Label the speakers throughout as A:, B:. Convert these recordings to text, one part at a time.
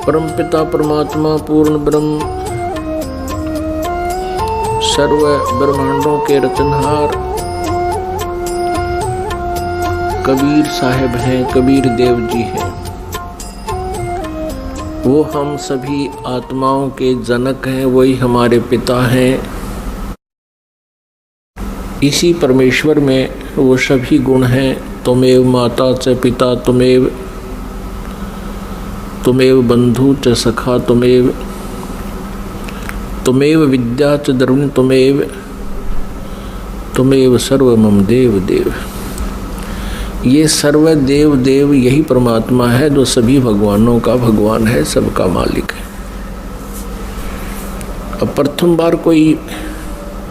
A: परमपिता परमात्मा पूर्ण ब्रह्म सर्व ब्रह्मांडों के रचनहार कबीर साहब हैं, कबीर देव जी हैं। वो हम सभी आत्माओं के जनक हैं, वही हमारे पिता हैं। इसी परमेश्वर में वो सभी गुण हैं। त्वमेव माता च पिता त्वमेव बंधु च सखा त्वमेव विद्या च द्रविण त्वमेव सर्व मम देव देव। ये सर्व देव देव यही परमात्मा है जो सभी भगवानों का भगवान है, सबका मालिक है। अब प्रथम बार कोई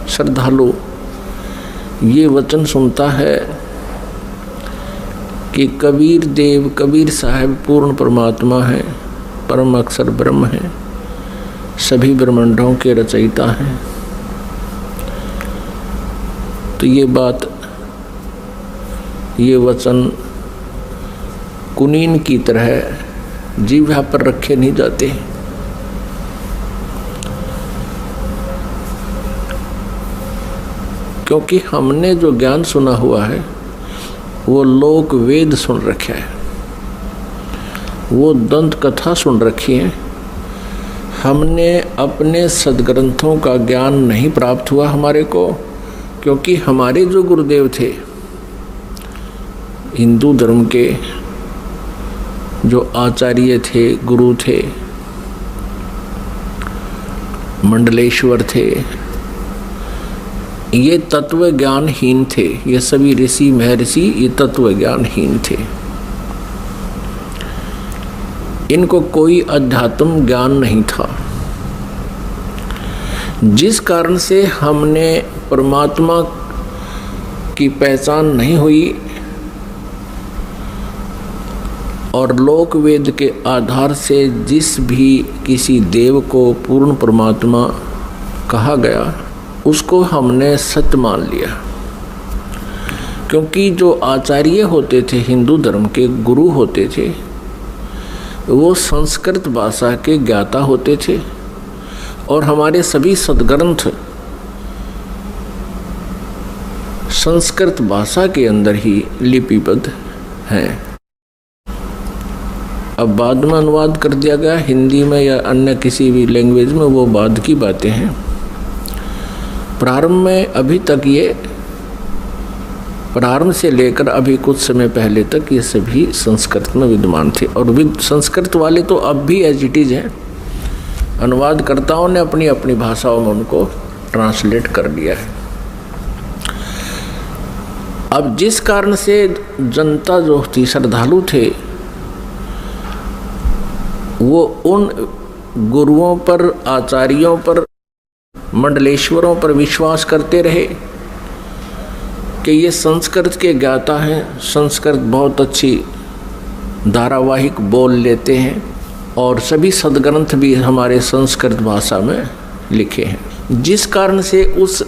A: श्रद्धालु ये वचन सुनता है कि कबीर देव, कबीर साहब पूर्ण परमात्मा है, परम अक्षर ब्रह्म है, सभी ब्रह्मांडों के रचयिता हैं, तो ये बात, ये वचन कुनीन की तरह जीवा पर रखे नहीं जाते। क्योंकि हमने जो ज्ञान सुना हुआ है वो लोक वेद सुन रखा है, वो दंत कथा सुन रखी है। हमने अपने सदग्रंथों का ज्ञान नहीं प्राप्त हुआ हमारे को, क्योंकि हमारे जो गुरुदेव थे हिंदू धर्म के, जो आचार्य थे, गुरु थे, मंडलेश्वर थे, ये तत्व ज्ञानहीन थे। ये सभी ऋषि महर्षि ये तत्व ज्ञानहीन थे। इनको कोई अध्यात्म ज्ञान नहीं था, जिस कारण से हमने परमात्मा की पहचान नहीं हुई और लोक वेद के आधार से जिस भी किसी देव को पूर्ण परमात्मा कहा गया उसको हमने सत्य मान लिया। क्योंकि जो आचार्य होते थे, हिंदू धर्म के गुरु होते थे, वो संस्कृत भाषा के ज्ञाता होते थे और हमारे सभी सदग्रंथ संस्कृत भाषा के अंदर ही लिपिबद्ध हैं। अब बाद में अनुवाद कर दिया गया हिंदी में या अन्य किसी भी लैंग्वेज में, वो बाद की बातें हैं। प्रारंभ में अभी तक ये, प्रारंभ से लेकर अभी कुछ समय पहले तक ये सभी संस्कृत में विद्यमान थे और संस्कृत वाले तो अब भी एज इट इज हैं। अनुवादकर्ताओं ने अपनी अपनी भाषाओं में उनको ट्रांसलेट कर लिया है। अब जिस कारण से जनता जो थी, श्रद्धालु थे, वो उन गुरुओं पर, आचार्यों पर, मंडलेश्वरों पर विश्वास करते रहे कि ये संस्कृत के ज्ञाता हैं, संस्कृत बहुत अच्छी धारावाहिक बोल लेते हैं और सभी सदग्रंथ भी हमारे संस्कृत भाषा में लिखे हैं। जिस कारण से उस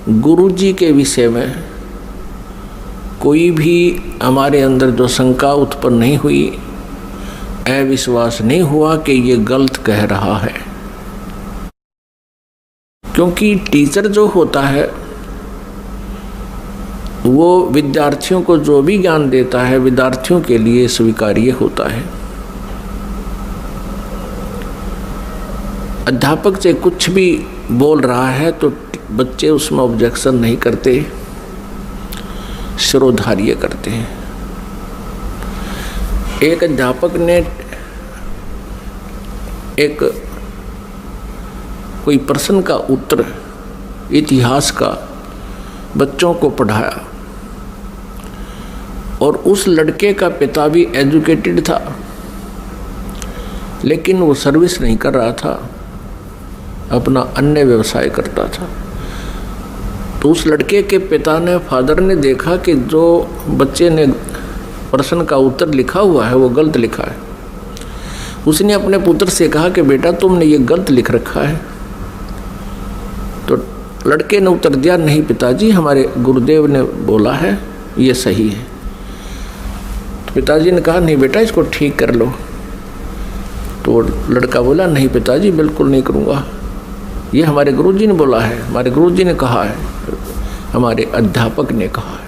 A: गुरु जी के विषय में कोई भी हमारे अंदर जो शंका उत्पन्न नहीं हुई, अविश्वास नहीं हुआ कि ये गलत कह रहा है। क्योंकि टीचर जो होता है वो विद्यार्थियों को जो भी ज्ञान देता है विद्यार्थियों के लिए स्वीकार्य होता है। अध्यापक से कुछ भी बोल रहा है तो बच्चे उसमें ऑब्जेक्शन नहीं करते, शिरोधार्य करते हैं। एक अध्यापक ने एक कोई प्रश्न का उत्तर इतिहास का बच्चों को पढ़ाया और उस लड़के का पिता भी एजुकेटेड था, लेकिन वो सर्विस नहीं कर रहा था, अपना अन्य व्यवसाय करता था। तो उस लड़के के पिता ने, फादर ने देखा कि जो बच्चे ने प्रश्न का उत्तर लिखा हुआ है वो गलत लिखा है। उसने अपने पुत्र से कहा कि बेटा तुमने ये गलत लिख रखा है। तो लड़के ने उत्तर दिया, नहीं पिताजी, हमारे गुरुदेव ने बोला है ये सही है। तो पिताजी ने कहा, नहीं बेटा इसको ठीक कर लो। तो वो लड़का बोला, नहीं पिताजी बिल्कुल नहीं करूँगा, ये हमारे गुरुजी ने बोला है, हमारे गुरुजी ने कहा है, हमारे अध्यापक ने कहा है।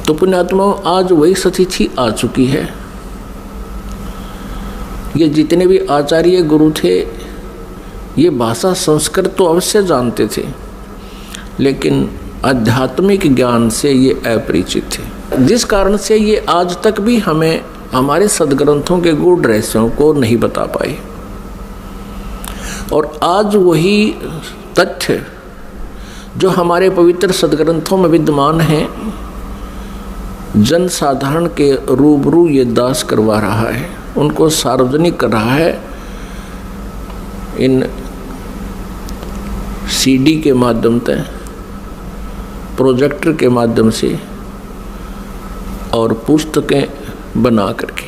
A: तो पुण्यात्माओं, आज वही सतिथि आ चुकी है। ये जितने भी आचार्य गुरु थे, ये भाषा संस्कृत तो अवश्य जानते थे, लेकिन आध्यात्मिक ज्ञान से ये अपरिचित थे, जिस कारण से ये आज तक भी हमें हमारे सदग्रंथों के गूढ़ रहस्यों को नहीं बता पाए। और आज वही तथ्य जो हमारे पवित्र सदग्रंथों में विद्यमान हैं, जन साधारण के रूबरू ये दास करवा रहा है, उनको सार्वजनिक कर रहा है इन सीडी के माध्यम से, प्रोजेक्टर के माध्यम से और पुस्तकें बना करके।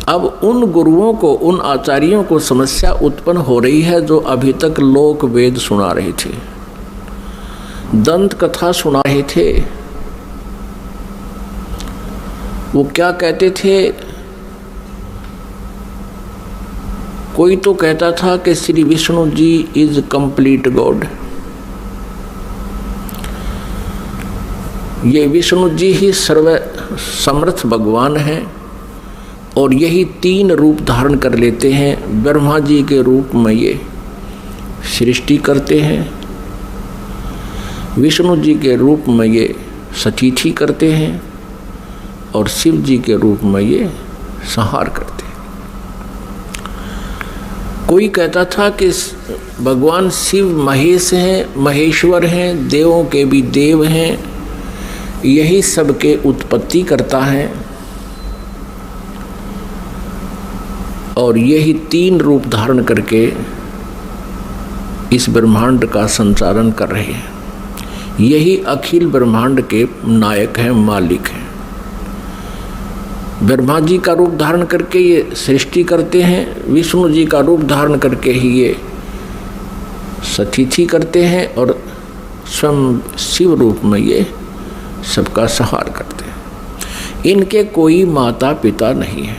A: अब उन गुरुओं को, उन आचार्यों को समस्या उत्पन्न हो रही है जो अभी तक लोक वेद सुना रहे थे, दंत कथा सुना रहे थे। वो क्या कहते थे? कोई तो कहता था कि Shri Vishnu ji is complete God, ये विष्णु जी ही सर्व समर्थ भगवान हैं और यही 3 रूप धारण कर लेते हैं। ब्रह्मा जी के रूप में ये सृष्टि करते हैं, विष्णु जी के रूप में ये सतिथि करते हैं और शिव जी के रूप में ये संहार करते हैं। कोई कहता था कि भगवान शिव महेश हैं, महेश्वर हैं, देवों के भी देव हैं, यही सबके उत्पत्ति करता है और यही 3 रूप धारण करके इस ब्रह्मांड का संचालन कर रहे हैं। यही अखिल ब्रह्मांड के नायक हैं, मालिक हैं। ब्रह्मा जी का रूप धारण करके ये सृष्टि करते हैं, विष्णु जी का रूप धारण करके ही ये सतिथि करते हैं और स्वयं शिव रूप में ये सबका संहार करते हैं। इनके कोई माता पिता नहीं है।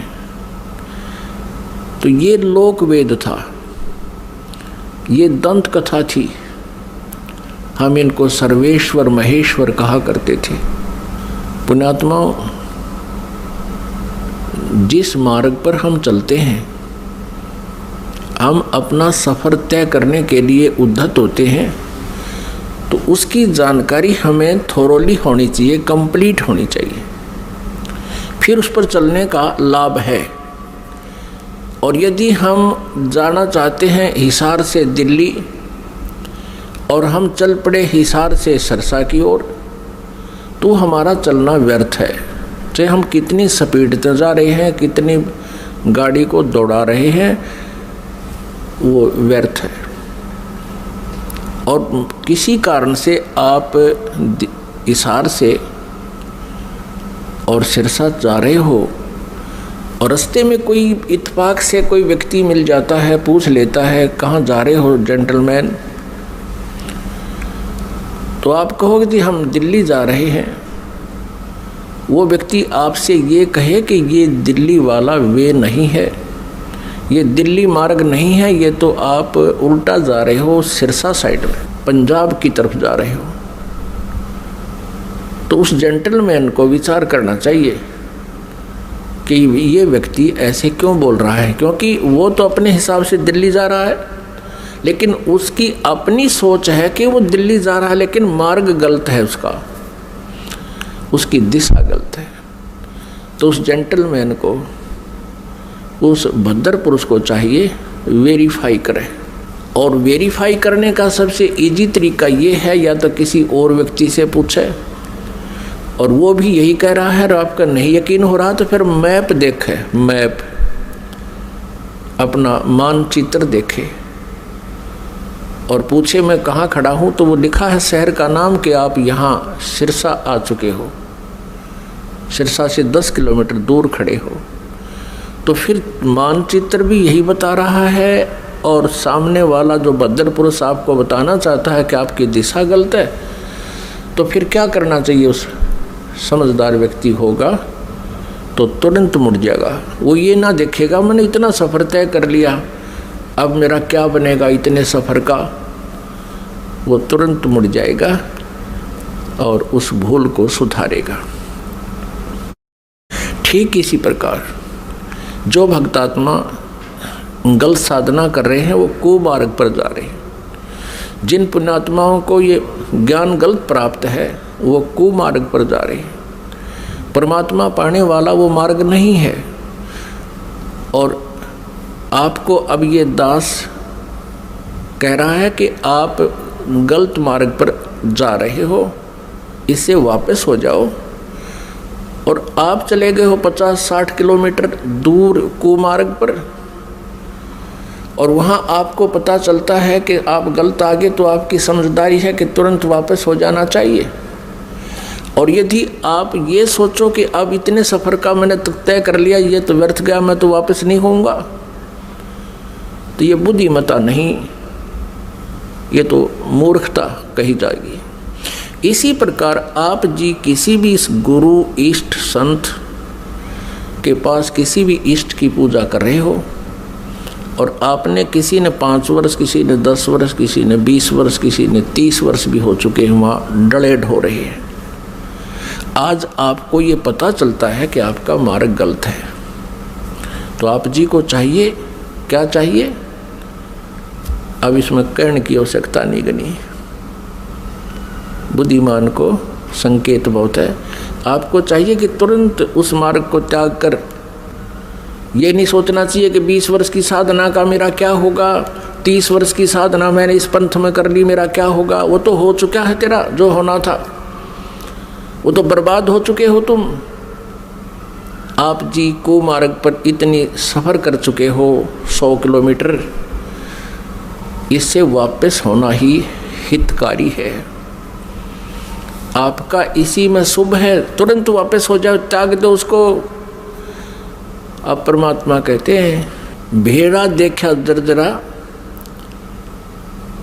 A: तो ये लोक वेद था, ये दंत कथा थी। हम इनको सर्वेश्वर महेश्वर कहा करते थे। पुण्यात्माओं, जिस मार्ग पर हम चलते हैं, हम अपना सफ़र तय करने के लिए उद्धत होते हैं, तो उसकी जानकारी हमें थोरोली होनी चाहिए, कंप्लीट होनी चाहिए, फिर उस पर चलने का लाभ है। और यदि हम जाना चाहते हैं हिसार से दिल्ली और हम चल पड़े हिसार से सरसा की ओर, तो हमारा चलना व्यर्थ है। चाहे हम कितनी स्पीड से जा रहे हैं, कितनी गाड़ी को दौड़ा रहे हैं, वो व्यर्थ है। और किसी कारण से आप हिसार से और सिरसा जा रहे हो और रास्ते में कोई इत्तेफाक से कोई व्यक्ति मिल जाता है, पूछ लेता है कहाँ जा रहे हो जेंटलमैन, तो आप कहोगे कि हम दिल्ली जा रहे हैं। वो व्यक्ति आपसे ये कहे कि ये दिल्ली वाला वे नहीं है, ये दिल्ली मार्ग नहीं है, ये तो आप उल्टा जा रहे हो, सिरसा साइड में पंजाब की तरफ जा रहे हो। तो उस जेंटलमैन को विचार करना चाहिए कि ये व्यक्ति ऐसे क्यों बोल रहा है, क्योंकि वो तो अपने हिसाब से दिल्ली जा रहा है, लेकिन उसकी अपनी सोच है कि वो दिल्ली जा रहा है, लेकिन मार्ग गलत है, उसकी दिशा गलत है। तो उस जेंटलमैन को, उस भद्र पुरुष को चाहिए वेरीफाई करें। और वेरीफाई करने का सबसे इजी तरीका ये है, या तो किसी और व्यक्ति से पूछे और वो भी यही कह रहा है और आपका नहीं यकीन हो रहा, तो फिर मैप देखे, मैप अपना मानचित्र देखे और पूछे मैं कहाँ खड़ा हूँ, तो वो लिखा है शहर का नाम कि आप यहाँ सिरसा आ चुके हो, सिरसा से 10 किलोमीटर दूर खड़े हो। तो फिर मानचित्र भी यही बता रहा है और सामने वाला जो भद्र पुरुष आपको बताना चाहता है कि आपकी दिशा गलत है। तो फिर क्या करना चाहिए? उस समझदार व्यक्ति होगा तो तुरंत मुड़ जाएगा। वो ये ना देखेगा मैंने इतना सफ़र तय कर लिया, अब मेरा क्या बनेगा इतने सफ़र का। वो तुरंत मुड़ जाएगा और उस भूल को सुधारेगा। ठीक इसी प्रकार जो भक्तात्मा गलत साधना कर रहे हैं वो कुमार्ग पर जा रहे हैं। जिन पुण्यात्माओं को ये ज्ञान गलत प्राप्त है वो कुमार्ग पर जा रहे हैं। परमात्मा पाने वाला वो मार्ग नहीं है। और आपको अब ये दास कह रहा है कि आप गलत मार्ग पर जा रहे हो, इससे वापस हो जाओ। और आप चले गए हो 50-60 किलोमीटर दूर कुमार्ग पर, और वहाँ आपको पता चलता है कि आप गलत आ गए, तो आपकी समझदारी है कि तुरंत वापस हो जाना चाहिए। और यदि आप ये सोचो कि अब इतने सफ़र का मैंने तय कर लिया, ये तो व्यर्थ गया, मैं तो वापस नहीं होऊंगा, तो ये बुद्धिमत्ता नहीं, ये तो मूर्खता कही जाएगी। इसी प्रकार आप जी किसी भी इस गुरु इष्ट संत के पास किसी भी इष्ट की पूजा कर रहे हो, और आपने किसी ने 5 वर्ष, किसी ने 10 वर्ष, किसी ने 20 वर्ष, किसी ने 30 वर्ष भी हो चुके हैं, वहाँ डलेड हो रहे हैं। आज आपको ये पता चलता है कि आपका मार्ग गलत है, तो आप जी को चाहिए, क्या चाहिए? अब इसमें कहने की आवश्यकता नहीं गनी, बुद्धिमान को संकेत बहुत है। आपको चाहिए कि तुरंत उस मार्ग को त्याग कर, ये नहीं सोचना चाहिए कि 20 वर्ष की साधना का मेरा क्या होगा, 30 वर्ष की साधना मैंने इस पंथ में कर ली, मेरा क्या होगा। वो तो हो चुका है, तेरा जो होना था वो तो बर्बाद हो चुके हो तुम। आप जी को मार्ग पर इतनी सफ़र कर चुके हो 100 किलोमीटर, इससे वापस होना ही हितकारी है। आपका इसी में शुभ है, तुरंत वापस हो जाओ, त्याग दो उसको। अब परमात्मा कहते हैं भेड़ा देखा दरदरा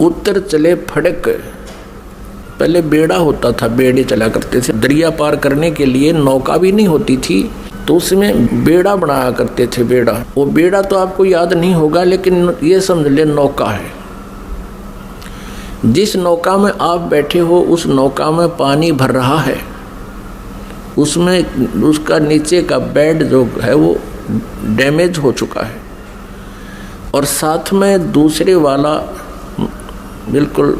A: उत्तर चले फड़क। पहले बेड़ा होता था, बेड़े चला करते थे, दरिया पार करने के लिए नौका भी नहीं होती थी, तो उसमें बेड़ा बनाया करते थे। बेड़ा, वो बेड़ा तो आपको याद नहीं होगा, लेकिन ये समझ ले नौका है। जिस नौका में आप बैठे हो उस नौका में पानी भर रहा है, उसमें उसका नीचे का बेड जो है वो डैमेज हो चुका है, और साथ में दूसरे वाला बिल्कुल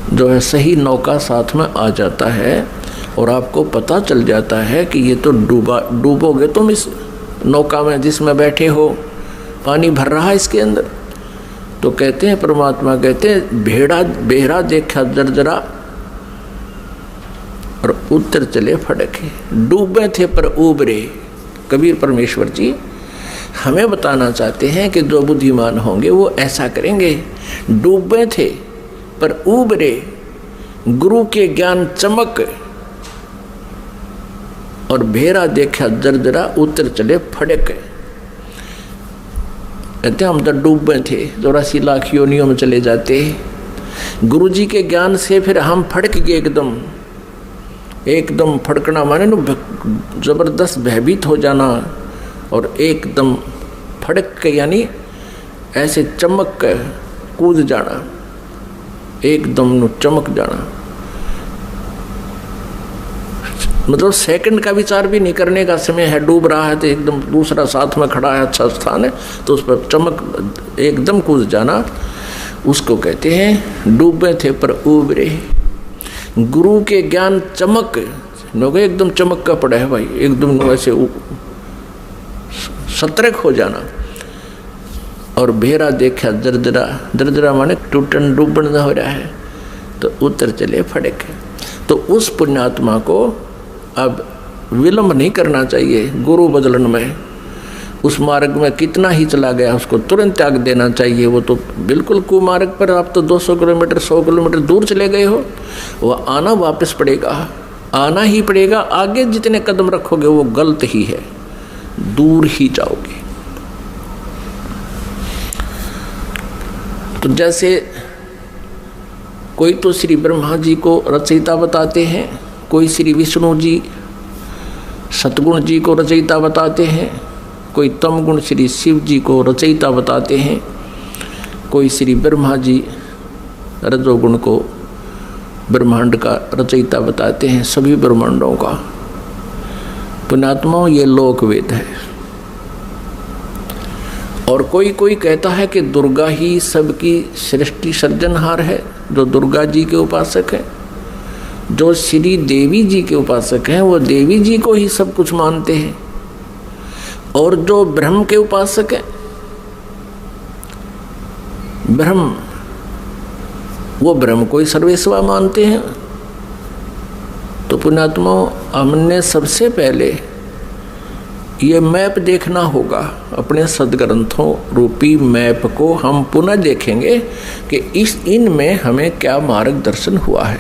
A: जो है सही नौका साथ में आ जाता है, और आपको पता चल जाता है कि ये तो डूबोगे तुम इस नौका में जिसमें बैठे हो, पानी भर रहा है इसके अंदर। तो कहते हैं परमात्मा कहते हैं बेड़ा देखा जर्जरा और उत्तर चले फड़के। डूबे थे पर उबरे। कबीर परमेश्वर जी हमें बताना चाहते हैं कि जो बुद्धिमान होंगे वो ऐसा करेंगे। डूबे थे पर उबरे, गुरु के ज्ञान चमक, और भेड़ा देखा जर्जरा उत्तर चले फड़क। कहते हम तो डूबे थे, 84 लाख योनियों में चले जाते। गुरु जी के ज्ञान से फिर हम फड़क गए, एकदम फड़कना माने न जबरदस्त भयभीत हो जाना, और एकदम फड़क के यानी ऐसे चमक के कूद जाना, एकदम न चमक जाना। मतलब सेकंड का विचार भी नहीं करने का समय है। डूब रहा है तो एकदम दूसरा साथ में खड़ा है, अच्छा स्थान है, तो उस पर चमक एकदम कूद जाना, उसको कहते हैं डूबे थे पर उबरे। गुरु के ज्ञान चमक, लोग एकदम चमक का पड़ा है भाई, एकदम वैसे सतर्क हो जाना। और भेड़ा देखा दरदरा, दरदरा माने टूटन डूबन हो रहा है, तो उत्तर चले फड़क। तो उस पुण्यात्मा को अब विलंब नहीं करना चाहिए गुरु बदलन में। उस मार्ग में कितना ही चला गया उसको तुरंत त्याग देना चाहिए। वो तो बिल्कुल कुमार्ग पर, आप तो 200 किलोमीटर 100 किलोमीटर दूर चले गए हो, वह आना वापस पड़ेगा, आना ही पड़ेगा। आगे जितने कदम रखोगे वो गलत ही है, दूर ही जाओगे। तो जैसे कोई तो श्री ब्रह्मा जी को रचयिता बताते हैं, कोई श्री विष्णु जी, सतगुण जी को रचयिता बताते हैं, कोई तम गुण श्री शिव जी को रचयिता बताते हैं, कोई श्री ब्रह्मा जी रजोगुण को ब्रह्मांड का रचयिता बताते हैं, सभी ब्रह्मांडों का। पुण्यात्माओं, ये लोक वेद है। और कोई कोई कहता है कि दुर्गा ही सबकी सृष्टि सर्जनहार है, जो दुर्गा जी के उपासक है, जो श्री देवी जी के उपासक हैं वो देवी जी को ही सब कुछ मानते हैं, और जो ब्रह्म के उपासक हैं, ब्रह्म, वो ब्रह्म को ही सर्वेस्वा मानते हैं। तो पुण्यात्माओं, हमने सबसे पहले ये मैप देखना होगा, अपने सदग्रंथों रूपी मैप को हम पुनः देखेंगे कि इनमें हमें क्या मार्गदर्शन हुआ है,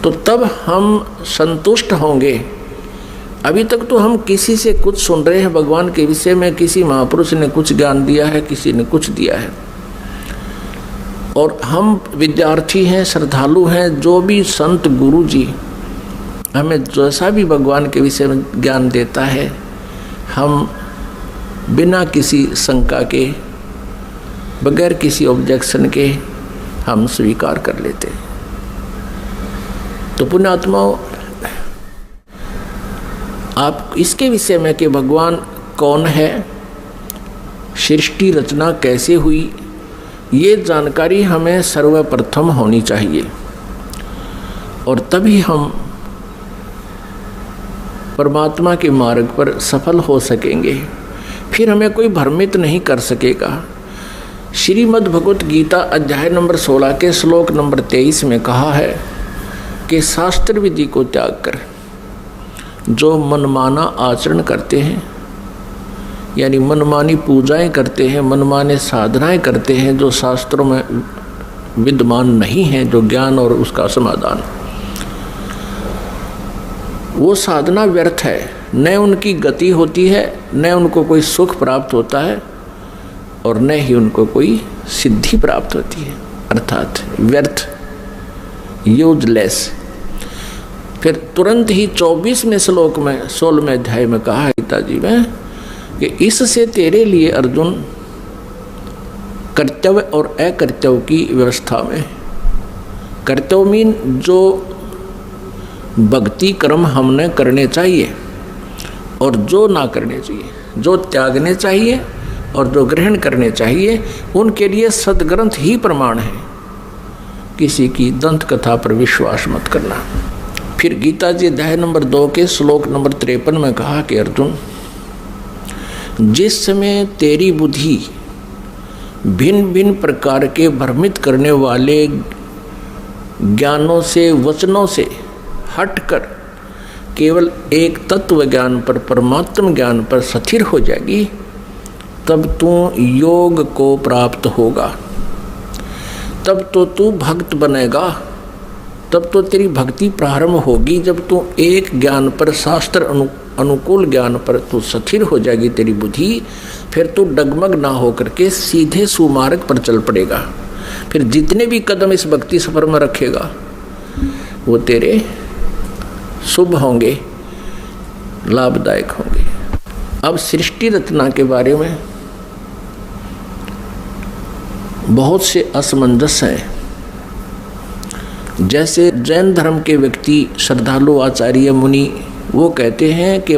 A: तो तब हम संतुष्ट होंगे। अभी तक तो हम किसी से कुछ सुन रहे हैं भगवान के विषय में, किसी महापुरुष ने कुछ ज्ञान दिया है, किसी ने कुछ दिया है, और हम विद्यार्थी हैं, श्रद्धालु हैं। जो भी संत गुरु जी हमें जैसा भी भगवान के विषय में ज्ञान देता है, हम बिना किसी शंका के, बगैर किसी ऑब्जेक्शन के हम स्वीकार कर लेते हैं। तो पुण्यात्माओं, आप इसके विषय में कि भगवान कौन है, सृष्टि रचना कैसे हुई, ये जानकारी हमें सर्वप्रथम होनी चाहिए, और तभी हम परमात्मा के मार्ग पर सफल हो सकेंगे। फिर हमें कोई भ्रमित नहीं कर सकेगा। श्रीमद् भगवत गीता अध्याय नंबर 16 के श्लोक नंबर 23 में कहा है कि शास्त्र विधि को त्याग कर जो मनमाना आचरण करते हैं, यानी मनमानी पूजाएं करते हैं, मनमाने साधनाएं करते हैं, जो शास्त्रों में विद्यमान नहीं है, जो ज्ञान और उसका समाधान, वो साधना व्यर्थ है। न उनकी गति होती है, न उनको कोई सुख प्राप्त होता है, और न ही उनको कोई सिद्धि प्राप्त होती है, अर्थात व्यर्थ, यूजलेस। फिर तुरंत ही 24वें श्लोक में 16वें अध्याय में कहा है गीता जी में कि इससे तेरे लिए अर्जुन कर्तव्य और अकर्तव्य की व्यवस्था में, कर्तव्य मीन जो भक्ति कर्म हमने करने चाहिए और जो ना करने चाहिए, जो त्यागने चाहिए और जो ग्रहण करने चाहिए, उनके लिए सदग्रंथ ही प्रमाण है। किसी की दंत कथा पर विश्वास मत करना। फिर गीता जी अध्याय नंबर 2 के श्लोक नंबर 53 में कहा कि अर्जुन, जिस समय तेरी बुद्धि भिन्न भिन्न प्रकार के भ्रमित करने वाले ज्ञानों से, वचनों से हटकर केवल एक तत्व ज्ञान पर, परमात्म ज्ञान पर स्थिर हो जाएगी, तब तू योग को प्राप्त होगा, तब तो तू भक्त बनेगा, तब तो तेरी भक्ति प्रारंभ होगी। जब तू एक ज्ञान पर, शास्त्र अनुकूल ज्ञान पर तू स्थिर हो जाएगी तेरी बुद्धि, फिर तू डगमग ना होकर के सीधे सुमार्ग पर चल पड़ेगा। फिर जितने भी कदम इस भक्ति सफर में रखेगा वो तेरे शुभ होंगे, लाभदायक होंगे। अब सृष्टि रचना के बारे में बहुत से असमंजस हैं। जैसे जैन धर्म के व्यक्ति, श्रद्धालु, आचार्य, मुनि, वो कहते हैं कि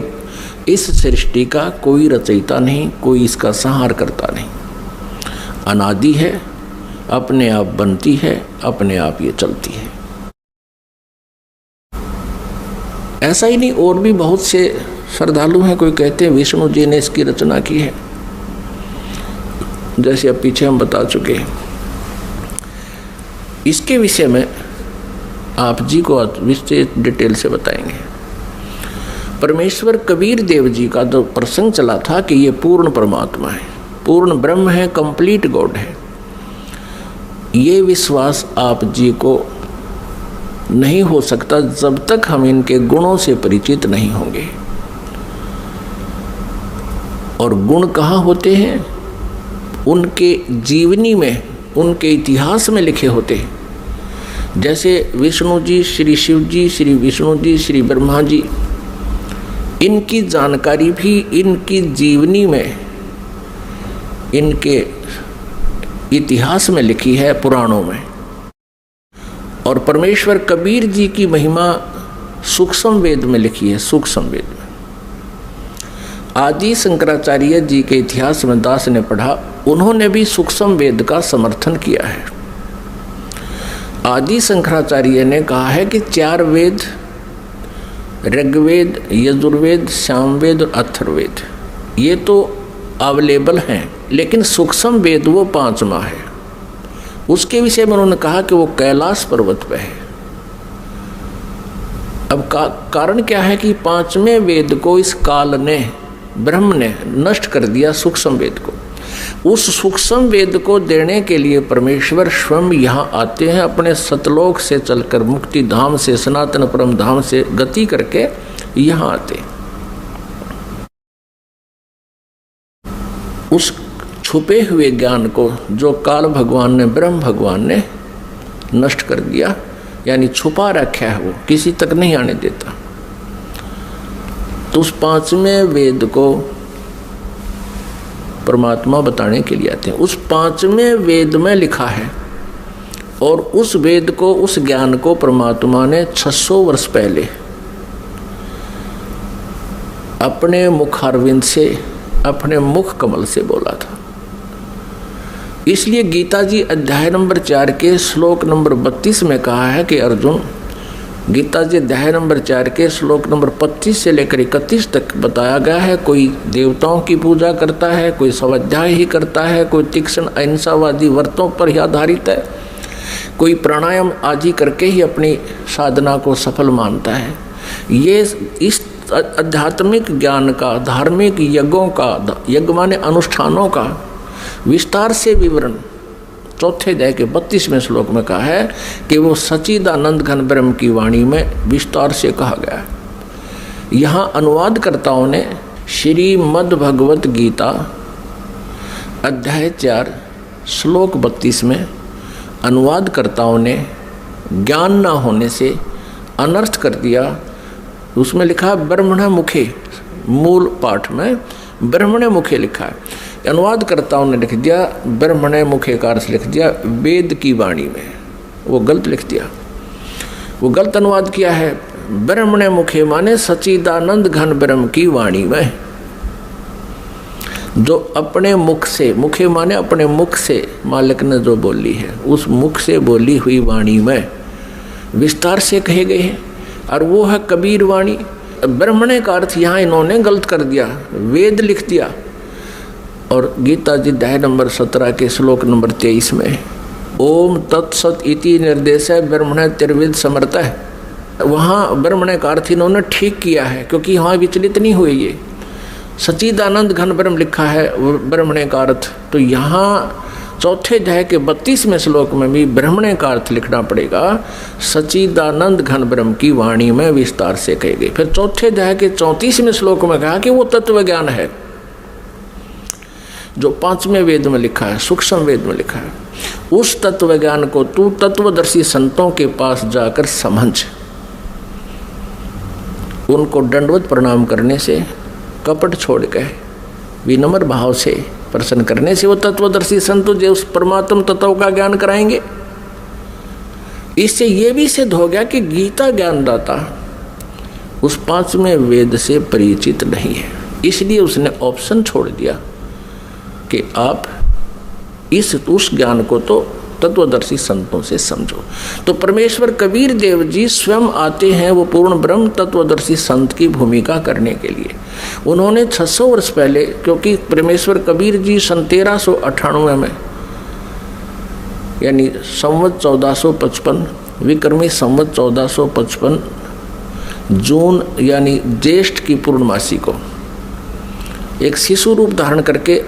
A: इस सृष्टि का कोई रचयिता नहीं, कोई इसका संहार करता नहीं, अनादि है, अपने आप बनती है, अपने आप ये चलती है। ऐसा ही नहीं, और भी बहुत से श्रद्धालु हैं। कोई कहते हैं विष्णु जी ने इसकी रचना की है, जैसे अब पीछे हम बता चुके हैं। इसके विषय में आप जी को विशेष डिटेल से बताएंगे। परमेश्वर कबीर देव जी का जो प्रसंग चला था कि ये पूर्ण परमात्मा है, पूर्ण ब्रह्म है, कंप्लीट गॉड है, ये विश्वास आप जी को नहीं हो सकता जब तक हम इनके गुणों से परिचित नहीं होंगे। और गुण कहाँ होते हैं? उनके जीवनी में, उनके इतिहास में लिखे होते हैं। जैसे विष्णु जी, श्री शिव जी, श्री विष्णु जी, श्री ब्रह्मा जी, इनकी जानकारी भी इनकी जीवनी में, इनके इतिहास में लिखी है, पुराणों में। और परमेश्वर कबीर जी की महिमा सूक्ष्म वेद में लिखी है, सूक्ष्म वेद में। आदि शंकराचार्य जी के इतिहास में दास ने पढ़ा, उन्होंने भी सूक्ष्म वेद का समर्थन किया है। आदि शंकराचार्य ने कहा है कि 4 वेद, ऋग्वेद, यजुर्वेद, सामवेद और अथर्ववेद, ये तो अवेलेबल हैं, लेकिन सूक्ष्म वेद वो 5वां है। उसके विषय में उन्होंने कहा कि वो कैलाश पर्वत पे है। अब कारण क्या है कि 5वें वेद को इस काल ने, ब्रह्म ने नष्ट कर दिया, सूक्ष्म वेद को। उस सूक्ष्म वेद को देने के लिए परमेश्वर स्वयं यहाँ आते हैं, अपने सतलोक से चलकर, मुक्ति धाम से, सनातन परम धाम से गति करके यहाँ आते। उस छुपे हुए ज्ञान को जो काल भगवान ने, ब्रह्म भगवान ने नष्ट कर दिया, यानी छुपा रखा है, वो किसी तक नहीं आने देता। तो उस 5वें वेद को परमात्मा बताने के लिए आते हैं। उस 5वें वेद में लिखा है, और उस वेद को, उस ज्ञान को परमात्मा ने 600 वर्ष पहले अपने मुखारविंद से, अपने मुख कमल से बोला था। इसलिए गीता जी अध्याय नंबर 4 के श्लोक नंबर 32 में कहा है कि अर्जुन, गीता जी अध्याय नंबर 4 के श्लोक नंबर 25 से लेकर 31 तक बताया गया है, कोई देवताओं की पूजा करता है, कोई स्वाध्याय ही करता है, कोई तीक्ष्ण अहिंसावादी व्रतों पर ही आधारित है, कोई प्राणायाम आदि करके ही अपनी साधना को सफल मानता है। ये इस आध्यात्मिक ज्ञान का, धार्मिक यज्ञों का, यज्ञ माने अनुष्ठानों का विस्तार से विवरण 4 अध्याय के 32वें श्लोक में कहा है कि वो सच्चिदानंद घन ब्रह्म की वाणी में विस्तार से कहा गया है। यहाँ अनुवादकर्ताओं ने श्रीमद् भगवत गीता अध्याय 4 श्लोक 32 में अनुवादकर्ताओं ने ज्ञान न होने से अनर्थ कर दिया। उसमें लिखा ब्रह्मण मुखे, मूल पाठ में ब्रह्मण मुखे लिखा है, अनुवादकर्ताओं ने लिख दिया ब्रह्मण मुखे का अर्थ लिख दिया वेद की वाणी में। वो गलत लिख दिया, वो गलत अनुवाद किया है। ब्रह्मण मुखे माने सच्चिदानंद घन ब्रह्म की वाणी में, जो अपने मुख से, मुखे माने अपने मुख से मालिक ने जो बोली है, उस मुख से बोली हुई वाणी में विस्तार से कहे गए हैं, और वो है कबीर वाणी। ब्रह्मणे का अर्थ यहाँ इन्होंने गलत कर दिया, वेद लिख दिया। और गीता जी अध्याय नंबर 17 के श्लोक नंबर 23 में ओम तत्सत इति निर्देश है ब्रह्मण त्रिविद समर्थ है, वहाँ ब्रह्मण का अर्थ इन्होंने ठीक किया है, क्योंकि वहाँ विचलित नहीं हुए। ये सच्चिदानंद घन ब्रह्म लिखा है ब्रह्मण का अर्थ, तो यहाँ 4 अध्याय के 32वें श्लोक में भी ब्रह्मण का अर्थ लिखना पड़ेगा, सच्चिदानंद घन ब्रह्म की वाणी में विस्तार से कहे गए। फिर 4 अध्याय के 34वें श्लोक में कहा कि वो तत्व ज्ञान है जो 5वें वेद में लिखा है, सूक्ष्म वेद में लिखा है। उस तत्व ज्ञान को तू तत्वदर्शी संतों के पास जाकर समझ, उनको दंडवत प्रणाम करने से, कपट छोड़ के विनम्र भाव से प्रसन्न करने से वो तत्वदर्शी संत तुझे उस परमात्म तत्व का ज्ञान कराएंगे। इससे ये भी सिद्ध हो गया कि गीता ज्ञानदाता उस 5वें वेद से परिचित नहीं है, इसलिए उसने ऑप्शन छोड़ दिया कि आप उस ज्ञान को तो तत्वदर्शी संतों से समझो। तो परमेश्वर कबीर देव जी स्वयं आते हैं वो पूर्ण ब्रह्म तत्वदर्शी संत की भूमिका करने के लिए। उन्होंने 600 वर्ष पहले, क्योंकि परमेश्वर कबीर जी सन 1398 में, यानी संवत 1455 विक्रमी संवत 1455 जून यानी ज्येष्ठ की पूर्णमासी को एक शिशु रूप धारण करके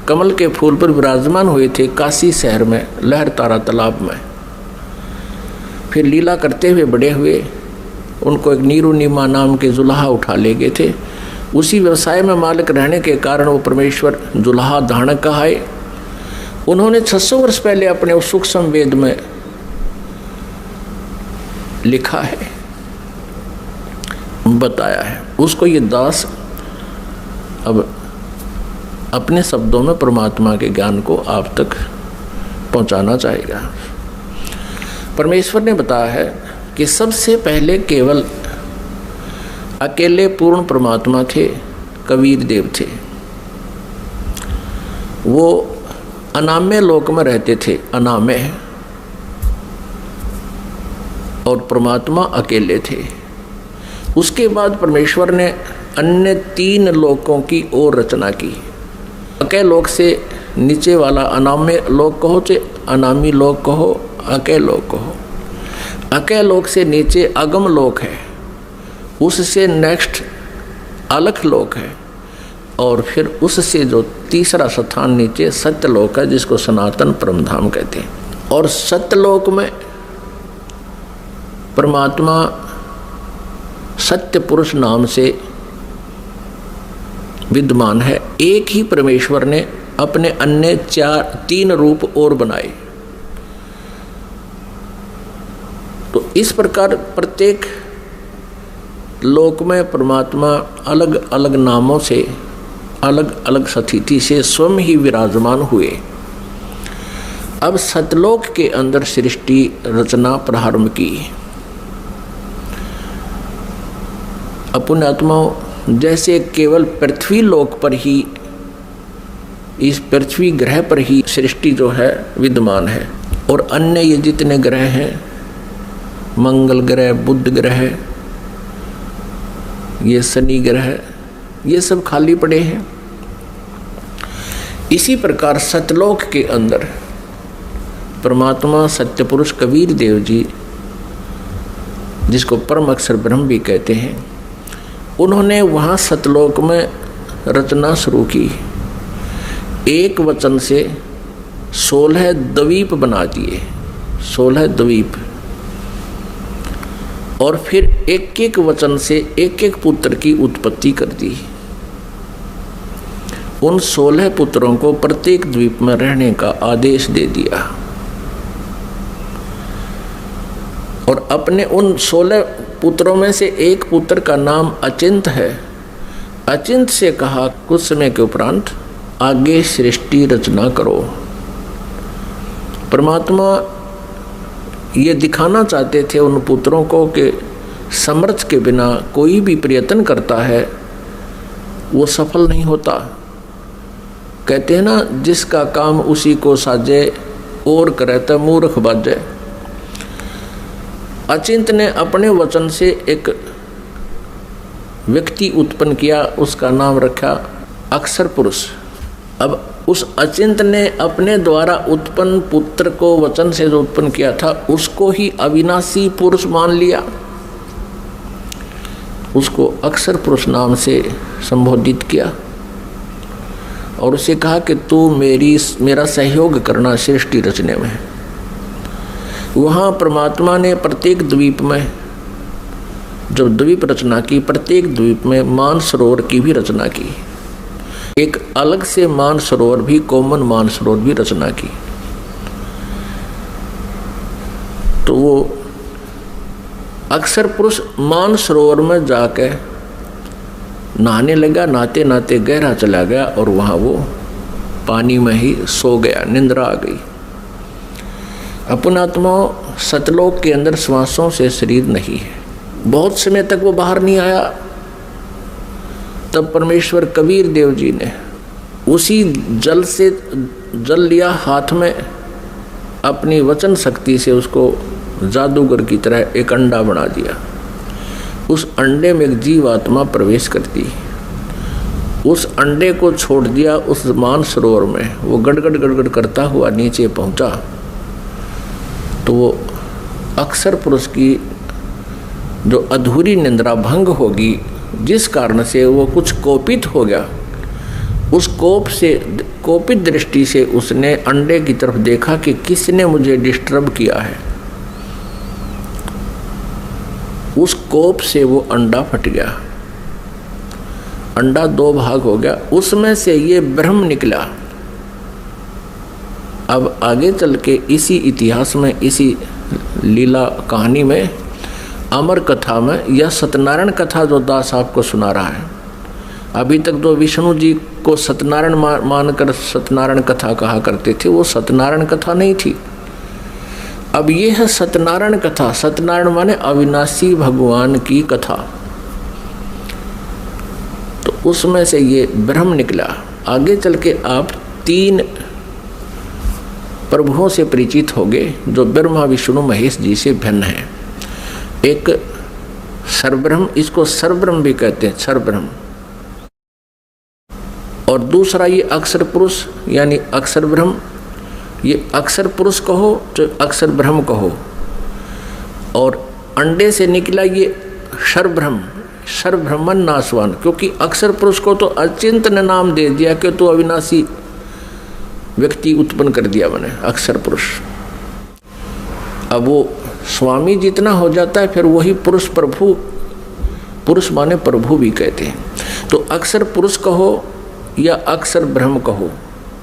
A: कमल के फूल पर विराजमान हुए थे काशी शहर में, लहर तारा तालाब में। फिर लीला करते हुए बड़े हुए, उनको एक नीरू नीमा नाम के जुल्हा उठा ले गए थे। उसी व्यवसाय में मालिक रहने के कारण वो परमेश्वर जुल्हा धारण कहाए। उन्होंने 600 वर्ष पहले अपने उस सूक्ष्म वेद में लिखा है बताया है, उसको ये दास अब अपने शब्दों में परमात्मा के ज्ञान को आप तक पहुंचाना चाहेगा। परमेश्वर ने बताया है कि सबसे पहले केवल अकेले पूर्ण परमात्मा थे, कबीर देव थे। वो अनामय लोक में रहते थे, अनामय, और परमात्मा अकेले थे। उसके बाद परमेश्वर ने अन्य 3 लोकों की और रचना की। अकय लोक से नीचे वाला अनामय लोक कहो चाहे अनामी लोक कहो, अकय लोक कहो। अकय लोक से नीचे अगम लोक है, उससे नेक्स्ट अलख लोक है, और फिर उससे जो तीसरा स्थान नीचे सत्यलोक है, जिसको सनातन परमधाम कहते हैं। और सत्यलोक में परमात्मा सत्य पुरुष नाम से विद्यमान है। एक ही परमेश्वर ने अपने अन्य 3 रूप और बनाए। तो इस प्रकार प्रत्येक लोक में परमात्मा अलग अलग नामों से, अलग अलग स्थिति से स्वयं ही विराजमान हुए। अब सतलोक के अंदर सृष्टि रचना प्रारंभ की। पुण्यात्माओं, जैसे केवल पृथ्वी लोक पर ही, इस पृथ्वी ग्रह पर ही सृष्टि जो है विद्यमान है, और अन्य ये जितने ग्रह हैं, मंगल ग्रह, बुध ग्रह, ये शनि ग्रह, ये सब खाली पड़े हैं। इसी प्रकार सतलोक के अंदर परमात्मा सत्य पुरुष कबीर देव जी, जिसको परम अक्षर ब्रह्म भी कहते हैं, उन्होंने वहाँ सतलोक में रचना शुरू की। एक वचन से 16 द्वीप बना दिए, 16 द्वीप, और फिर एक एक वचन से एक एक पुत्र की उत्पत्ति कर दी। उन 16 पुत्रों को प्रत्येक द्वीप में रहने का आदेश दे दिया, और अपने उन 16 पुत्रों में से एक पुत्र का नाम अचिंत है। अचिंत से कहा कुछ समय के उपरांत आगे सृष्टि रचना करो। परमात्मा ये दिखाना चाहते थे उन पुत्रों को कि समर्थ के बिना कोई भी प्रयत्न करता है वो सफल नहीं होता। कहते हैं ना, जिसका काम उसी को साजे और करे तो मूर्ख बाजे। अचिंत ने अपने वचन से एक व्यक्ति उत्पन्न किया, उसका नाम रखा अक्षर पुरुष। अब उस अचिंत ने अपने द्वारा उत्पन्न पुत्र को वचन से जो उत्पन्न किया था उसको ही अविनाशी पुरुष मान लिया, उसको अक्षर पुरुष नाम से संबोधित किया, और उसे कहा कि तू मेरा सहयोग करना सृष्टि रचने में। वहाँ परमात्मा ने प्रत्येक द्वीप में जब द्वीप रचना की, प्रत्येक द्वीप में मानसरोवर की भी रचना की। एक अलग से मानसरोवर भी, कॉमन मानसरोवर भी रचना की। तो वो अक्षर पुरुष मानसरोवर में जाके नहाने लगा, नहाते नहाते गहरा चला गया, और वहाँ वो पानी में ही सो गया, निंद्रा आ गई। अपनात्मा सतलोक के अंदर श्वासों से शरीर नहीं है, बहुत समय तक वो बाहर नहीं आया। तब परमेश्वर कबीर देव जी ने उसी जल से जल लिया हाथ में, अपनी वचन शक्ति से उसको जादूगर की तरह एक अंडा बना दिया। उस अंडे में एक जीवात्मा प्रवेश करती, उस अंडे को छोड़ दिया उस मानसरोवर में। वो गड़गड़ गड़गड़ करता हुआ नीचे पहुंचा, तो वो अक्षर पुरुष की जो अधूरी निंद्रा भंग होगी, जिस कारण से वो कुछ कोपित हो गया, उस कोपित दृष्टि से उसने अंडे की तरफ देखा कि किसने मुझे डिस्टर्ब किया है। उस कोप से वो अंडा फट गया, अंडा 2 भाग हो गया, उसमें से ये ब्रह्म निकला। अब आगे चल के इसी इतिहास में, इसी लीला कहानी में अमर कथा में यह सत्यनारायण कथा जो दास आपको सुना रहा है, अभी तक जो विष्णु जी को सत्यनारायण मानकर सत्यनारायण कथा कहा करते थे, वो सत्यनारायण कथा नहीं थी। अब ये है सत्यनारायण कथा। सत्यनारायण माने अविनाशी भगवान की कथा। तो उसमें से ये ब्रह्म निकला। आगे चल के आप 3 प्रभुओं से परिचित होंगे जो ब्रह्मा विष्णु महेश जी से भिन्न है। एक सर्वब्रह्म, इसको सर्वब्रह्म भी कहते हैं, सर्वब्रह्म। और दूसरा ये अक्षर पुरुष यानी अक्षर ब्रह्म। ये अक्षर पुरुष कहो तो अक्षर ब्रह्म कहो। और अंडे से निकला ये सर्वब्रह्म, सर्वब्रह्मन नाशवान, क्योंकि अक्षर पुरुष को तो अचिंत ने नाम दे दिया कि तो अविनाशी व्यक्ति उत्पन्न कर दिया मैंने, अक्षर पुरुष। अब वो स्वामी जितना हो जाता है फिर वही पुरुष प्रभु, पुरुष माने प्रभु भी कहते हैं। तो अक्षर पुरुष कहो या अक्षर ब्रह्म कहो,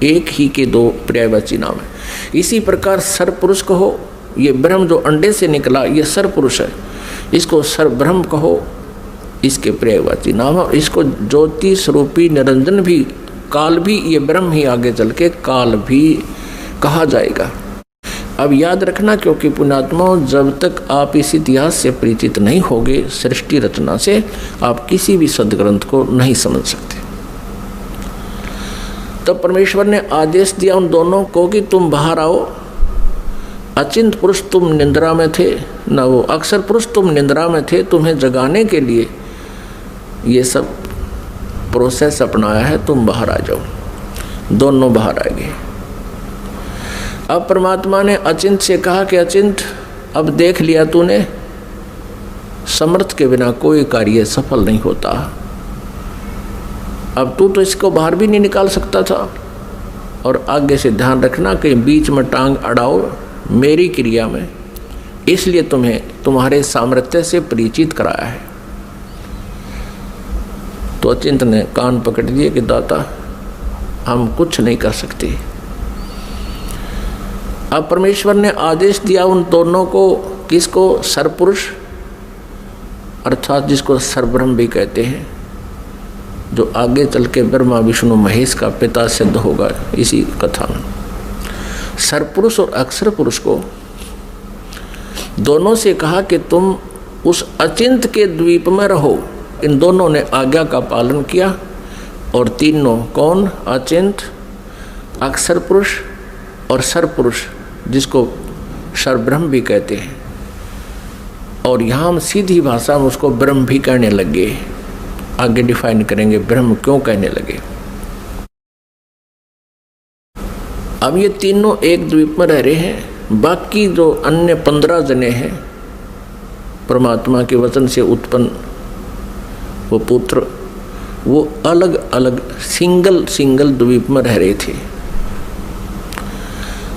A: एक ही के 2 पर्यायवाची नाम है। इसी प्रकार सर्वपुरुष कहो, ये ब्रह्म जो अंडे से निकला ये सर्वपुरुष है, इसको सर्वब्रह्म कहो, इसके पर्यायवाची नाम है। इसको ज्योति स्वरूपी निरंजन भी, काल भी, ये ब्रह्म ही आगे चल के काल भी कहा जाएगा। अब याद रखना, क्योंकि पुण्यात्मा जब तक आप इस इतिहास से परिचित नहीं होगे सृष्टि रचना से, आप किसी भी सदग्रंथ को नहीं समझ सकते। तब परमेश्वर ने आदेश दिया उन दोनों को कि तुम बाहर आओ। अचिंत पुरुष तुम निंद्रा में थे, न वो अक्षर पुरुष तुम निंद्रा में थे, तुम्हें जगाने के लिए ये सब प्रोसेस अपनाया है, तुम बाहर आ जाओ। दोनों बाहर आ गए। अब परमात्मा ने अचिंत से कहा कि अचिंत, अब देख लिया तूने, समर्थ के बिना कोई कार्य सफल नहीं होता। अब तू तो इसको बाहर भी नहीं निकाल सकता था। और आगे से ध्यान रखना कि बीच में टांग अड़ाओ मेरी क्रिया में, इसलिए तुम्हें तुम्हारे सामर्थ्य से परिचित कराया है। तो अचिंत ने कान पकड़ दिए कि दाता हम कुछ नहीं कर सकते। अब परमेश्वर ने आदेश दिया उन दोनों को, किसको? सर्वपुरुष अर्थात जिसको सर्वब्रह्म भी कहते हैं, जो आगे चल के ब्रह्मा विष्णु महेश का पिता सिद्ध होगा इसी कथा में। सर्वपुरुष और अक्षर पुरुष को दोनों से कहा कि तुम उस अचिंत के द्वीप में रहो। इन दोनों ने आज्ञा का पालन किया। और तीनों कौन? अचिंत, अक्षर पुरुष और सर्वपुरुष, जिसको सर्वब्रह्म भी कहते हैं। और यहाँ हम सीधी भाषा में उसको ब्रह्म भी कहने लगे। आगे डिफाइन करेंगे ब्रह्म क्यों कहने लगे। अब ये तीनों एक द्वीप में रह रहे हैं। बाकी जो अन्य 15 जने हैं परमात्मा के वचन से उत्पन्न वो पुत्र, वो अलग अलग सिंगल द्वीप में रह रहे थे।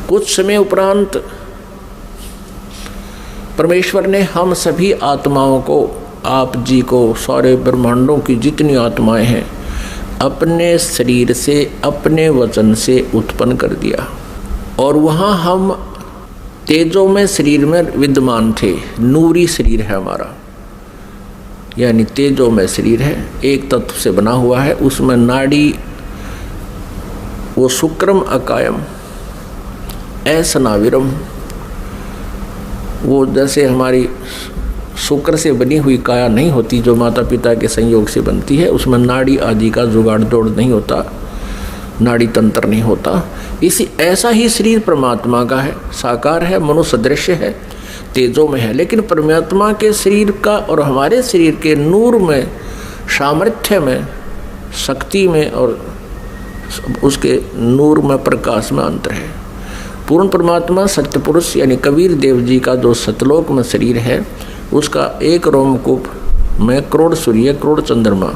A: कुछ समय उपरांत परमेश्वर ने हम सभी आत्माओं को, आप जी को, सारे ब्रह्मांडों की जितनी आत्माएं हैं, अपने शरीर से अपने वचन से उत्पन्न कर दिया। और वहाँ हम तेजों में शरीर में विद्यमान थे। नूरी शरीर है हमारा, यानी तेजों में शरीर है, एक तत्व से बना हुआ है। उसमें नाड़ी वो शुक्रम अकायम ऐसनाविरम, वो जैसे हमारी शुक्र से बनी हुई काया नहीं होती जो माता पिता के संयोग से बनती है, उसमें नाड़ी आदि का जुगाड़ जोड़ नहीं होता, नाड़ी तंत्र नहीं होता। इसी ऐसा ही शरीर परमात्मा का है, साकार है, मनुष्य दृश्य है, तेजों में है। लेकिन परमात्मा के शरीर का और हमारे शरीर के नूर में, सामर्थ्य में, शक्ति में और उसके नूर में, प्रकाश में अंतर है। पूर्ण परमात्मा सत्य पुरुष यानी कबीर देव जी का जो सतलोक में शरीर है, उसका एक रोमकूप में करोड़ सूर्य करोड़ चंद्रमा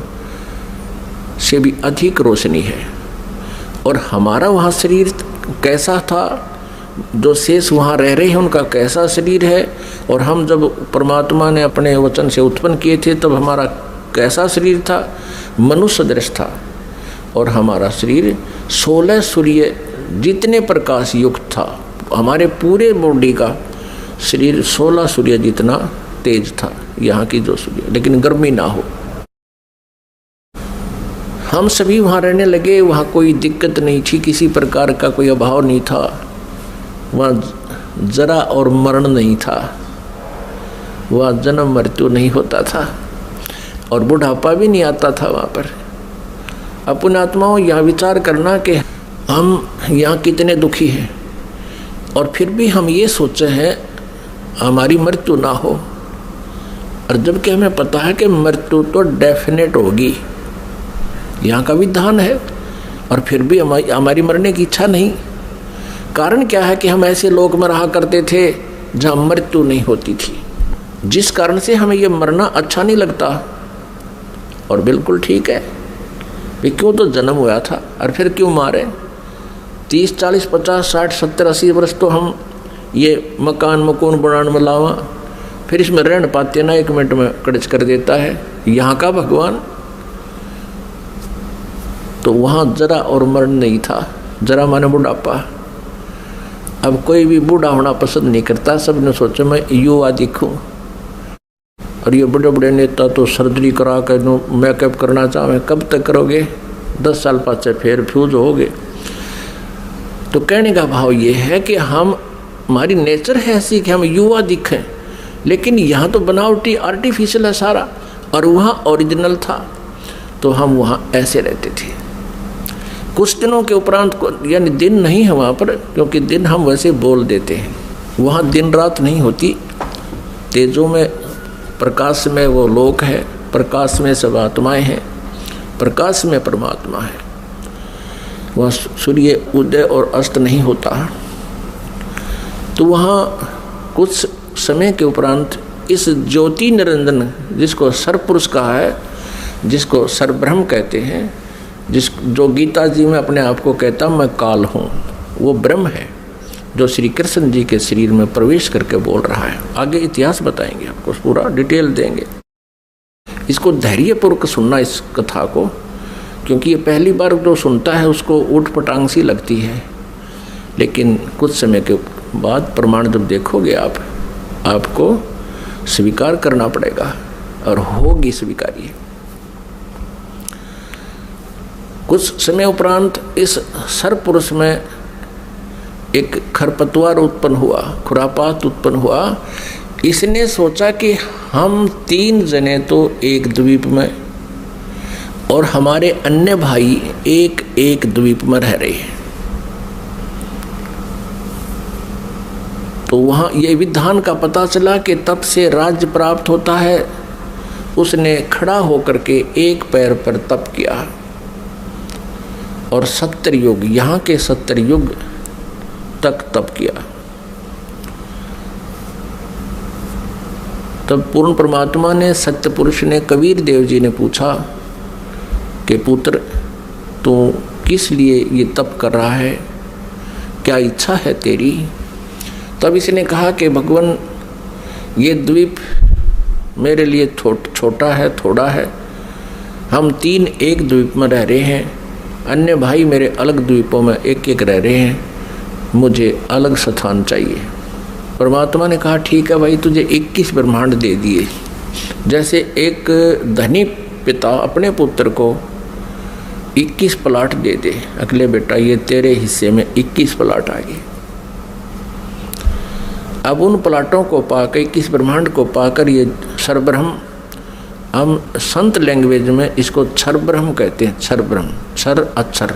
A: से भी अधिक रोशनी है। और हमारा वहाँ शरीर कैसा था, जो शेष वहाँ रह रहे हैं उनका कैसा शरीर है, और हम जब परमात्मा ने अपने वचन से उत्पन्न किए थे तब हमारा कैसा शरीर था, मनुष्य दृश्य था। और हमारा शरीर 16 सूर्य जितने प्रकाश युक्त था, हमारे पूरे बॉडी का शरीर 16 सूर्य जितना तेज था। यहाँ की जो सूर्य, लेकिन गर्मी ना हो। हम सभी वहाँ रहने लगे, वहाँ कोई दिक्कत नहीं थी, किसी प्रकार का कोई अभाव नहीं था, वहाँ जरा और मरण नहीं था, वहाँ जन्म मृत्यु नहीं होता था और बुढ़ापा भी नहीं आता था वहाँ पर। अपन आत्माओं यह विचार करना कि हम यहाँ कितने दुखी हैं और फिर भी हम ये सोचे हैं हमारी मृत्यु ना हो, और जबकि हमें पता है कि मृत्यु तो डेफिनेट होगी, यहाँ का विधान है, और फिर भी हमारी मरने की इच्छा नहीं। कारण क्या है कि हम ऐसे लोक में रहा करते थे जहाँ मृत्यु नहीं होती थी, जिस कारण से हमें ये मरना अच्छा नहीं लगता। और बिल्कुल ठीक है, वे क्यों तो जन्म हुआ था और फिर क्यों मारे। 30, 40, 50, 60, 70, 80 वर्ष तो हम ये मकान मकून बनाने में लावा, फिर इसमें रहने पाते ना, 1 मिनट में कड़च कर देता है यहाँ का भगवान। तो वहाँ जरा और मरण नहीं था, जरा माने बुढ़ापा। अब कोई भी बूढ़ा होना पसंद नहीं करता, सबने सोचा मैं युवा दिखूं। और ये बड़े बड़े नेता तो सर्जरी करा कर मेकअप करना चाहें, कब तक करोगे? 10 साल पास फिर फ्यूज होगे। तो कहने का भाव ये है कि हमारी नेचर है ऐसी कि हम युवा दिखें, लेकिन यहाँ तो बनावटी आर्टिफिशियल है सारा, और वहाँ ओरिजिनल था, तो हम वहाँ ऐसे रहते थे। कुछ दिनों के उपरांत को, यानी दिन नहीं है वहाँ पर, क्योंकि दिन हम वैसे बोल देते हैं, वहाँ दिन रात नहीं होती, तेजों में प्रकाश में वो लोक है, प्रकाश में सब आत्माएं हैं, प्रकाश में परमात्मा है, वहाँ सूर्य उदय और अस्त नहीं होता। तो वहाँ कुछ समय के उपरांत इस ज्योति निरंजन, जिसको सरपुरुष कहा है, जिसको सरब्रह्म कहते हैं, जो गीता जी में अपने आप को कहता मैं काल हूँ, वो ब्रह्म है जो श्री कृष्ण जी के शरीर में प्रवेश करके बोल रहा है। आगे इतिहास बताएंगे आपको, पूरा डिटेल देंगे। इसको धैर्यपूर्वक सुनना इस कथा को, क्योंकि ये पहली बार जो सुनता है उसको ऊट पटांग सी लगती है, लेकिन कुछ समय के बाद प्रमाण जब देखोगे आपको स्वीकार करना पड़ेगा और होगी स्वीकार्य। कुछ समय उपरांत इस सरपुरुष में एक खरपतवार उत्पन्न हुआ, खुरापात उत्पन्न हुआ। इसने सोचा कि हम 3 जने तो एक द्वीप में और हमारे अन्य भाई एक द्वीप में रह रहे हैं, तो वहाँ ये विधान का पता चला कि तप से राज्य प्राप्त होता है। उसने खड़ा होकर के एक पैर पर तप किया और 70 युग, यहाँ के 70 युग तक तप किया। तब पूर्ण परमात्मा ने, सत्य पुरुष ने, कबीर देव जी ने पूछा कि पुत्र तू किस लिए ये तप कर रहा है, क्या इच्छा है तेरी? तब इसने कहा कि भगवान ये द्वीप मेरे लिए छोटा है, थोड़ा है, हम 3 एक द्वीप में रह रहे हैं, अन्य भाई मेरे अलग द्वीपों में एक रह रहे हैं, मुझे अलग स्थान चाहिए। परमात्मा ने कहा ठीक है भाई, तुझे 21 ब्रह्मांड दे दिए। जैसे एक धनी पिता अपने पुत्र को 21 प्लाट दे दे, अगले बेटा ये तेरे हिस्से में 21 प्लाट आ गए। अब उन प्लाटों को पाकर, 21 ब्रह्मांड को पाकर, ये सरब्रह्म, हम संत लैंग्वेज में इसको क्षर ब्रह्म कहते हैं। क्षर ब्रह्म, क्षर अक्षर,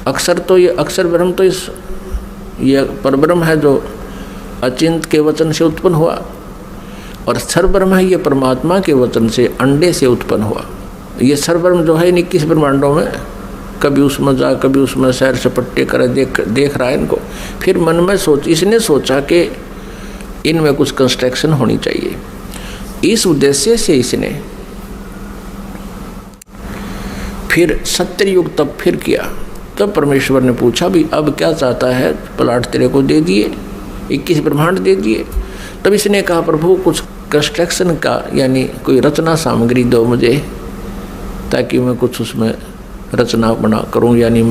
A: अक्षर तो ये अक्षर ब्रह्म तो ये परब्रह्म है जो अचिंत के वचन से उत्पन्न हुआ, और क्षर ब्रह्म है ये परमात्मा के वचन से अंडे से उत्पन्न हुआ। ये क्षर ब्रह्म जो है 21 ब्रह्मांडों में, कभी उसमें जा कभी उसमें सैर सपट्टे करे, देख रहा है इनको। फिर मन में इसने सोचा कि इनमें कुछ कंस्ट्रक्शन होनी चाहिए। इस उद्देश्य से इसने फिर 70 युग तप फिर किया। तब परमेश्वर ने पूछा भी अब क्या चाहता है? प्लाट तेरे को दे दिए, 21 ब्रह्मांड दे दिए। तब इसने कहा प्रभु कुछ कंस्ट्रक्शन का, यानी कोई रचना सामग्री दो मुझे, ताकि मैं कुछ उसमें रचना बना करूं। यानी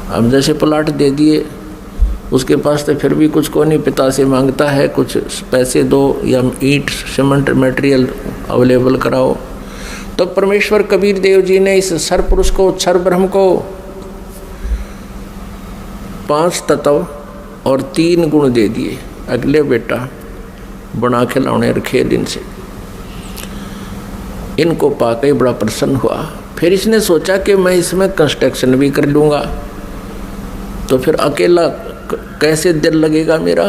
A: हम जैसे प्लाट दे दिए उसके पास तो फिर भी कुछ को नहीं, पिता से मांगता है कुछ पैसे दो या ईंट सीमेंट मटेरियल अवेलेबल कराओ। तो परमेश्वर कबीर देव जी ने इस सर पुरुष को, क्षर ब्रह्म को 5 तत्व और 3 गुण दे दिए। अगले बेटा बना खिलौने रखे दिन से, इनको पाके बड़ा प्रसन्न हुआ। फिर इसने सोचा कि मैं इसमें कंस्ट्रक्शन भी कर लूँगा, तो फिर अकेला कैसे दिल लगेगा मेरा।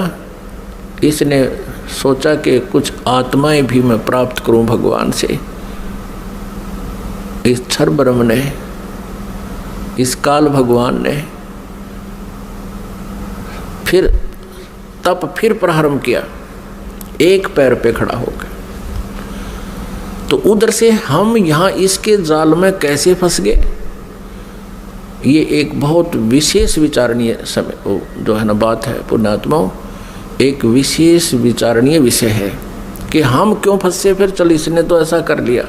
A: इसने सोचा कि कुछ आत्माएं भी मैं प्राप्त करूं भगवान से। इस क्षर ब्रह्म ने, इस काल भगवान ने फिर प्रारंभ किया, एक पैर पे खड़ा होकर। तो उधर से हम यहाँ इसके जाल में कैसे फंस गए, ये एक बहुत विशेष विचारणीय समय जो है ना बात है पुण्यात्माओं, एक विशेष विचारणीय विषय है कि हम क्यों फंसे। फिर चल इसने तो ऐसा कर लिया,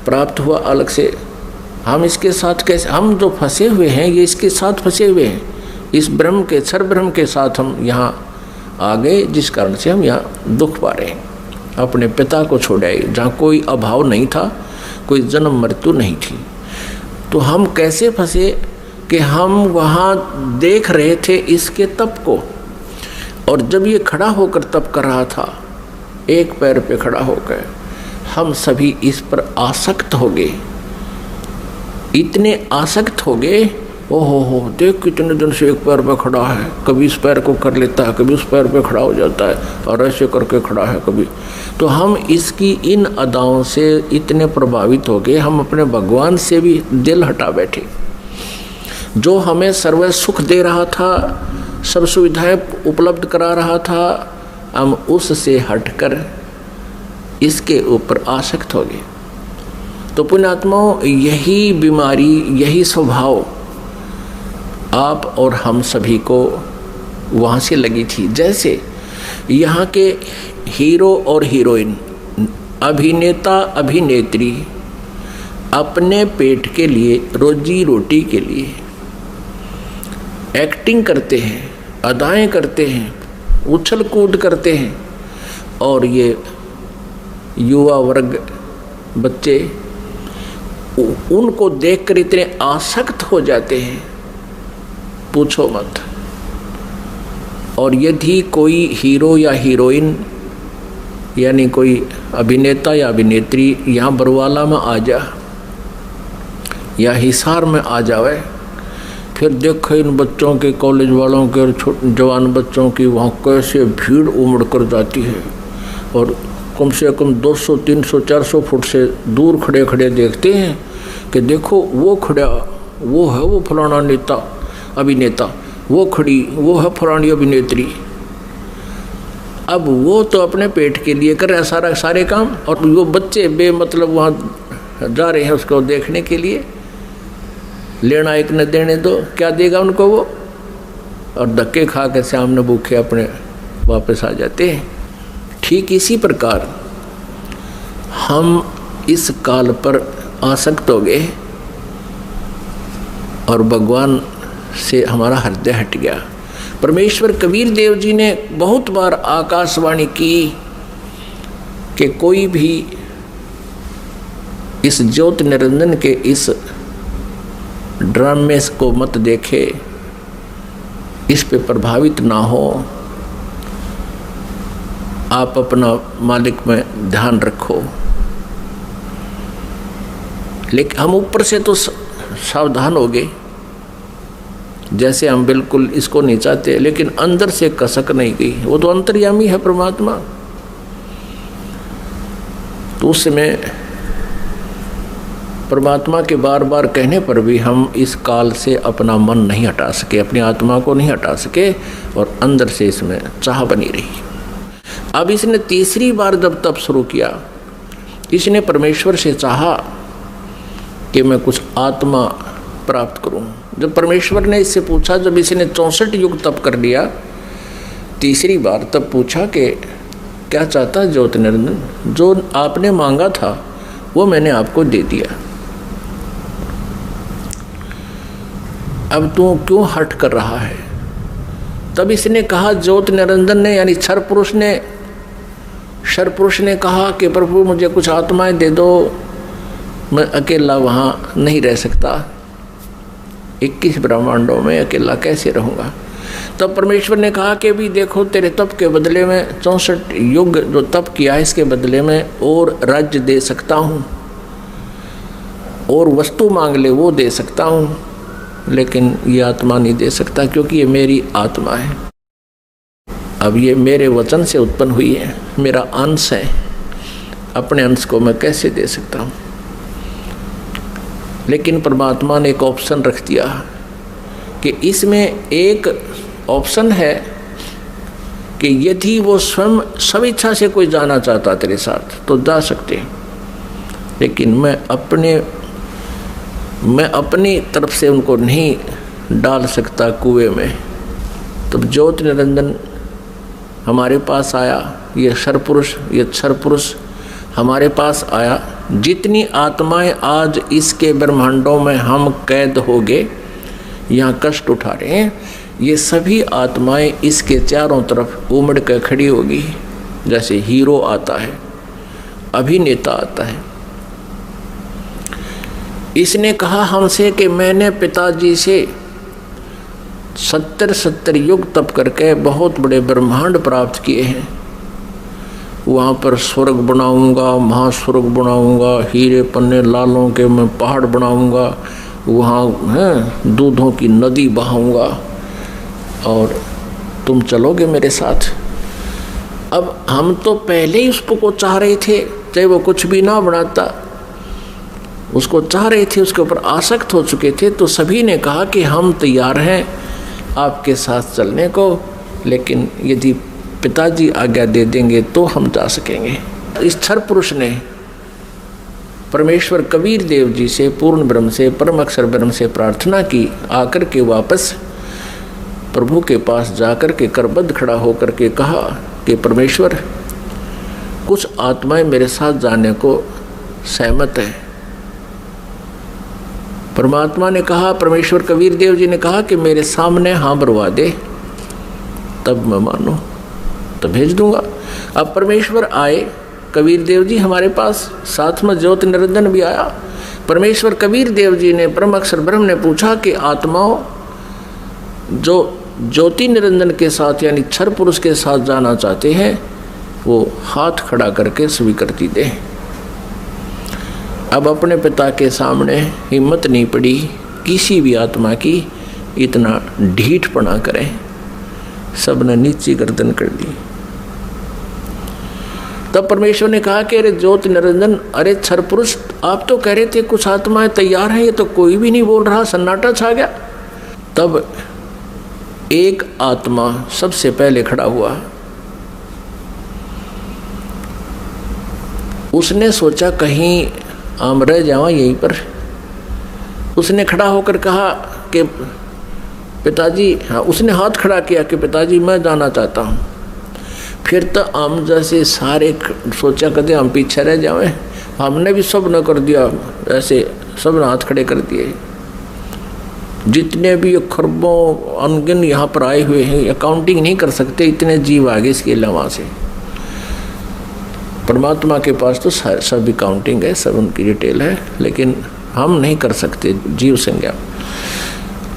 A: प्राप्त हुआ अलग से, हम इसके साथ कैसे, हम जो फंसे हुए हैं ये इसके साथ फंसे हुए हैं, इस ब्रह्म के, क्षर ब्रह्म के साथ हम यहाँ आ गए, जिस कारण से हम यहाँ दुख पा रहे हैं। अपने पिता को छोड़ आए जहाँ कोई अभाव नहीं था, कोई जन्म मृत्यु नहीं थी। तो हम कैसे फंसे कि हम वहाँ देख रहे थे इसके तप को, और जब ये खड़ा होकर तप कर रहा था, एक पैर पे खड़ा होकर, हम सभी इस पर आसक्त हो गए, इतने आसक्त हो गए। ओहो देख कितने दिन से एक पैर पे खड़ा है, कभी इस पैर को कर लेता है, कभी उस पैर पे खड़ा हो जाता है, और ऐसे करके खड़ा है कभी। तो हम इसकी इन अदाओं से इतने प्रभावित हो गए, हम अपने भगवान से भी दिल हटा बैठे। जो हमें सर्व सुख दे रहा था, सब सुविधाएं उपलब्ध करा रहा था, हम उससे हटकर इसके ऊपर आसक्त हो गए। तो पुण्यात्माओं, यही बीमारी, यही स्वभाव आप और हम सभी को वहाँ से लगी थी। जैसे यहाँ के हीरो और हीरोइन, अभिनेता अभिनेत्री अपने पेट के लिए, रोजी रोटी के लिए एक्टिंग करते हैं, अदाएं करते हैं, उछल कूद करते हैं, और ये युवा वर्ग बच्चे उनको देखकर इतने आसक्त हो जाते हैं, पूछो मत। और यदि कोई हीरो या हीरोइन यानी कोई अभिनेता या अभिनेत्री यहाँ बरवाला में आ जा या हिसार में आ जावे, फिर देखो इन बच्चों के, कॉलेज वालों के और जवान बच्चों की वहाँ कैसे भीड़ उमड़ कर जाती है, और कम से कम 200, 300, 400 फुट से दूर खड़े खड़े देखते हैं कि देखो वो खड़ा, वो है वो फलाना नेता अभिनेता, वो खड़ी, वो है फलानी अभिनेत्री। अब वो तो अपने पेट के लिए कर रहा है सारे काम, और वो बच्चे बेमतलब वहाँ जा रहे हैं उसको देखने के लिए। लेना एक न देने दो, क्या देगा उनको वो, और धक्के खा के सामने भूखे अपने वापस आ जाते हैं। ठीक इसी प्रकार हम इस काल पर आसक्त हो गए और भगवान से हमारा हृदय हट गया। परमेश्वर कबीर देव जी ने बहुत बार आकाशवाणी की कि कोई भी इस ज्योति निरंजन के इस ड्रामे को मत देखे, इस पे प्रभावित ना हो, आप अपना मालिक में ध्यान रखो। लेकिन हम ऊपर से तो सावधान हो गए, जैसे हम बिल्कुल इसको नहीं चाहते, लेकिन अंदर से कसक नहीं गई। वो तो अंतर्यामी है परमात्मा। तो उस समय परमात्मा के बार बार कहने पर भी हम इस काल से अपना मन नहीं हटा सके, अपनी आत्मा को नहीं हटा सके, और अंदर से इसमें चाह बनी रही। अब इसने तीसरी बार जब तप शुरू किया, इसने परमेश्वर से चाहा कि मैं कुछ आत्मा प्राप्त करूं। जब परमेश्वर ने इससे पूछा, जब इसने 64 युग तप कर लिया तीसरी बार, तब पूछा कि क्या चाहता ज्योति निरंजन, जो आपने मांगा था वो मैंने आपको दे दिया, अब तू क्यों हट कर रहा है। तब इसने कहा, ज्योति निरंजन ने यानी क्षर पुरुष ने कहा कि प्रभु मुझे कुछ आत्माएं दे दो, मैं अकेला वहाँ नहीं रह सकता, 21 ब्रह्मांडों में अकेला कैसे रहूँगा। तब परमेश्वर ने कहा कि भी देखो, तेरे तप के बदले में 64 युग जो तप किया है इसके बदले में और राज्य दे सकता हूँ, और वस्तु मांग ले वो दे सकता हूँ, लेकिन ये आत्मा नहीं दे सकता, क्योंकि ये मेरी आत्मा है। अब ये मेरे वचन से उत्पन्न हुई है, मेरा अंश है, अपने अंश को मैं कैसे दे सकता हूँ। लेकिन परमात्मा ने एक ऑप्शन रख दिया कि इसमें एक ऑप्शन है कि यदि वो स्वयं स्वेच्छा से कोई जाना चाहता तेरे साथ तो जा सकते, लेकिन मैं अपनी तरफ से उनको नहीं डाल सकता कुएं में। तब ज्योति निरंजन हमारे पास आया, ये क्षर पुरुष हमारे पास आया। जितनी आत्माएं आज इसके ब्रह्मांडों में हम कैद हो गए, यहाँ कष्ट उठा रहे हैं, ये सभी आत्माएं इसके चारों तरफ उमड़ कर खड़ी होगी। जैसे हीरो आता है, अभिनेता आता है। इसने कहा हमसे कि मैंने पिताजी से 70 युग तप करके बहुत बड़े ब्रह्मांड प्राप्त किए हैं। वहाँ पर स्वर्ग बनाऊंगा, महास्वर्ग बनाऊंगा, हीरे पन्ने लालों के मैं पहाड़ बनाऊंगा, वहाँ हैं दूधों की नदी बहाऊंगा और तुम चलोगे मेरे साथ। अब हम तो पहले ही उसको चाह रहे थे, चाहे वो कुछ भी ना बनाता, उसको चाह रहे थे, उसके ऊपर आसक्त हो चुके थे। तो सभी ने कहा कि हम तैयार हैं आपके साथ चलने को, लेकिन यदि पिताजी आज्ञा दे देंगे तो हम जा सकेंगे। इस क्षर पुरुष ने परमेश्वर कबीर देव जी से, पूर्ण ब्रह्म से, परम अक्षर ब्रह्म से प्रार्थना की। आकर के वापस प्रभु के पास जाकर के करबद्ध खड़ा होकर के कहा कि परमेश्वर, कुछ आत्माएं मेरे साथ जाने को सहमत है। परमात्मा ने कहा, परमेश्वर कबीर देव जी ने कहा कि मेरे सामने हाँ बरवा दे, तब मैं मानूं, तो भेज दूंगा। अब परमेश्वर आए, कबीर देव जी हमारे पास, साथ में ज्योति निरंजन भी आया। परमेश्वर कबीर देव जी ने, परम अक्षर ब्रह्म ने पूछा कि आत्माओं जो ज्योति निरंजन के साथ यानी क्षर पुरुष के साथ जाना चाहते हैं, वो हाथ खड़ा करके स्वीकृति दे। अब अपने पिता के सामने हिम्मत नहीं पड़ी किसी भी आत्मा की इतना ढीठपना करें, सबने नीची गर्दन कर दी। तब परमेश्वर ने कहा कि अरे ज्योति निरंजन, अरे क्षर पुरुष, आप तो कह रहे थे कुछ आत्माएं तैयार हैं, ये तो कोई भी नहीं बोल रहा, सन्नाटा छा गया। तब एक आत्मा सबसे पहले खड़ा हुआ। उसने सोचा कहीं हम रह जावा यहीं पर। उसने खड़ा होकर कहा कि पिताजी, हाँ, उसने हाथ खड़ा किया कि पिताजी मैं जाना चाहता हूँ। फिर तो हम जैसे सारे सोचा करते हम पीछे रह जाएं, हमने भी सब न कर दिया, ऐसे सब ने हाथ खड़े कर दिए। जितने भी खरबों अनगिन यहाँ पर आए हुए हैं, अकाउंटिंग नहीं कर सकते, इतने जीव आगे इसके अलावा से। परमात्मा के पास तो सब अकाउंटिंग है, सब उनकी डिटेल है, लेकिन हम नहीं कर सकते जीव संज्ञा।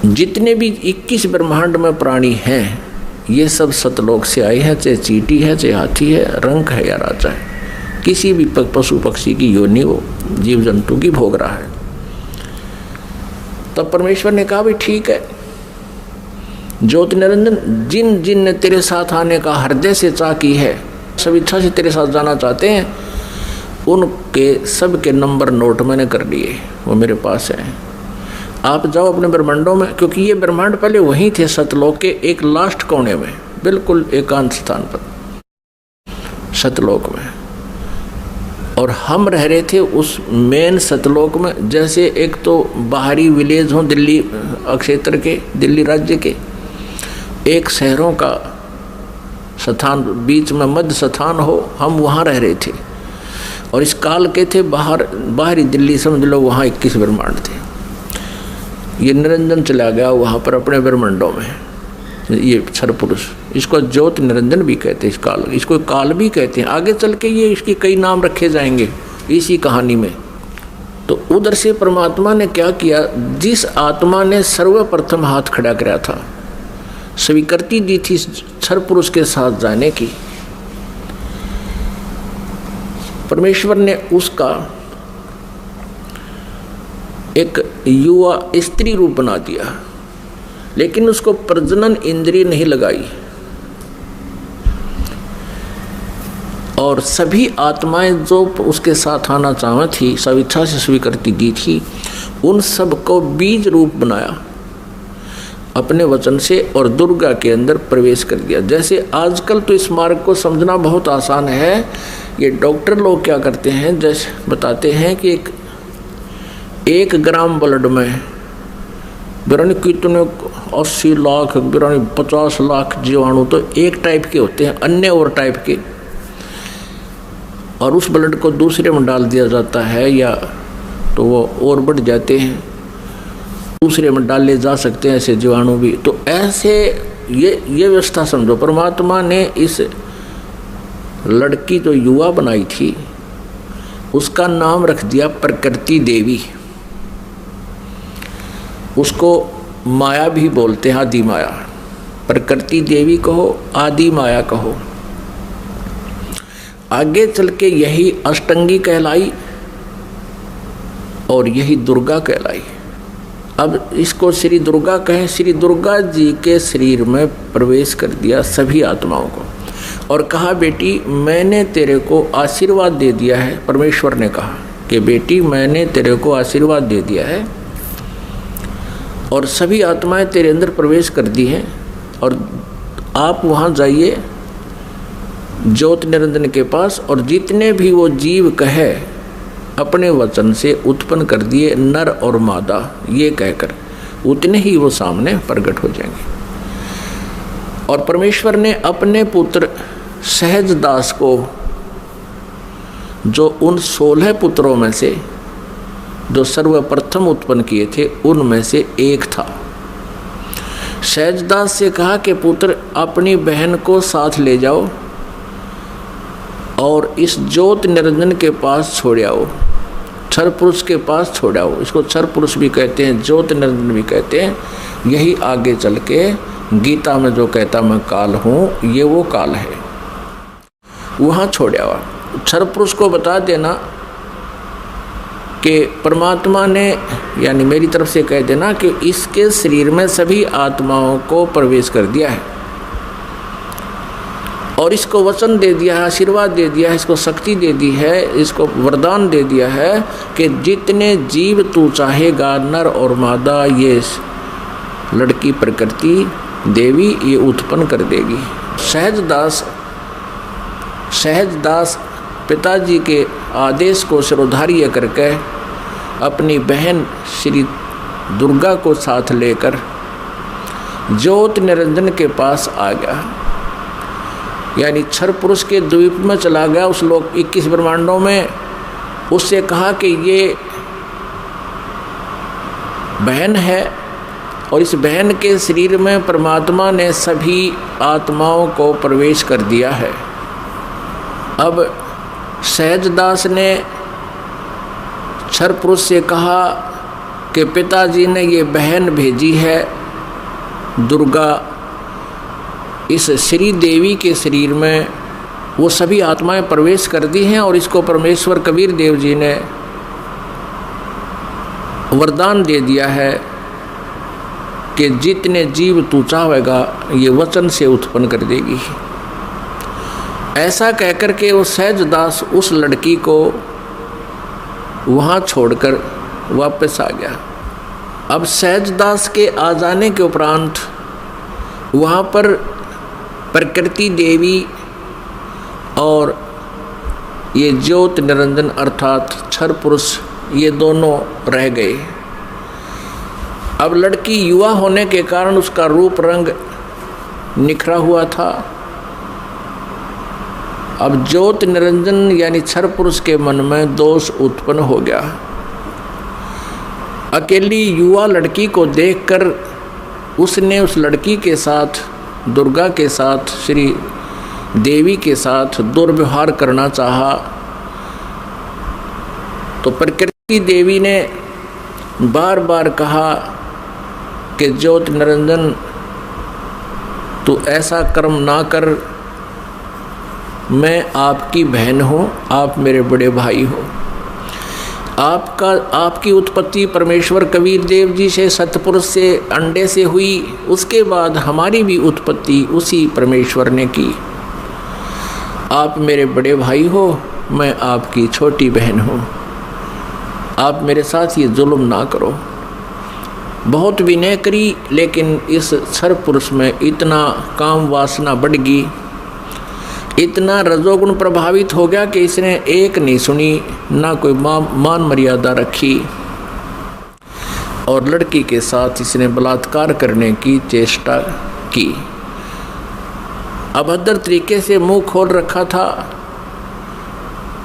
A: जितने भी 21 ब्रह्मांड में प्राणी हैं, ये सब सतलोक से आए हैं, चाहे चींटी है, चाहे हाथी है, रंक है या राजा है, किसी भी पशु पक्षी की योनि वो जीव जंतु की भोग रहा है। तब परमेश्वर ने कहा भी ठीक है ज्योति निरंजन, जिन जिन ने तेरे साथ आने का हृदय से चाह की है, सब इच्छा से तेरे साथ जाना चाहते हैं, उनके सब के नंबर नोट मैंने कर लिए, वो मेरे पास है। आप जाओ अपने ब्रह्मांडों में, क्योंकि ये ब्रह्मांड पहले वहीं थे सतलोक के एक लास्ट कोने में, बिल्कुल एकांत स्थान पर सतलोक में, और हम रह रहे थे उस मेन सतलोक में। जैसे एक तो बाहरी विलेज हो दिल्ली क्षेत्र के, दिल्ली राज्य के, एक शहरों का स्थान, बीच में मध्य स्थान हो, हम वहाँ रह रहे थे। और इस काल के थे बाहरी दिल्ली, समझ लो वहाँ 21 ब्रह्मांड थे। ये निरंजन चला गया वहाँ पर अपने ब्रह्मांडों में, ये क्षर पुरुष, इसको ज्योत निरंजन भी कहते हैं, इस काल, इसको काल भी कहते हैं। आगे चल के ये इसके कई नाम रखे जाएंगे इसी कहानी में। तो उधर से परमात्मा ने क्या किया, जिस आत्मा ने सर्वप्रथम हाथ खड़ा कराया था, स्वीकृति दी थी क्षर पुरुष के साथ जाने की, परमेश्वर ने उसका एक युवा स्त्री रूप बना दिया, लेकिन उसको प्रजनन इंद्रिय नहीं लगाई। और सभी आत्माएं जो उसके साथ आना चाहती थी, स्वेच्छा से स्वीकृति दी थी, उन सबको बीज रूप बनाया अपने वचन से और दुर्गा के अंदर प्रवेश कर दिया। जैसे आजकल तो इस मार्ग को समझना बहुत आसान है। ये डॉक्टर लोग क्या करते हैं, जैसे बताते हैं कि एक ग्राम ब्लड में बिरानी कितने 80 लाख बिरानी 50 लाख जीवाणु तो एक टाइप के होते हैं, अन्य और टाइप के, और उस ब्लड को दूसरे में डाल दिया जाता है या तो वो और बढ़ जाते हैं, दूसरे में डाले जा सकते हैं ऐसे जीवाणु भी। तो ऐसे ये व्यवस्था समझो, परमात्मा ने इस लड़की जो युवा बनाई थी उसका नाम रख दिया प्रकृति देवी। उसको माया भी बोलते हैं, आदि माया। प्रकृति देवी कहो, आदि माया कहो। आगे चल के यही अष्टंगी कहलाई और यही दुर्गा कहलाई। अब इसको श्री दुर्गा कहें। श्री दुर्गा जी के शरीर में प्रवेश कर दिया सभी आत्माओं को और कहा, बेटी मैंने तेरे को आशीर्वाद दे दिया है। परमेश्वर ने कहा कि बेटी मैंने तेरे को आशीर्वाद दे दिया है और सभी आत्माएं तेरे अंदर प्रवेश कर दी हैं, और आप वहाँ जाइए ज्योत निरंजन के पास, और जितने भी वो जीव कहे अपने वचन से उत्पन्न कर दिए नर और मादा, ये कहकर उतने ही वो सामने प्रकट हो जाएंगे। और परमेश्वर ने अपने पुत्र सहजदास को, जो उन 16 पुत्रों में से जो सर्वप्रथम उत्पन्न किए थे उनमें से एक था, सहजदास से कहा कि पुत्र अपनी बहन को साथ ले जाओ और इस ज्योत निरंजन के पास छोड़ आओ, क्षर पुरुष के पास छोड़ आओ। इसको क्षर पुरुष भी कहते हैं, ज्योत निरंजन भी कहते हैं। यही आगे चल के गीता में जो कहता मैं काल हूँ, ये वो काल है, वहाँ छोड़ आओ। क्षर पुरुष को बता देना कि परमात्मा ने, यानी मेरी तरफ से कह देना कि इसके शरीर में सभी आत्माओं को प्रवेश कर दिया है और इसको वचन दे दिया है, आशीर्वाद दे दिया है, इसको शक्ति दे दी है, इसको वरदान दे दिया है कि जितने जीव तू चाहेगा नर और मादा, ये लड़की प्रकृति देवी ये उत्पन्न कर देगी। सहजदास पिताजी के आदेश को शिरोधार्य करके अपनी बहन श्री दुर्गा को साथ लेकर ज्योत निरंजन के पास आ गया, यानी क्षर पुरुष के द्वीप में चला गया। उस लोक 21 ब्रह्मांडों में उससे कहा कि ये बहन है और इस बहन के शरीर में परमात्मा ने सभी आत्माओं को प्रवेश कर दिया है। अब सहजदास ने क्षर पुरुष से कहा कि पिताजी ने ये बहन भेजी है दुर्गा, इस श्री देवी के शरीर में वो सभी आत्माएं प्रवेश कर दी हैं और इसको परमेश्वर कबीर देव जी ने वरदान दे दिया है कि जितने जीव तू चाहेगा ये वचन से उत्पन्न कर देगी। ऐसा कहकर के वो सहजदास उस लड़की को वहाँ छोड़कर वापस आ गया। अब सहजदास के आ जाने के उपरांत वहाँ पर प्रकृति देवी और ये ज्योत निरंजन अर्थात क्षर पुरुष ये दोनों रह गए। अब लड़की युवा होने के कारण उसका रूप रंग निखरा हुआ था। अब ज्योत निरंजन यानी क्षर पुरुष के मन में दोष उत्पन्न हो गया। अकेली युवा लड़की को देखकर उसने उस लड़की के साथ दुर्गा के साथ, श्री देवी के साथ दुर्व्यवहार करना चाहा तो प्रकृति देवी ने बार बार कहा कि ज्योति निरंजन तू ऐसा कर्म ना कर, मैं आपकी बहन हूँ, आप मेरे बड़े भाई हो। आपकी उत्पत्ति परमेश्वर कबीर देव जी से, सतपुरुष से, अंडे से हुई, उसके बाद हमारी भी उत्पत्ति उसी परमेश्वर ने की। आप मेरे बड़े भाई हो, मैं आपकी छोटी बहन हूँ, आप मेरे साथ ये जुल्म ना करो। बहुत विनय करी, लेकिन इस क्षर पुरुष में इतना काम वासना बढ़ गई, इतना रजोगुण प्रभावित हो गया कि इसने एक नहीं सुनी, ना कोई मान मर्यादा रखी और लड़की के साथ इसने बलात्कार करने की चेष्टा की। अभद्र तरीके से मुंह खोल रखा था।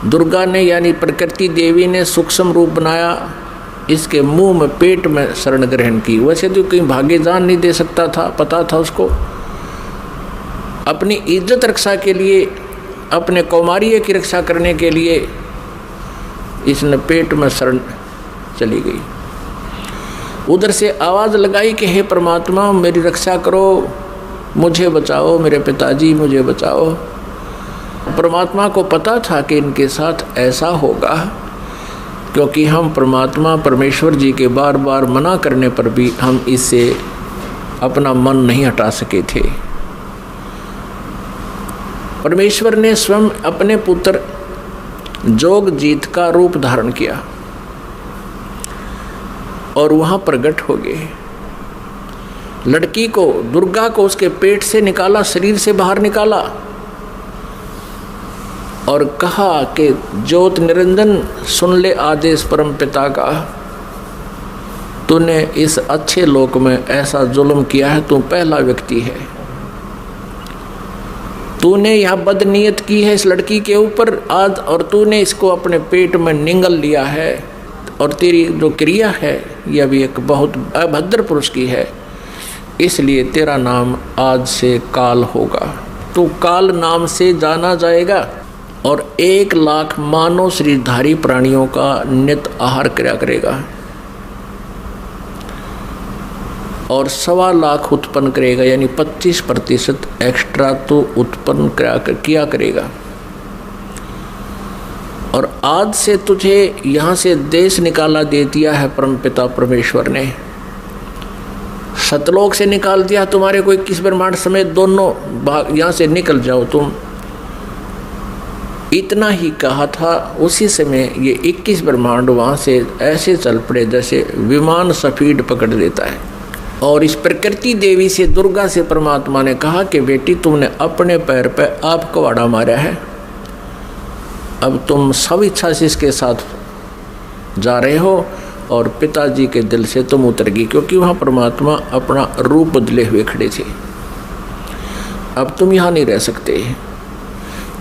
A: दुर्गा ने यानी प्रकृति देवी ने सूक्ष्म रूप बनाया, इसके मुंह में पेट में शरण ग्रहण की। वैसे तो कहीं भागे जान नहीं दे सकता था, पता था उसको। अपनी इज्जत रक्षा के लिए, अपने कौमार्य की रक्षा करने के लिए इसने पेट में शरण चली गई। उधर से आवाज़ लगाई कि हे परमात्मा मेरी रक्षा करो, मुझे बचाओ, मेरे पिताजी मुझे बचाओ। परमात्मा को पता था कि इनके साथ ऐसा होगा, क्योंकि हम परमात्मा परमेश्वर जी के बार बार मना करने पर भी हम इससे अपना मन नहीं हटा सके थे। परमेश्वर ने स्वयं अपने पुत्र जोगजीत का रूप धारण किया और वहां प्रकट हो गए। लड़की को, दुर्गा को उसके पेट से निकाला, शरीर से बाहर निकाला और कहा कि ज्योति निरंजन सुन ले आदेश परम पिता का, तूने इस अच्छे लोक में ऐसा जुल्म किया है, तू पहला व्यक्ति है। तूने यह बदनीयत की है इस लड़की के ऊपर आज, और तूने इसको अपने पेट में निगल लिया है, और तेरी जो क्रिया है यह भी एक बहुत अभद्र पुरुष की है, इसलिए तेरा नाम आज से काल होगा। तू काल नाम से जाना जाएगा और 1,00,000 मानव शरीरधारी प्राणियों का नित आहार किया करेगा और 1,25,000 उत्पन्न करेगा, यानी 25% एक्स्ट्रा तो उत्पन्न किया करेगा। और आज से तुझे यहाँ से देश निकाला दे दिया है परमपिता परमेश्वर ने, सतलोक से निकाल दिया तुम्हारे को 21 ब्रह्मांड समेत दोनों भाग, यहाँ से निकल जाओ तुम। इतना ही कहा था, उसी समय ये 21 ब्रह्मांड वहाँ से ऐसे चल पड़े जैसे विमान स्पीड पकड़ लेता है। और इस प्रकृति देवी से, दुर्गा से परमात्मा ने कहा कि बेटी तुमने अपने पैर पे आप कवाड़ा मारा है, अब तुम सब इच्छा से इसके साथ जा रहे हो और पिताजी के दिल से तुम उतर गई, क्योंकि वहाँ परमात्मा अपना रूप बदले हुए खड़े थे। अब तुम यहाँ नहीं रह सकते।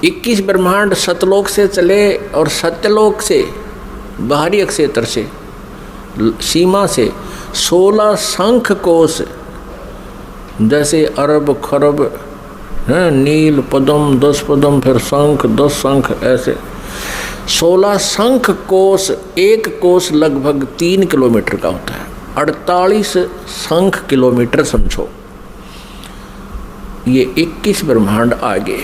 A: 21 ब्रह्मांड सतलोक से चले और सत्यलोक से, बाहरी अक्षेत्र से, सीमा से 16 शंख कोश, जैसे अरब खरब हैं, नील पद्म 10 पद्म, फिर शंख 10 शंख, ऐसे 16 शंख कोश। एक कोश लगभग 3 किलोमीटर का होता है, 48 शंख किलोमीटर समझो। ये 21 ब्रह्मांड आगे।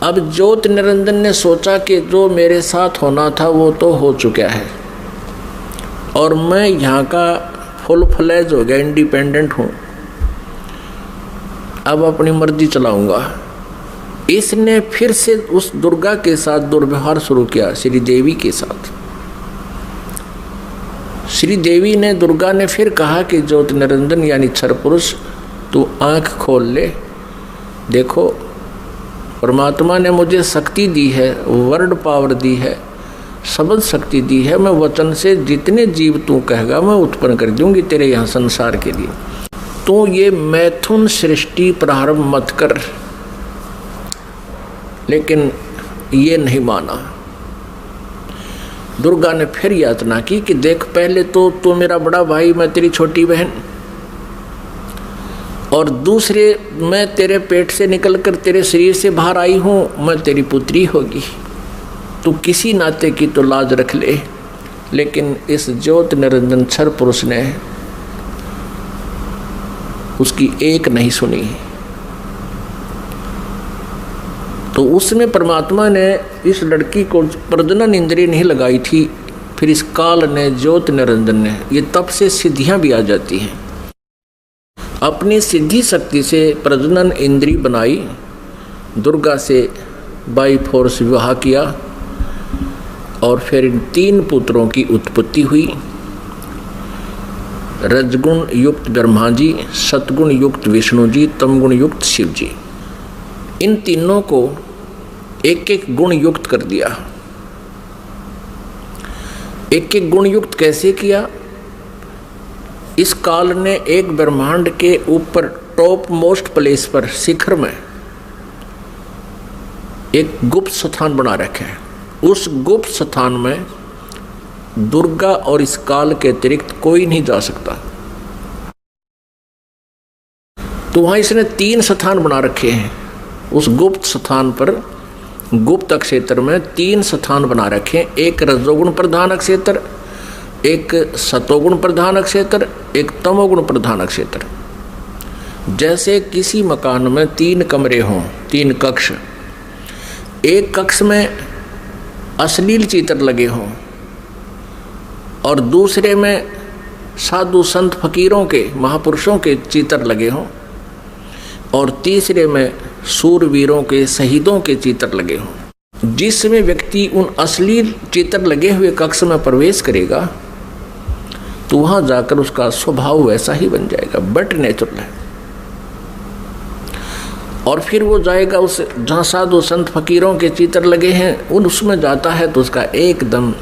A: अब ज्योति निरंजन ने सोचा कि जो मेरे साथ होना था वो तो हो चुका है और मैं यहाँ का फुल फ्लैज हो गया, इंडिपेंडेंट हूँ, अब अपनी मर्जी चलाऊंगा। इसने फिर से उस दुर्गा के साथ दुर्व्यवहार शुरू किया, श्री देवी के साथ। श्री देवी ने, दुर्गा ने फिर कहा कि ज्योति निरंजन यानी क्षर पुरुष तू आँख खोल ले, देखो परमात्मा ने मुझे शक्ति दी है, वर्ड पावर दी है, शब्द शक्ति दी है, मैं वचन से जितने जीव तू कहेगा मैं उत्पन्न कर दूंगी तेरे यहाँ संसार के लिए। तू ये मैथुन सृष्टि प्रारंभ मत कर। लेकिन ये नहीं माना। दुर्गा ने फिर यातना की कि देख, पहले तो तू मेरा बड़ा भाई, मैं तेरी छोटी बहन, और दूसरे मैं तेरे पेट से निकलकर तेरे शरीर से बाहर आई हूँ, मैं तेरी पुत्री होगी, तू किसी नाते की तो लाज रख ले। लेकिन इस ज्योत निरंजन क्षर पुरुष ने उसकी एक नहीं सुनी। तो उसमें परमात्मा ने इस लड़की को प्रजनन इंद्रिय नहीं लगाई थी। फिर इस काल ने, ज्योत निरंजन ने, ये तब से सिद्धियां भी आ जाती हैं। अपनी सिद्धि शक्ति से प्रजनन इंद्रिय बनाई, दुर्गा से बाई फोर्स विवाह किया और फिर इन 3 पुत्रों की उत्पत्ति हुई। रजगुण युक्त ब्रह्मा जी, सतगुण युक्त विष्णु जी, तमगुण युक्त शिव जी। इन तीनों को एक एक गुण युक्त कर दिया। एक एक गुण युक्त कैसे किया? इस काल ने एक ब्रह्मांड के ऊपर टॉप मोस्ट प्लेस पर, शिखर में एक गुप्त स्थान बना रखे हैं। उस गुप्त स्थान में दुर्गा और इस काल के अतिरिक्त कोई नहीं जा सकता। तो वहां इसने 3 स्थान बना रखे हैं। उस गुप्त स्थान पर, गुप्त क्षेत्र में 3 स्थान बना रखे हैं। एक रजोगुण प्रधान क्षेत्र, एक सतोगुण प्रधान क्षेत्र, एक तमोगुण प्रधान क्षेत्र। जैसे किसी मकान में 3 कमरे हों, 3 कक्ष, एक कक्ष में अश्लील चित्र लगे हों और दूसरे में साधु संत फकीरों के, महापुरुषों के चित्र लगे हों और तीसरे में सूरवीरों के, शहीदों के चित्र लगे हों। जिसमें व्यक्ति उन अश्लील चित्र लगे हुए कक्ष में प्रवेश करेगा तो वहां जाकर उसका स्वभाव वैसा ही बन जाएगा, बट नेचुरल है। और फिर वो जाएगा उस जहाँ साधु संत फकीरों के चित्र लगे हैं उसमें जाता है तो उसका एकदम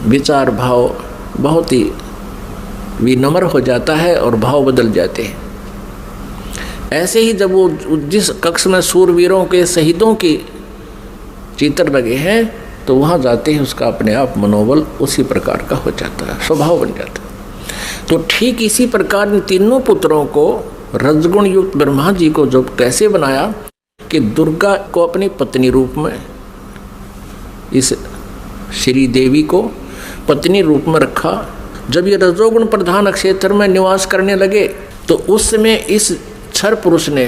A: विचार भाव बहुत ही विनम्र हो जाता है और भाव बदल जाते हैं। ऐसे ही जब वो जिस कक्ष में सूरवीरों के, शहीदों के चित्र लगे हैं तो वहाँ जाते ही उसका अपने आप मनोबल उसी प्रकार का हो जाता है, स्वभाव बन जाता है। तो ठीक इसी प्रकार इन तीनों पुत्रों को रजगुण युक्त ब्रह्मा जी को जो कैसे बनाया कि दुर्गा को अपनी पत्नी रूप में, इस श्री देवी को पत्नी रूप में रखा। जब ये रजोगुण प्रधान क्षेत्र में निवास करने लगे तो उस समय इस क्षर पुरुष ने,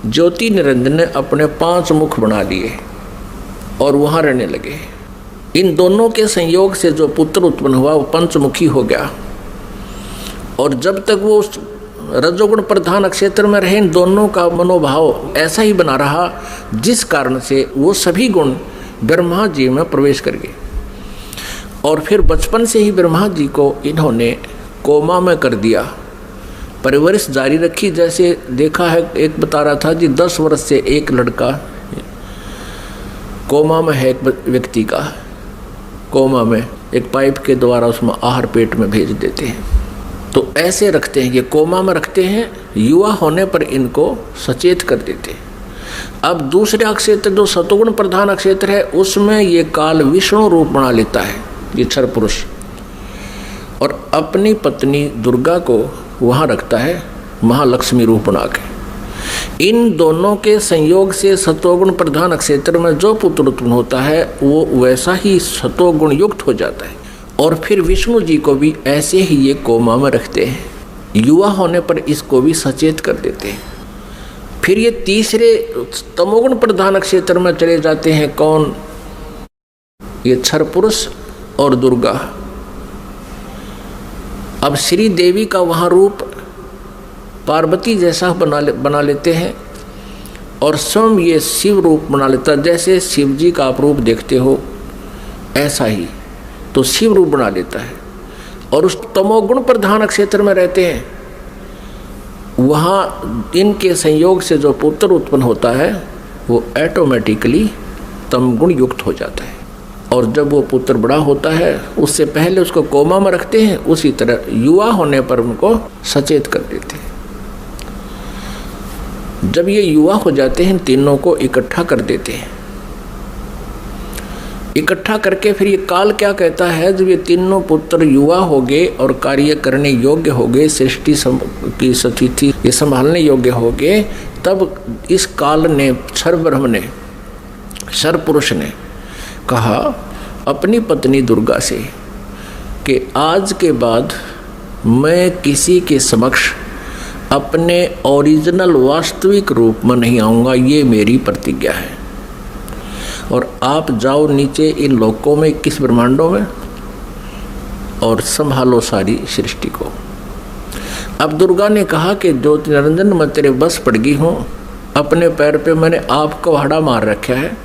A: ज्योति निरंजन ने अपने 5 मुख बना लिए और वहाँ रहने लगे। इन दोनों के संयोग से जो पुत्र उत्पन्न हुआ वो पंचमुखी हो गया। और जब तक वो रजोगुण प्रधान क्षेत्र में रहे इन दोनों का मनोभाव ऐसा ही बना रहा, जिस कारण से वो सभी गुण ब्रह्मा जी में प्रवेश कर गए। और फिर बचपन से ही ब्रह्मा जी को इन्होंने कोमा में कर दिया, परवरिश जारी रखी। जैसे देखा है, एक बता रहा था जी 10 वर्ष से एक लड़का कोमा में है, एक व्यक्ति का कोमा में, एक पाइप के द्वारा उसमें आहार पेट में भेज देते हैं। तो ऐसे रखते हैं, ये कोमा में रखते हैं, युवा होने पर इनको सचेत कर देते हैं। अब दूसरा क्षेत्र जो सतोगुण प्रधान क्षेत्र है उसमें ये काल विष्णु रूप बना लेता है, ये क्षर पुरुष, और अपनी पत्नी दुर्गा को वहाँ रखता है महालक्ष्मी रूप बना के। इन दोनों के संयोग से सतोगुण प्रधान क्षेत्र में जो पुत्र उत्पन्न होता है वो वैसा ही सतोगुण युक्त हो जाता है। और फिर विष्णु जी को भी ऐसे ही ये कोमा में रखते हैं, युवा होने पर इसको भी सचेत कर देते हैं। फिर ये तीसरे तमोगुण प्रधान क्षेत्र में चले जाते हैं। कौन? ये क्षर पुरुष और दुर्गा। अब श्री देवी का वहाँ रूप पार्वती जैसा बना लेते हैं और स्वयं ये शिव रूप बना लेता है। जैसे शिव जी का आप रूप देखते हो ऐसा ही तो शिव रूप बना लेता है। और उस तमोगुण प्रधान क्षेत्र में रहते हैं, वहाँ इनके संयोग से जो पुत्र उत्पन्न होता है वो ऑटोमेटिकली तमगुण युक्त हो जाता है। और जब वो पुत्र बड़ा होता है उससे पहले उसको कोमा में रखते हैं, उसी तरह युवा होने पर उनको सचेत कर देते हैं। जब ये युवा हो जाते हैं तीनों को इकट्ठा कर देते हैं इकट्ठा करके फिर ये काल क्या कहता है, जब ये तीनों पुत्र युवा हो गए और कार्य करने योग्य हो गए, सृष्टि की स्थिति ये संभालने योग्य हो गए, तब इस काल ने, क्षर ब्रह्म ने, क्षर पुरुष ने कहा अपनी पत्नी दुर्गा से कि आज के बाद मैं किसी के समक्ष अपने ओरिजिनल वास्तविक रूप में नहीं आऊँगा, ये मेरी प्रतिज्ञा है। और आप जाओ नीचे इन लोकों में, 21 ब्रह्मांडों में, और संभालो सारी सृष्टि को। अब दुर्गा ने कहा कि ज्योति निरंजन मैं तेरे बस पड़ गई हूँ, अपने पैर पे मैंने आपको कुल्हाड़ा मार रखा है,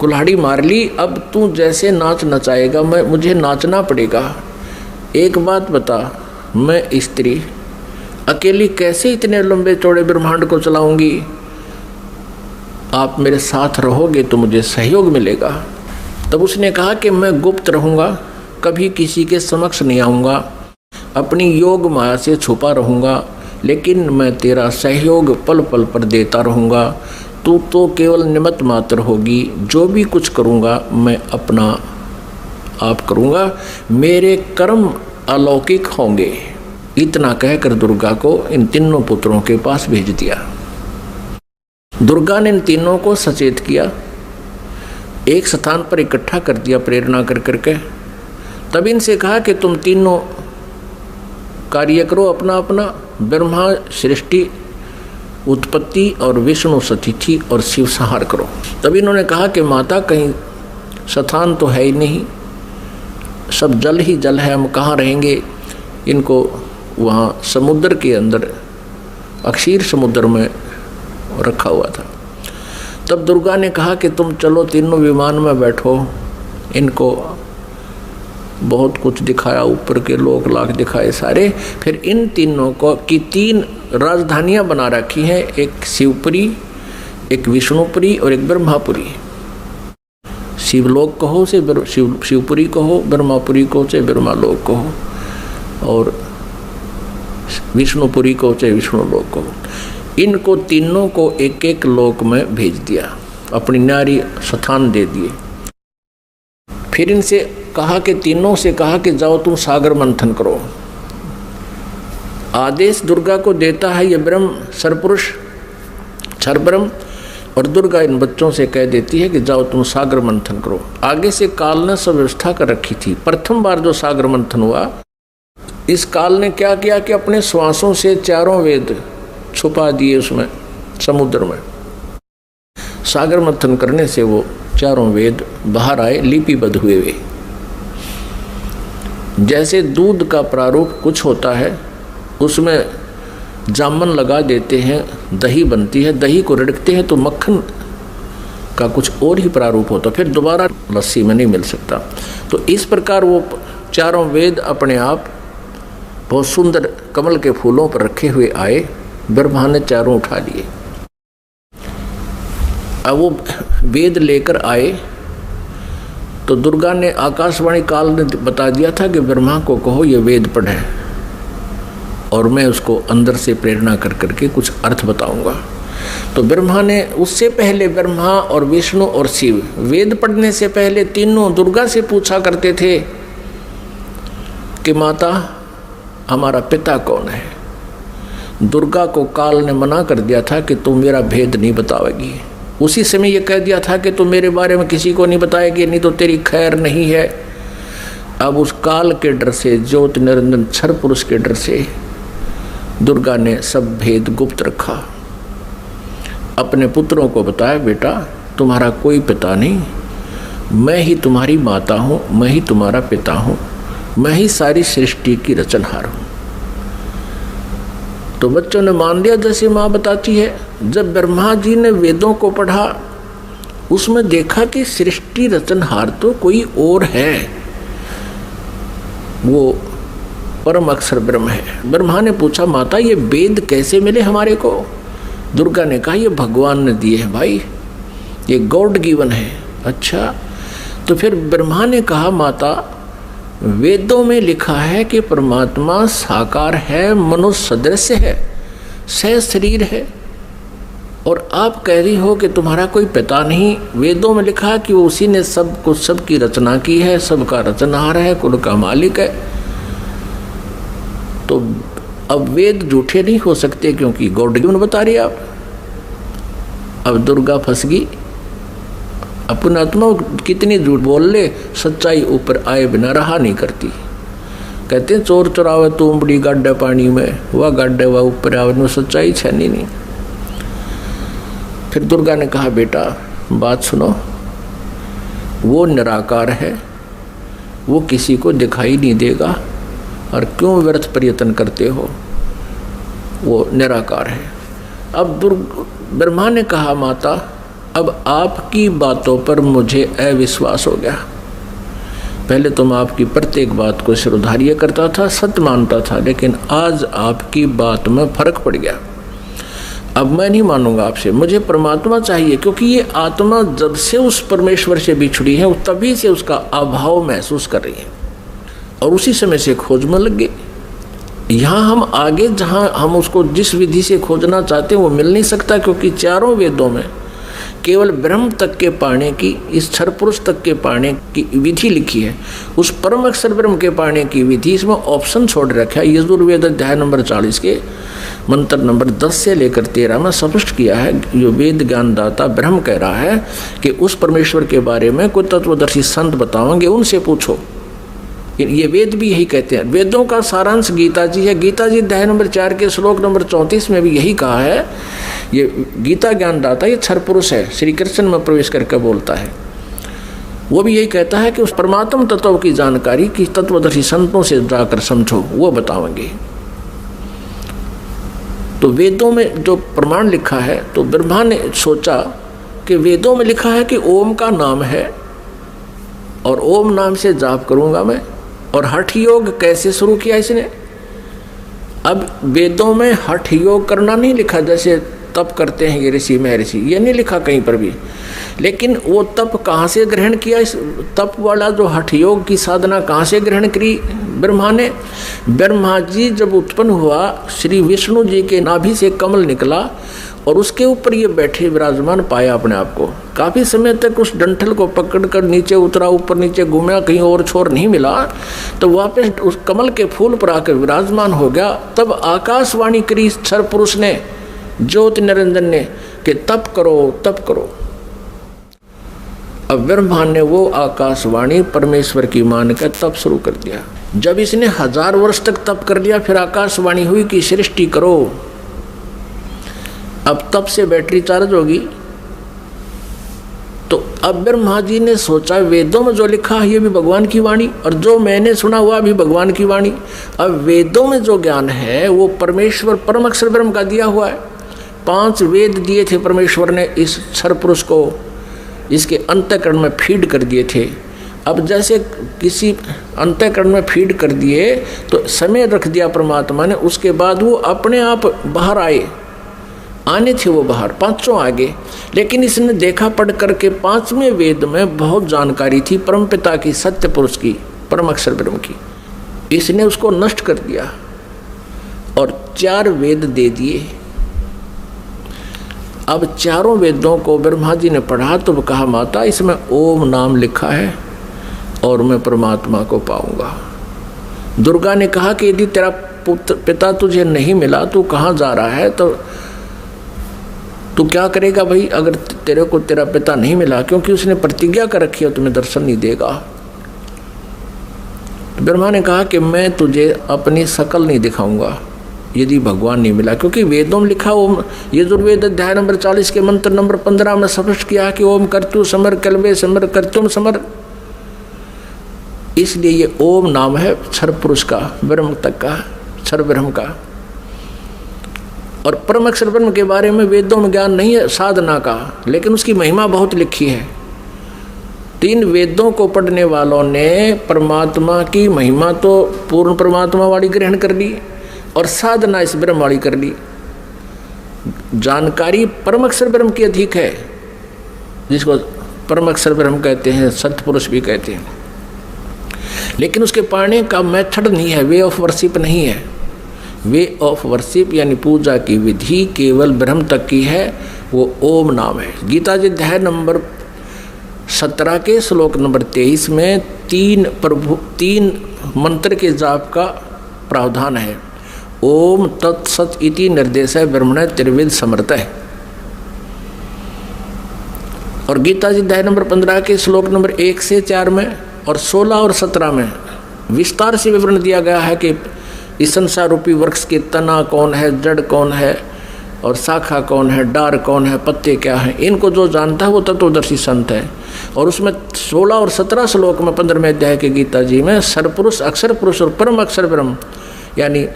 A: कुल्हाड़ी मार ली, अब तू जैसे नाच नचाएगा मुझे नाचना पड़ेगा। एक बात बता, मैं स्त्री अकेली कैसे इतने लंबे चौड़े ब्रह्मांड को चलाऊंगी, आप मेरे साथ रहोगे तो मुझे सहयोग मिलेगा। तब उसने कहा कि मैं गुप्त रहूँगा, कभी किसी के समक्ष नहीं आऊँगा, अपनी योग माया से छुपा रहूँगा, लेकिन मैं तेरा सहयोग पल पल पर देता रहूँगा। तू तो केवल निमित्त मात्र होगी, जो भी कुछ करूँगा मैं अपना आप करूँगा, मेरे कर्म अलौकिक होंगे। इतना कहकर दुर्गा को इन तीनों पुत्रों के पास भेज दिया। दुर्गा ने इन तीनों को सचेत किया, एक स्थान पर इकट्ठा कर दिया प्रेरणा कर करके। तब इनसे कहा कि तुम तीनों कार्य करो अपना अपना, ब्रह्मा सृष्टि उत्पत्ति और विष्णु सतिथि और शिव संहार करो। तब इन्होंने कहा कि माता कहीं स्थान तो है ही नहीं, सब जल ही जल है, हम कहाँ रहेंगे। इनको वहाँ समुद्र के अंदर, अक्षीर समुद्र में रखा हुआ था। तब दुर्गा ने कहा कि तुम चलो तीनों विमान में बैठो। इनको बहुत कुछ दिखाया, ऊपर के लोक लाख दिखाए सारे। फिर इन तीनों को की 3 राजधानियां बना रखी हैं, एक शिवपुरी, एक विष्णुपुरी और एक ब्रह्मापुरी। शिवलोक कहो से शिवपुरी कहो, ब्रह्मापुरी को से ब्रह्मालोक कहो, और विष्णुपुरी को से विष्णुलोक कहो। इनको तीनों को एक एक लोक में भेज दिया, अपनी नारी स्थान दे दिए। फिर इनसे कहा कि तीनों से कहा कि जाओ तुम सागर मंथन करो। आदेश दुर्गा को देता है ये ब्रह्म सरपुरुष क्षर ब्रह्म, और दुर्गा इन बच्चों से कह देती है कि जाओ तुम सागर मंथन करो। आगे से काल ने सब व्यवस्था कर रखी थी। प्रथम बार जो सागर मंथन हुआ, इस काल ने क्या किया कि अपने श्वासों से 4 वेद छुपा दिए उसमें समुद्र में। सागर मंथन करने से वो 4 वेद बाहर आए, लिपिबद्ध हुए वे। जैसे दूध का प्रारूप कुछ होता है, उसमें जामन लगा देते हैं, दही बनती है, दही को रिड़कते हैं तो मक्खन का कुछ और ही प्रारूप होता, फिर दोबारा लस्सी में नहीं मिल सकता। तो इस प्रकार वो 4 वेद अपने आप बहुत सुंदर कमल के फूलों पर रखे हुए आए। ब्रह्मा ने 4 उठा लिए। अब वो वेद लेकर आए तो दुर्गा ने, आकाशवाणी काल ने बता दिया था कि ब्रह्मा को कहो ये वेद पढ़े, और मैं उसको अंदर से प्रेरणा कर करके कुछ अर्थ बताऊंगा। तो ब्रह्मा ने, उससे पहले ब्रह्मा और विष्णु और शिव वेद पढ़ने से पहले तीनों दुर्गा से पूछा करते थे कि माता हमारा पिता कौन है। दुर्गा को काल ने मना कर दिया था कि तुम मेरा भेद नहीं बताओगी। उसी समय ये कह दिया था कि तुम मेरे बारे में किसी को नहीं बताएगी, नहीं तो तेरी खैर नहीं है। अब उस काल के डर से, ज्योति निरंजन क्षर पुरुष के डर से दुर्गा ने सब भेद गुप्त रखा। अपने पुत्रों को बताया, बेटा तुम्हारा कोई पिता नहीं, मैं ही तुम्हारी माता हूँ, मैं ही तुम्हारा पिता हूँ, मैं ही सारी सृष्टि की रचनहार हूँ। तो बच्चों ने मान लिया जैसे माँ बताती है। जब ब्रह्मा जी ने वेदों को पढ़ा, उसमें देखा कि सृष्टि रचनहार तो कोई और है, वो परम अक्षर ब्रह्म है। ब्रह्मा ने पूछा, माता ये वेद कैसे मिले हमारे को? दुर्गा ने कहा, ये भगवान ने दिए हैं भाई, ये गॉड गिवन है। अच्छा, तो फिर ब्रह्मा ने कहा, माता वेदों में लिखा है कि परमात्मा साकार है, मनुष्य सदृश है, सह शरीर है, और आप कह रही हो कि तुम्हारा कोई पिता नहीं। वेदों में लिखा है कि वो उसी ने सब कुछ, सबकी रचना की है, सबका रचनहार है, कुल का मालिक है। तो अब वेद झूठे नहीं हो सकते, क्योंकि गॉड गिवन बता रही आप। अब दुर्गा फंस गई, अपन आत्मा कितनी झूठ बोल ले, सच्चाई ऊपर आए बिना रहा नहीं करती। कहते हैं चोर चुरावे तू बड़ी गाड्डा पानी में, वह गाड्डे वह ऊपर आवे में सच्चाई छनी नहीं। फिर दुर्गा ने कहा बेटा बात सुनो, वो निराकार है, वो किसी को दिखाई नहीं देगा, और क्यों व्यर्थ प्रयत्न करते हो, वो निराकार है। अब ब्रह्मा ने कहा माता अब आपकी बातों पर मुझे अविश्वास हो गया। पहले तो मैं आपकी प्रत्येक बात को सिरोधार्य करता था, सत्य मानता था, लेकिन आज आपकी बात में फर्क पड़ गया। अब मैं नहीं मानूंगा आपसे, मुझे परमात्मा चाहिए, क्योंकि ये आत्मा जब से उस परमेश्वर से बिछड़ी है तभी से उसका अभाव महसूस कर रही है, और उसी समय से खोज में लग गई। यहाँ हम आगे जहाँ हम उसको जिस विधि से खोजना चाहते हैं वो मिल नहीं सकता, क्योंकि चारों वेदों में केवल ब्रह्म तक के पाने की, इस क्षर पुरुष तक के पाने की विधि लिखी है। उस परम अक्षर ब्रह्म के पाने की विधि इसमें ऑप्शन छोड़ रखा है। यजुर्वेद अध्याय नंबर 40 के मंत्र नंबर 10 से लेकर 13 में स्पष्ट किया है। जो वेद ज्ञानदाता ब्रह्म कह रहा है कि उस परमेश्वर के बारे में कोई तत्वदर्शी संत बताओगे, उनसे पूछो। ये वेद भी यही कहते हैं। वेदों का सारांश गीता जी है। गीता जी अध्याय नंबर 4 के श्लोक नंबर 34 में भी यही कहा है। ये गीता ज्ञानदाता ये क्षर पुरुष है, श्री कृष्ण में प्रवेश करके बोलता है। वो भी यही कहता है कि उस परमात्म तत्व की जानकारी की तत्वदर्शी संतों से जाकर समझो, वो बताएंगे। तो वेदों में जो प्रमाण लिखा है, तो ब्रह्मा ने सोचा कि वेदों में लिखा है कि ओम का नाम है, और ओम नाम से जाप करूंगा मैं। और हठ योग कैसे शुरू किया इसने? अब वेदों में हठ योग करना नहीं लिखा, जैसे तप करते हैं ये ऋषि महर्षि, ये नहीं लिखा कहीं पर भी। लेकिन वो तप कहाँ से ग्रहण किया? इस तप वाला जो हठ योग की साधना कहाँ से ग्रहण करी ब्रह्मा ने? ब्रह्मा जी जब उत्पन्न हुआ, श्री विष्णु जी के नाभि से कमल निकला और उसके ऊपर ये बैठे विराजमान पाया अपने आप को। काफ़ी समय तक उस डंठल को पकड़कर नीचे उतरा, ऊपर नीचे घूमा, कहीं और छोर नहीं मिला, तो वापस उस कमल के फूल पर आकर विराजमान हो गया। तब आकाशवाणी करी क्षर पुरुष ने, ज्योति निरंजन ने, कि तप करो तप करो। अब ब्रह्मा ने वो आकाशवाणी परमेश्वर की मान कर तप शुरू कर दिया। जब इसने 1000 वर्ष तक तप कर लिया, फिर आकाशवाणी हुई कि सृष्टि करो। अब तप से बैटरी चार्ज होगी। तो अब ब्रह्मा जी ने सोचा वेदों में जो लिखा है ये भी भगवान की वाणी, और जो मैंने सुना हुआ भी भगवान की वाणी। अब वेदों में जो ज्ञान है वो परमेश्वर परम अक्षर ब्रह्म का दिया हुआ है। 5 वेद दिए थे परमेश्वर ने इस क्षर पुरुष को, इसके अंतःकरण में फीड कर दिए थे। अब जैसे किसी अंतःकरण में फीड कर दिए तो समय रख दिया परमात्मा ने, उसके बाद वो अपने आप बाहर आने थे वो बाहर, 5 आगे। लेकिन इसने देखा पढ़ करके 5वें वेद में बहुत जानकारी थी परमपिता की, सत्य पुरुष की, परम अक्षर ब्रह्म की। इसने उसको नष्ट कर दिया और 4 वेद दे दिए। अब चारों वेदों को ब्रह्मा जी ने पढ़ा तो कहा माता इसमें ओम नाम लिखा है और मैं परमात्मा को पाऊंगा। दुर्गा ने कहा कि यदि तेरा पिता तुझे नहीं मिला, तू कहाँ जा रहा है, तो तू क्या करेगा भाई अगर तेरे को तेरा पिता नहीं मिला, क्योंकि उसने प्रतिज्ञा कर रखी है तुम्हें दर्शन नहीं देगा। तो ब्रह्मा ने कहा कि मैं तुझे अपनी शकल नहीं दिखाऊंगा यदि भगवान नहीं मिला, क्योंकि वेदों में लिखा ओम, यजुर्वेद अध्याय नंबर 40 के मंत्र नंबर 15 में स्पष्ट किया कि ओम कर्तु समर कल्वे समर कर्तुम समर। इसलिए ये ओम नाम है क्षर पुरुष का, ब्रह्म तक का, क्षर ब्रह्म का। और परम अक्षर ब्रह्म के बारे में वेदों में ज्ञान नहीं है साधना का, लेकिन उसकी महिमा बहुत लिखी है। 3 वेदों को पढ़ने वालों ने परमात्मा की महिमा तो पूर्ण परमात्मा वाली ग्रहण कर ली और साधना इस ब्रह्म वाली कर ली। जानकारी परम अक्षर ब्रह्म की अधिक है, जिसको परम अक्षर ब्रह्म कहते हैं, सत्पुरुष भी कहते हैं। लेकिन उसके पाने का मेथड नहीं है, वे ऑफ वर्शिप नहीं है। वे ऑफ वर्शिप यानी पूजा की विधि केवल ब्रह्म तक की है, वो ओम नाम है। गीता जी अध्याय नंबर 17 के श्लोक नंबर 23 में तीन मंत्र के जाप का प्रावधान है। ओम तत्सत इति निर्देश है ब्रह्मण त्रिविध समर्थ है। और गीता जी अध्याय नंबर 15 के श्लोक नंबर 1 से 4 में और 16 और 17 में विस्तार से विवरण दिया गया है कि इस संसार रूपी वृक्ष के तना कौन है, जड़ कौन है और शाखा कौन है, डार कौन है, पत्ते क्या हैं। इनको जो जानता है वो तत्वदर्शी संत है। और उसमें 16 और 17 श्लोक में 15वें अध्याय के गीता जी में सरपुरुष, अक्षर पुरुष और परम अक्षर ब्रह्म यानी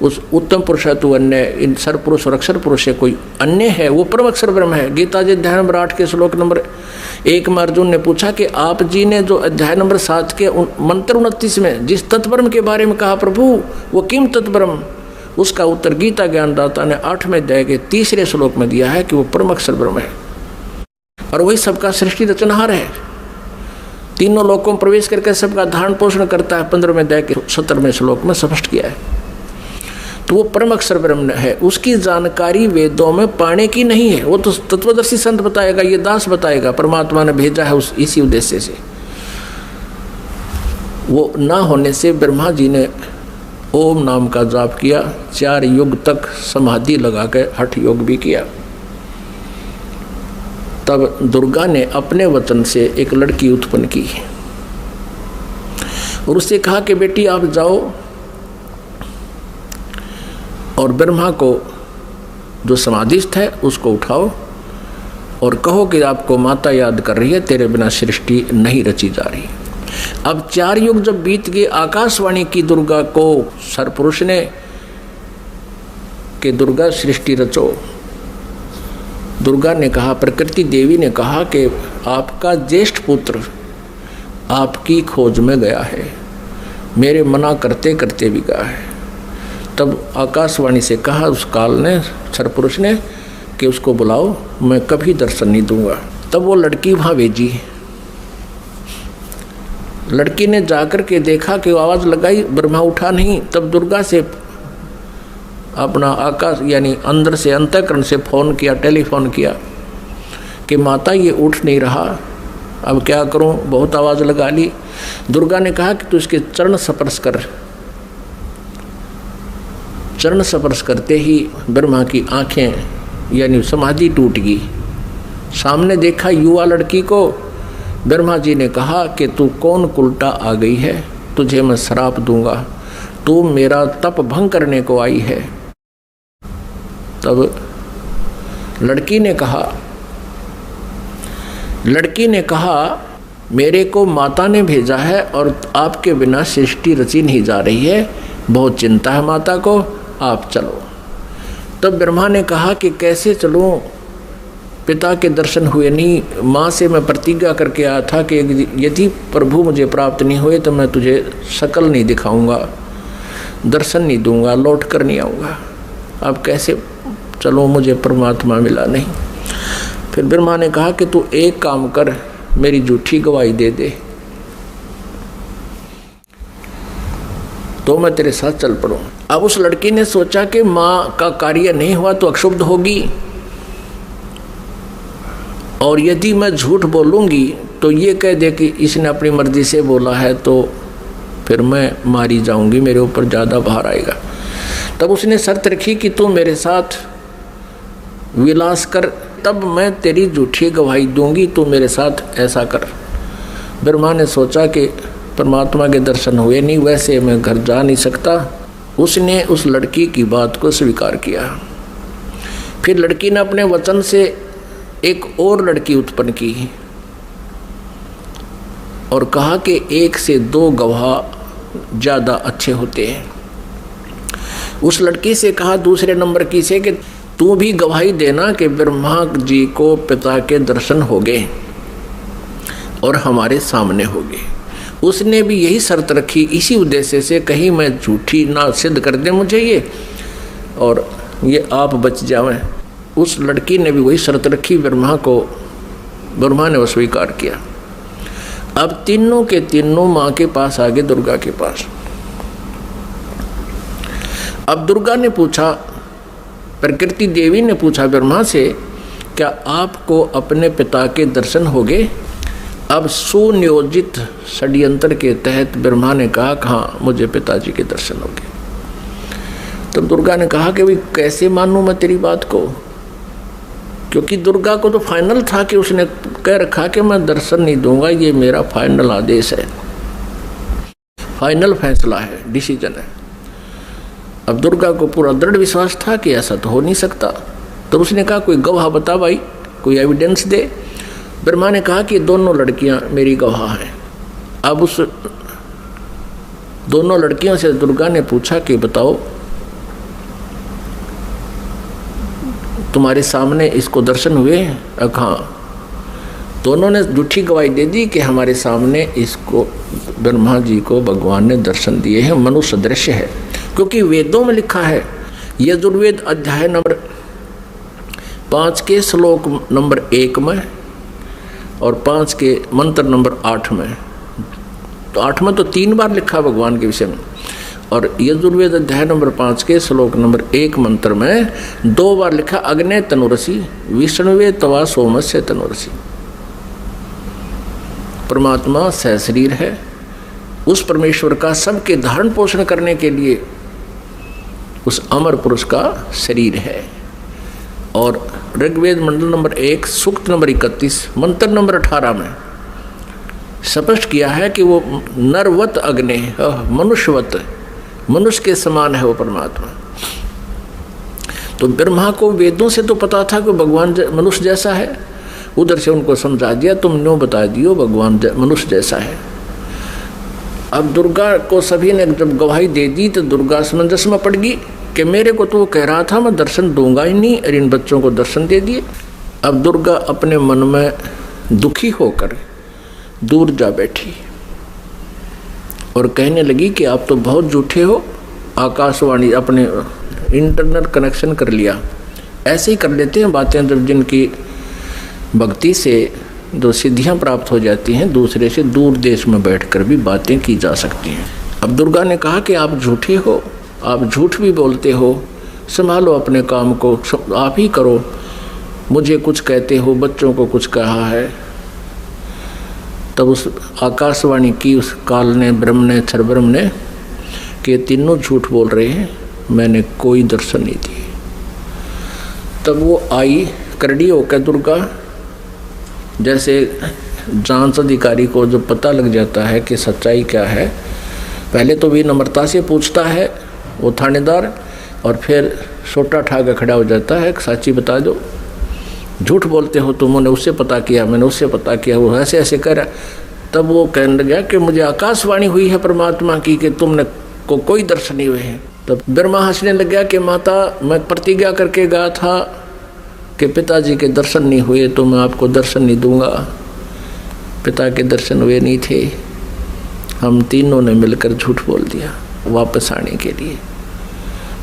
A: उस उत्तम पुरुष है तू अन्य, इन सरपुरुष और अक्षर पुरुष से कोई अन्य है वो परम अक्षर ब्रह्म है। गीता जी अध्याय नंबर 8 के श्लोक नंबर 1 में अर्जुन ने पूछा कि आप जी ने जो अध्याय नंबर 7 के मंत्र 29 में जिस तत्ब्रह्म के बारे में कहा प्रभु वो किम तत्ब्रह्म, उसका उत्तर गीता ज्ञानदाता ने 8वें अध्याय के 3रे श्लोक में दिया है कि वो परम अक्षर ब्रह्म है और वही सबका सृष्टि रचनहार है। तीनों लोकों में प्रवेश करके सबका धारण पोषण करता है, 15वें अध्याय के 17वें श्लोक में स्पष्ट किया है। तो वो परम अक्षर ब्रह्म है, उसकी जानकारी वेदों में पाने की नहीं है, वो तो तत्वदर्शी संत बताएगा, ये दास बताएगा, परमात्मा ने भेजा है इसी उद्देश्य से। वो ना होने से ब्रह्मा जी ने ओम नाम का जाप किया, 4 युग तक समाधि लगा के हठ योग भी किया। तब दुर्गा ने अपने वचन से एक लड़की उत्पन्न की और उससे कहा कि बेटी आप जाओ और ब्रह्मा को जो समाधिस्थ है उसको उठाओ और कहो कि आपको माता याद कर रही है, तेरे बिना सृष्टि नहीं रची जा रही। अब 4 युग जब बीत गए, आकाशवाणी की दुर्गा को सरपुरुष ने कि दुर्गा सृष्टि रचो। दुर्गा ने कहा, प्रकृति देवी ने कहा कि आपका ज्येष्ठ पुत्र आपकी खोज में गया है, मेरे मना करते करते भी गया है। तब आकाशवाणी से कहा उस काल ने, सरपुरुष ने, कि उसको बुलाओ, मैं कभी दर्शन नहीं दूंगा। तब वो लड़की वहाँ भेजी। लड़की ने जाकर के देखा कि आवाज़ लगाई, ब्रह्मा उठा नहीं। तब दुर्गा से अपना आकाश यानी अंदर से अंतःकरण से फ़ोन किया, टेलीफोन किया कि माता ये उठ नहीं रहा, अब क्या करूं, बहुत आवाज़ लगा ली। दुर्गा ने कहा कि तू इसके चरण स्पर्श कर। चरण स्पर्श करते ही ब्रह्मा की आंखें यानी समाधि टूट गई। सामने देखा युवा लड़की को। ब्रह्मा जी ने कहा कि तू कौन कुलटा आ गई है, तुझे मैं श्राप दूंगा, तू मेरा तप भंग करने को आई है। तब लड़की ने कहा मेरे को माता ने भेजा है और आपके बिना सृष्टि रची नहीं जा रही है, बहुत चिंता है माता को, आप चलो। तब ब्रह्मा ने कहा कि कैसे चलूं, पिता के दर्शन हुए नहीं, माँ से मैं प्रतिज्ञा करके आया था कि यदि प्रभु मुझे प्राप्त नहीं हुए तो मैं तुझे शकल नहीं दिखाऊंगा, दर्शन नहीं दूंगा, लौट कर नहीं आऊँगा, अब कैसे चलो, मुझे परमात्मा मिला नहीं। फिर ब्रह्मा ने कहा कि तू एक काम कर, मेरी झूठी गवाही दे दे तो मैं तेरे साथ चल पड़ूं। अब उस लड़की ने सोचा कि माँ का कार्य नहीं हुआ तो अक्षुब्ध होगी और यदि मैं झूठ बोलूँगी तो ये कह दे कि इसने अपनी मर्जी से बोला है, तो फिर मैं मारी जाऊँगी, मेरे ऊपर ज़्यादा भार आएगा। तब उसने शर्त रखी कि तू मेरे साथ विलास कर, तब मैं तेरी झूठी गवाही दूंगी, तू मेरे साथ ऐसा कर। ब्रह्मा ने सोचा कि परमात्मा के दर्शन हुए नहीं, वैसे मैं घर जा नहीं सकता। उसने उस लड़की की बात को स्वीकार किया। फिर लड़की ने अपने वचन से एक और लड़की उत्पन्न की और कहा कि 1 से 2 गवाह ज़्यादा अच्छे होते हैं। उस लड़की से कहा दूसरे नंबर की से कि तू भी गवाही देना कि ब्रह्मा जी को पिता के दर्शन हो गए और हमारे सामने हो गए। उसने भी यही शर्त रखी, इसी उद्देश्य से कहीं मैं झूठी ना सिद्ध कर दे मुझे ये और ये आप बच जावें। उस लड़की ने भी वही शर्त रखी ब्रह्मा ने वो स्वीकार किया। अब तीनों के तीनों माँ के पास आ गए, दुर्गा के पास। अब दुर्गा ने पूछा, प्रकृति देवी ने पूछा ब्रह्मा से, क्या आपको अपने पिता के दर्शन हो गए? अब सुनियोजित षड्यंत्र के तहत ब्रह्मा ने कहा, हाँ मुझे पिताजी के दर्शन हो गए। तब दुर्गा ने कहा कि भाई कैसे मानूं मैं तेरी बात को, क्योंकि दुर्गा को तो फाइनल था कि उसने कह रखा कि मैं दर्शन नहीं दूंगा, ये मेरा फाइनल आदेश है, फाइनल फैसला है, डिसीजन है। अब दुर्गा को पूरा दृढ़ विश्वास था कि ऐसा तो हो नहीं सकता। तो उसने कहा कोई गवाह बता भाई, कोई एविडेंस दे। ब्रह्मा ने कहा कि दोनों लड़कियां मेरी गवाह हैं। अब उस दोनों लड़कियों से दुर्गा ने पूछा कि बताओ तुम्हारे सामने इसको दर्शन हुए? हाँ। दोनों ने झूठी गवाही दे दी कि हमारे सामने इसको ब्रह्मा जी को भगवान ने दर्शन दिए हैं, मनुष्य दृश्य है। क्योंकि वेदों में लिखा है, यजुर्वेद अध्याय नंबर 5 के श्लोक नंबर 1 में और 5 के मंत्र नंबर 8 में, तो 8 में तो 3 बार लिखा भगवान के विषय में, और यजुर्वेद अध्याय नंबर 5 के श्लोक नंबर 1 मंत्र में 2 बार लिखा, अग्ने तनुरसी विष्णुवे तवा सोमस्य तनुरसी। परमात्मा सहशरीर है, उस परमेश्वर का सबके धारण पोषण करने के लिए उस अमर पुरुष का शरीर है। और ऋग्वेद मंडल नंबर 1 सूक्त नंबर 31 मंत्र नंबर 18 में स्पष्ट किया है कि वो नरवत अग्नि, मनुष्यवत, मनुष्य के समान है वो परमात्मा। तो ब्रह्मा को वेदों से तो पता था कि भगवान मनुष्य जैसा है, उधर से उनको समझा दिया, तुम न्यों बता दियो भगवान मनुष्य जैसा है। अब दुर्गा को सभी ने जब गवाही दे दी तो दुर्गा असमंजस में पड़ गई कि मेरे को तो वो कह रहा था मैं दर्शन दूंगा ही नहीं, और इन बच्चों को दर्शन दे दिए। अब दुर्गा अपने मन में दुखी होकर दूर जा बैठी और कहने लगी कि आप तो बहुत झूठे हो। आकाशवाणी अपने इंटरनेट कनेक्शन कर लिया, ऐसे ही कर लेते हैं बातें जब जिनकी भक्ति से जो सिद्धियां प्राप्त हो जाती हैं, दूसरे से दूर देश में बैठकर भी बातें की जा सकती हैं। अब दुर्गा ने कहा कि आप झूठे हो, आप झूठ भी बोलते हो, संभालो अपने काम को, आप ही करो, मुझे कुछ कहते हो, बच्चों को कुछ कहा है। तब उस आकाशवाणी की उस काल ने, ब्रह्म ने, क्षरब्रह्म ने कि तीनों झूठ बोल रहे हैं, मैंने कोई दर्शन नहीं दिए। तब वो आई करड़ी होकर दुर्गा, जैसे जांच अधिकारी को जो पता लग जाता है कि सच्चाई क्या है, पहले तो विनम्रता से पूछता है वो थानेदार, और फिर सोटा ठा के खड़ा हो जाता है, सच्ची बता दो, झूठ बोलते हो तुमने उससे पता किया, मैंने उससे पता किया, वो ऐसे ऐसे कर। तब वो कहने लगा कि मुझे आकाशवाणी हुई है परमात्मा की कि तुमने को कोई दर्शन नहीं हुए हैं। तब ब्रह्मा हंसने लग गया कि माता मैं प्रतिज्ञा करके गया था कि पिताजी के दर्शन नहीं हुए तो मैं आपको दर्शन नहीं दूंगा। पिता के दर्शन हुए नहीं थे, हम तीनों ने मिलकर झूठ बोल दिया वापस आने के लिए।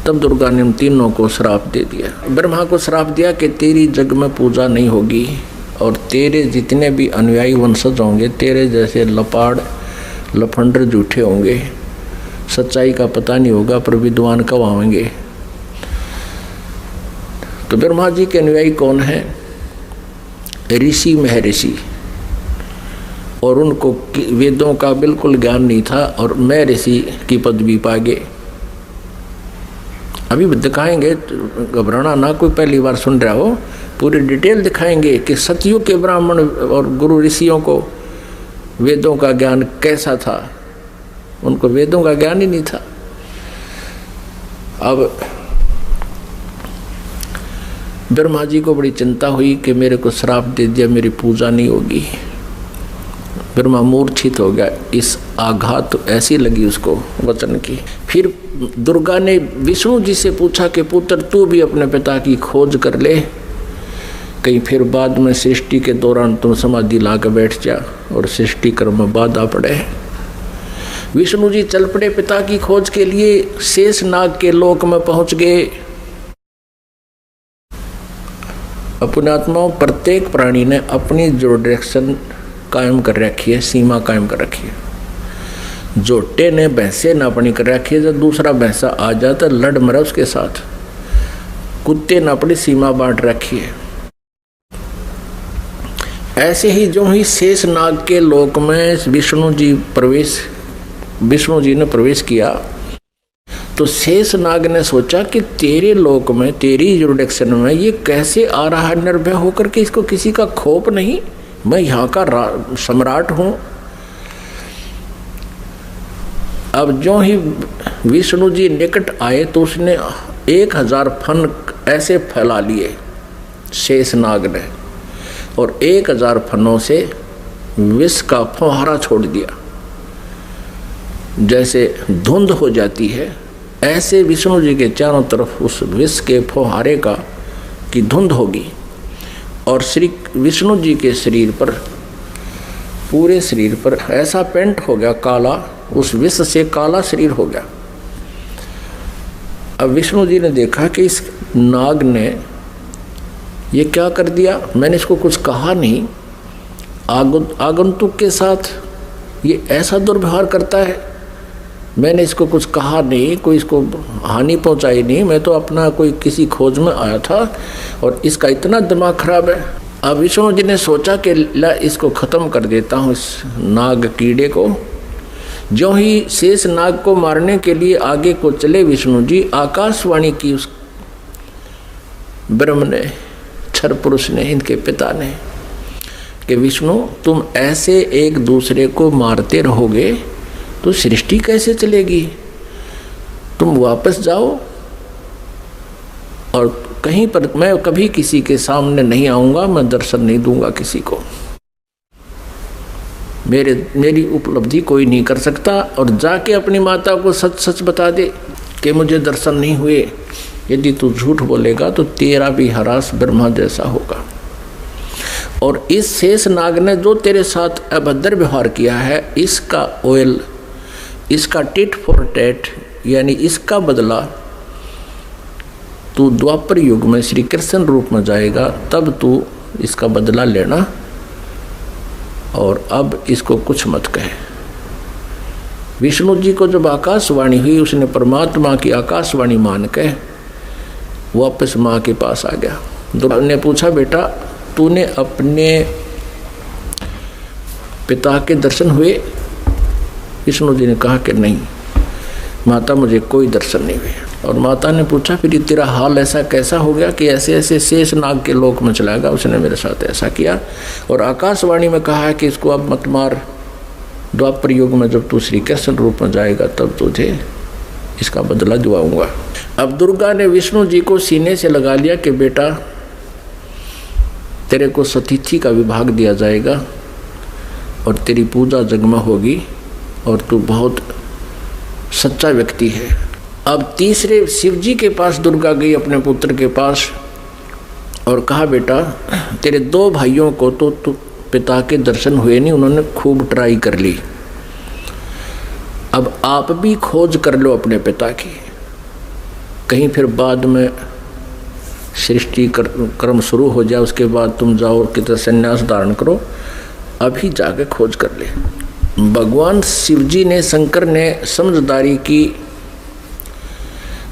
A: तब दुर्गा ने उन तीनों को श्राप दे दिया। ब्रह्मा को श्राप दिया कि तेरी जग में पूजा नहीं होगी और तेरे जितने भी अनुयायी वंशज होंगे तेरे जैसे लपाड़ लफंडर झूठे होंगे, सच्चाई का पता नहीं होगा पर विद्वान कब आएंगे। तो ब्रह्मा जी के अनुयायी कौन है? ऋषि महर्षि, और उनको वेदों का बिल्कुल ज्ञान नहीं था और मैं ऋषि की पदवी पा गए। अभी दिखाएंगे, घबराना ना, कोई पहली बार सुन रहा हो, पूरी डिटेल दिखाएंगे कि सतयुग के ब्राह्मण और गुरु ऋषियों को वेदों का ज्ञान कैसा था। उनको वेदों का ज्ञान ही नहीं था। अब ब्रह्मा जी को बड़ी चिंता हुई कि मेरे को श्राप दे दिया, मेरी पूजा नहीं होगी। ब्रह्मा मूर्छित हो गया, इस आघात तो ऐसी लगी उसको वचन की। फिर दुर्गा ने विष्णु जी से पूछा कि पुत्र तू भी अपने पिता की खोज कर ले, कहीं फिर बाद में सृष्टि के दौरान तुम समाधि ला कर बैठ जा और सृष्टि कर्म में बाधा पड़े। विष्णु जी चल पड़े पिता की खोज के लिए, शेष नाग के लोक में पहुंच गए। अपने आत्माओं प्रत्येक प्राणी ने अपनी जो डायरेक्शन कायम कर रखी है, सीमा कायम कर रखी है। जोटे ने भैंसे नापनी कर रखी, जब दूसरा भैंसा आ जाता लड़ मरा उसके साथ। कुत्ते ने अपनी सीमा बांट रखी है। ऐसे ही जो ही शेषनाग के लोक में विष्णु जी ने प्रवेश किया, तो शेषनाग ने सोचा कि तेरे लोक में, तेरी जुरिडिक्शन में ये कैसे आ रहा है निर्भय होकर के, इसको किसी का खौफ नहीं, मैं यहाँ का सम्राट हूँ। अब जो ही विष्णु जी निकट आए तो उसने 1000 फन ऐसे फैला लिए शेषनाग ने, और 1000 फनों से विष का फुहारा छोड़ दिया। जैसे धुंध हो जाती है, ऐसे विष्णु जी के चारों तरफ उस विष के फुहारे की धुंध होगी, और श्री विष्णु जी के शरीर पर, पूरे शरीर पर ऐसा पेंट हो गया काला, उस विष से काला शरीर हो गया। अब विष्णु जी ने देखा कि इस नाग ने ये क्या कर दिया, मैंने इसको कुछ कहा नहीं, आगंतुक के साथ ये ऐसा दुर्व्यवहार करता है, मैंने इसको कुछ कहा नहीं, कोई इसको हानि पहुंचाई नहीं, मैं तो अपना कोई किसी खोज में आया था और इसका इतना दिमाग खराब है। अब विष्णु जी ने सोचा कि ला इसको ख़त्म कर देता हूँ, इस नाग कीड़े को। जो ही शेष नाग को मारने के लिए आगे को चले विष्णु जी, आकाशवाणी की उस ब्रह्म ने, क्षर पुरुष ने, इनके पिता ने, कि विष्णु तुम ऐसे एक दूसरे को मारते रहोगे तो सृष्टि कैसे चलेगी, तुम वापस जाओ, और कहीं पर मैं कभी किसी के सामने नहीं आऊंगा, मैं दर्शन नहीं दूंगा किसी को, मेरी उपलब्धि कोई नहीं कर सकता। और जाके अपनी माता को सच सच बता दे कि मुझे दर्शन नहीं हुए, यदि तू झूठ बोलेगा तो तेरा भी हरास ब्रह्मा जैसा होगा। और इस शेष नाग ने जो तेरे साथ अभद्र व्यवहार किया है, इसका ऑयल, इसका टिट फॉर टैट, यानी इसका बदला तू द्वापर युग में श्री कृष्ण रूप में जाएगा, तब तू इसका बदला लेना, और अब इसको कुछ मत कहे। विष्णु जी को जब आकाशवाणी हुई, उसने परमात्मा की आकाशवाणी मान के वापस माँ के पास आ गया। दुर्गा ने पूछा, बेटा तूने अपने पिता के दर्शन हुए? विष्णु जी ने कहा कि नहीं माता, मुझे कोई दर्शन नहीं हुए। और माता ने पूछा, फिर तेरा हाल ऐसा कैसा हो गया कि ऐसे ऐसे शेष नाग के लोक में चला गया, उसने मेरे साथ ऐसा किया, और आकाशवाणी में कहा है कि इसको अब मत मार, द्वापर युग में जब तू श्री कृष्ण रूप में जाएगा तब तुझे इसका बदला दिलाऊंगा। अब दुर्गा ने विष्णु जी को सीने से लगा लिया कि बेटा तेरे को सतिथि का विभाग दिया जाएगा और तेरी पूजा जगमा होगी, और तू बहुत सच्चा व्यक्ति है। अब तीसरे शिव जी के पास दुर्गा गई, अपने पुत्र के पास, और कहा, बेटा तेरे 2 भाइयों को तो पिता के दर्शन हुए नहीं, उन्होंने खूब ट्राई कर ली, अब आप भी खोज कर लो अपने पिता की, कहीं फिर बाद में सृष्टि कर्म शुरू हो जाए, उसके बाद तुम जाओ कितना संन्यास धारण करो, अभी जाके खोज कर ले। भगवान शिवजी ने, शंकर ने समझदारी की,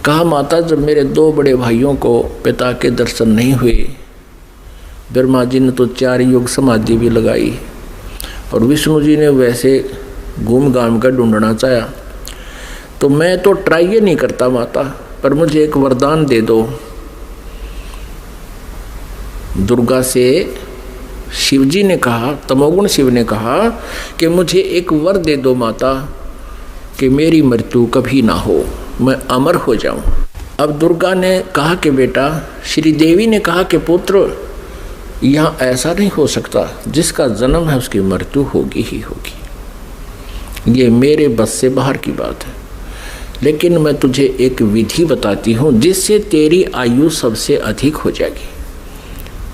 A: कहा माता जब मेरे 2 बड़े भाइयों को पिता के दर्शन नहीं हुए, ब्रह्मा जी ने तो 4 युग समाधि भी लगाई, और विष्णु जी ने वैसे घूम घाम कर ढूंढना चाहा, तो मैं तो ट्राई ये नहीं करता माता, पर मुझे एक वरदान दे दो। दुर्गा से शिवजी ने कहा, तमोगुण शिव ने कहा कि मुझे एक वर दे दो माता, कि मेरी मृत्यु कभी ना हो, मैं अमर हो जाऊं। अब दुर्गा ने कहा कि बेटा, श्री देवी ने कहा कि पुत्र यहाँ ऐसा नहीं हो सकता, जिसका जन्म है उसकी मृत्यु होगी ही होगी, ये मेरे बस से बाहर की बात है, लेकिन मैं तुझे एक विधि बताती हूँ जिससे तेरी आयु सबसे अधिक हो जाएगी।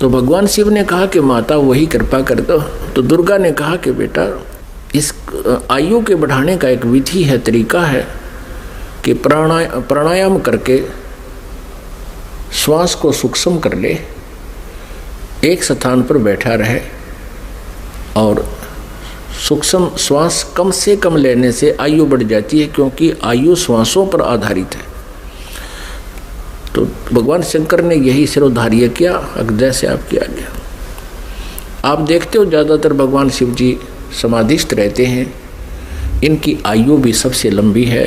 A: तो भगवान शिव ने कहा कि माता वही कृपा कर दो। तो दुर्गा ने कहा कि बेटा इस आयु के बढ़ाने का एक विधि है, तरीका है कि प्राणायाम करके श्वास को सूक्ष्म कर ले, एक स्थान पर बैठा रहे और सूक्ष्म श्वास कम से कम लेने से आयु बढ़ जाती है, क्योंकि आयु श्वासों पर आधारित है। तो भगवान शंकर ने यही सिरोधार्य किया, जैसे आपके आगे आप देखते हो ज़्यादातर भगवान शिव जी समाधिस्थ रहते हैं। इनकी आयु भी सबसे लंबी है।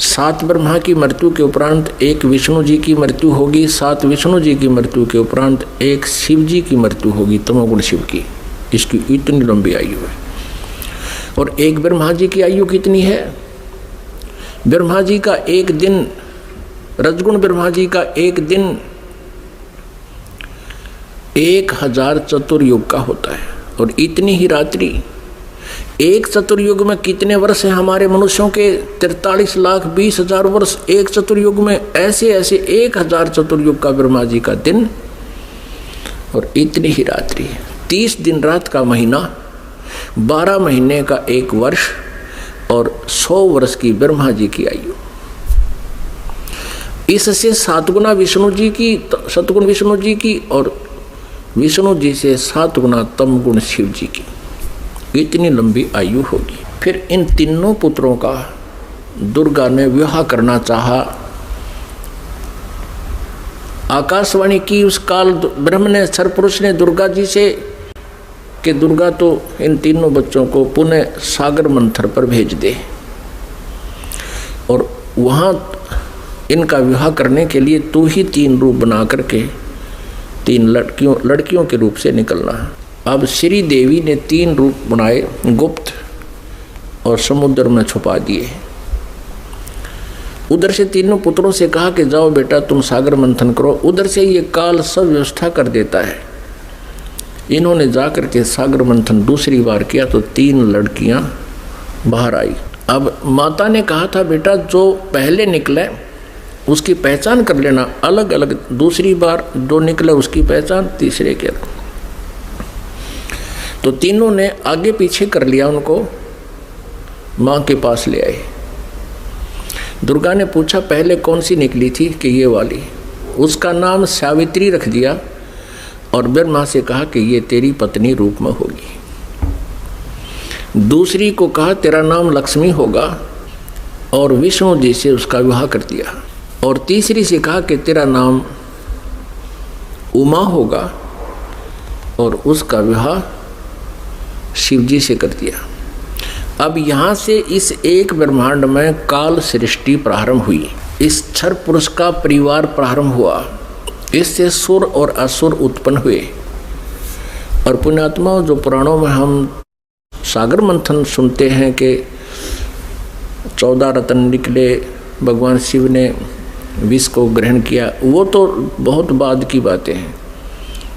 A: 7 ब्रह्मा की मृत्यु के उपरांत एक विष्णु जी की मृत्यु होगी, 7 विष्णु जी की मृत्यु के उपरांत एक शिव जी की मृत्यु होगी, तमोगुण शिव की। इसकी इतनी लंबी आयु है। और एक ब्रह्मा जी की आयु कितनी है? ब्रह्मा जी का एक दिन, रजगुण ब्रह्मा जी का एक दिन 1000 चतुर्युग का होता है। और इतनी ही रात्रि, एक चतुर्युग में कितने वर्ष हैं हमारे मनुष्यों के? 43,20,000 वर्ष एक चतुर्युग में। ऐसे ऐसे 1000 चतुर्युग का ब्रह्मा जी का दिन और इतनी ही रात्रि। 30 दिन रात का महीना, 12 महीने का एक वर्ष और 100 वर्ष की ब्रह्मा जी की आयु। इससे 7 गुना विष्णु जी की, सतगुण विष्णु जी की, और विष्णु जी से 7 गुना तम गुण शिव जी की। इतनी लंबी आयु होगी। फिर इन तीनों पुत्रों का दुर्गा ने विवाह करना चाहा। आकाशवाणी की उस काल ब्रह्म ने, सरपुरुष ने दुर्गा जी से कि दुर्गा तो इन तीनों बच्चों को पुनः सागर मंथर पर भेज दे, और वहाँ इनका विवाह करने के लिए तू ही 3 रूप बना करके 3 लड़कियों के रूप से निकलना। अब श्री देवी ने 3 रूप बनाए, गुप्त, और समुद्र में छुपा दिए। उधर से तीनों पुत्रों से कहा कि जाओ बेटा तुम सागर मंथन करो। उधर से ये काल सब व्यवस्था कर देता है। इन्होंने जाकर के सागर मंथन दूसरी बार किया तो 3 लड़कियां बाहर आई। अब माता ने कहा था बेटा जो पहले निकले उसकी पहचान कर लेना, अलग अलग। दूसरी बार जो निकले उसकी पहचान तीसरे के। तो तीनों ने आगे पीछे कर लिया, उनको माँ के पास ले आए। दुर्गा ने पूछा पहले कौन सी निकली थी? कि ये वाली। उसका नाम सावित्री रख दिया और ब्रह्मा से कहा कि ये तेरी पत्नी रूप में होगी। दूसरी को कहा तेरा नाम लक्ष्मी होगा, और विष्णु जी से उसका विवाह कर दिया। और तीसरी से कहा कि तेरा नाम उमा होगा, और उसका विवाह शिव जी से कर दिया। अब यहाँ से इस एक ब्रह्मांड में काल सृष्टि प्रारंभ हुई। इस क्षर पुरुष का परिवार प्रारंभ हुआ। इससे सुर और असुर उत्पन्न हुए। और पुण्यात्मा, जो पुराणों में हम सागर मंथन सुनते हैं कि 14 रत्न निकले, भगवान शिव ने विष को ग्रहण किया, वो तो बहुत बाद की बातें हैं।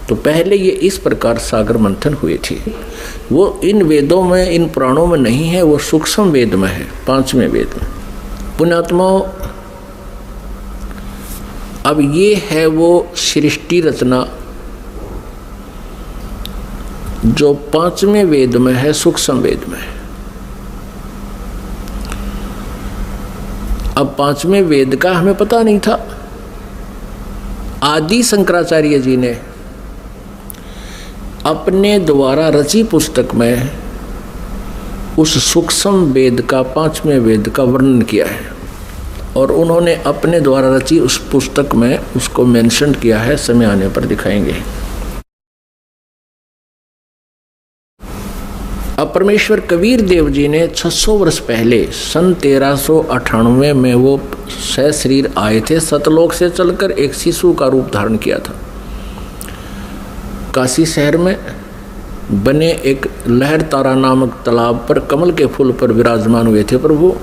A: तो पहले ये इस प्रकार सागर मंथन हुए थे। वो इन वेदों में, इन पुराणों में नहीं है, वो सूक्ष्म वेद में है, 5वें वेद में। पुण्यात्माओं, अब ये है वो सृष्टि रचना जो 5वें वेद में है, सूक्ष्म वेद में। अब 5वें वेद का हमें पता नहीं था। आदि शंकराचार्य जी ने अपने द्वारा रची पुस्तक में उस सूक्ष्म वेद का, 5वें वेद का वर्णन किया है। और उन्होंने अपने द्वारा रची उस पुस्तक में उसको मेंशन किया है। समय आने पर दिखाएंगे। अब परमेश्वर कबीर देव जी ने 600 वर्ष पहले सन 1398 में वो सशरीर आए थे। सतलोक से चलकर एक शिशु का रूप धारण किया था। काशी शहर में बने एक लहर तारा नामक तालाब पर कमल के फूल पर विराजमान हुए थे प्रभु।